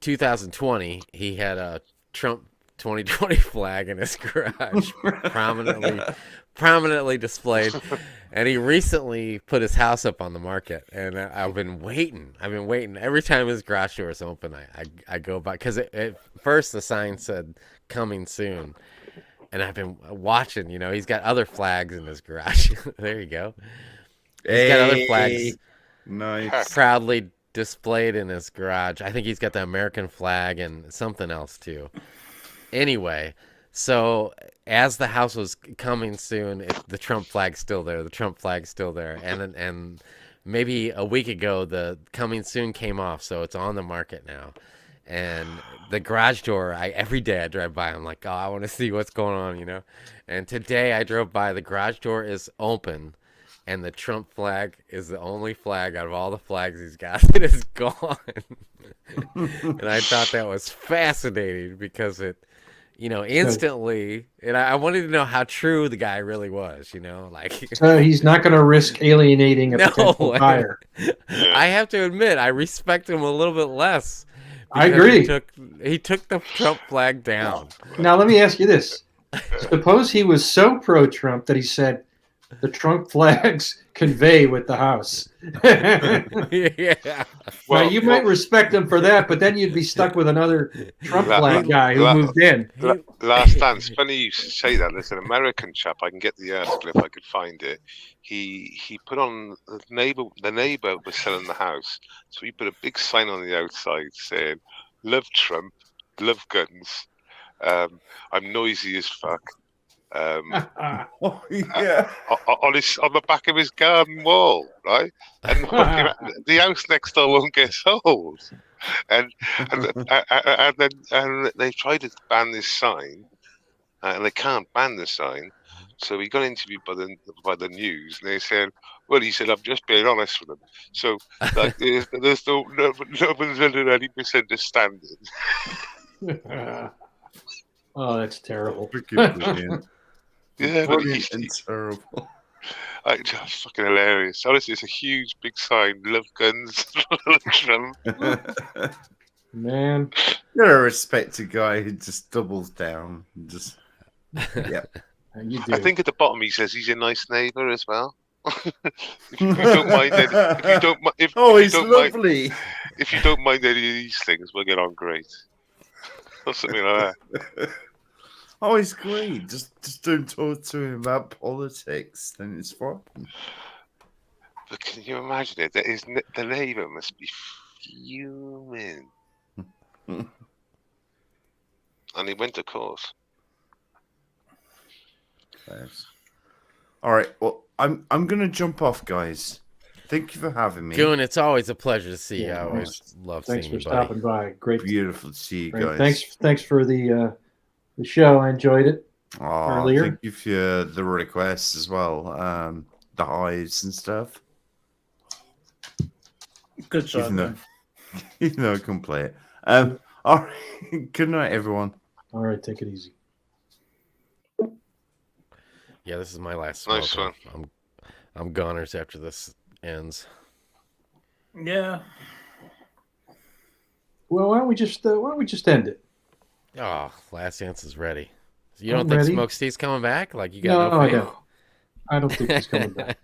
2020, he had a Trump 2020 flag in his garage, prominently displayed. And he recently put his house up on the market, and I've been waiting. Every time his garage door is open, I go by, because at first the sign said "coming soon," and I've been watching. He's got other flags in his garage. There you go. He's got other flags, nice, proudly displayed in his garage. I think he's got the American flag and something else too. Anyway, so as the house was coming soon, the Trump flag's still there. And maybe a week ago, the coming soon came off, so it's on the market now. And the garage door, every day I drive by, I'm like, oh, I want to see what's going on, And today I drove by, the garage door is open, and the Trump flag is the only flag out of all the flags he's got that is gone. And I thought that was fascinating because it, instantly, and I wanted to know how true the guy really was, like. So he's not going to risk alienating a potential buyer. I have to admit, I respect him a little bit less. I agree. He took the Trump flag down. Now, let me ask you this. Suppose he was so pro-Trump that he said, the Trump flags convey with the House. Yeah. Now, you might respect him for that, but then you'd be stuck with another Trump flag guy who moved in. Last dance. Funny you say that. There's an American chap. I can get the article if I could find it. He put on the neighbor was selling the house, so he put a big sign on the outside saying, "Love Trump, love guns. I'm noisy as fuck." Oh yeah. On the back of his garden wall, right? And the house next door won't get sold. And they tried to ban this sign, and they can't ban the sign. So he got interviewed by the news, and they said, "Well, he said, I'm just being honest with them." So like, there's no one's under any misunderstanding. Oh, that's terrible. Yeah, but Brilliant and terrible. Just fucking hilarious. Honestly, it's a huge, big sign. Love guns. Love Trump. Man, you gotta respect a guy who just doubles down. And just yeah. You do. I think at the bottom he says he's a nice neighbour as well. If you don't mind, he's lovely. If you don't mind any of these things, we'll get on great. Or something like that. Oh, he's great. Just don't talk to him about politics, then it's fine. But can you imagine it? The neighbour must be fuming. And he went to court. Thanks. All right. Well, I'm gonna jump off, guys. Thank you for having me. Goon, it's always a pleasure to see you. I always love seeing you, buddy. Thanks for stopping by. Great. Beautiful to see you guys. Thanks for the show. I enjoyed it earlier. Thank you for the requests as well. The hives and stuff. Good job, even though I couldn't play it. All right. Good night, everyone. All right, take it easy. Yeah, this is my last smoke. Nice one. I'm goners after this ends. Yeah. Well, why don't we just end it? Oh, Last Dance is ready. So you don't think Smokesteve's coming back? Like you got no faith? I don't think he's coming back.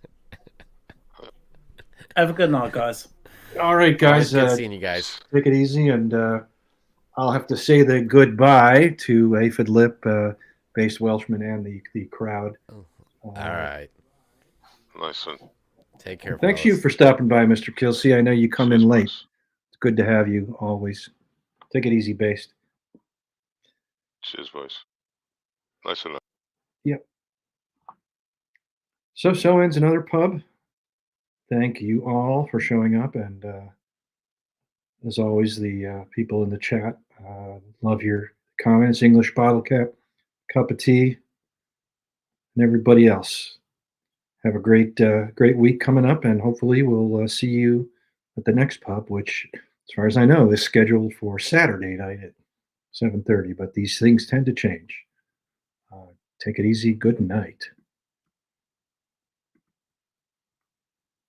Have a good night, guys. All right, guys. Good seeing you guys. Take it easy, and I'll have to say the goodbye to Aphid Lip, Based Welshman, and the crowd. All right. Nice one. Take care. Thanks you for stopping by, Mr. Kelsey. I know you come in late. It's good to have you always. Take it easy, Based. Cheers, boys. Nice one. Yep. So ends another pub. Thank you all for showing up, and as always, the people in the chat, love your comments. English Bottle Cap, Cup of Tea, and everybody else. Have a great week coming up, and hopefully we'll see you at the next pub, which, as far as I know, is scheduled for Saturday night at 7:30. But these things tend to change. Take it easy. Good night.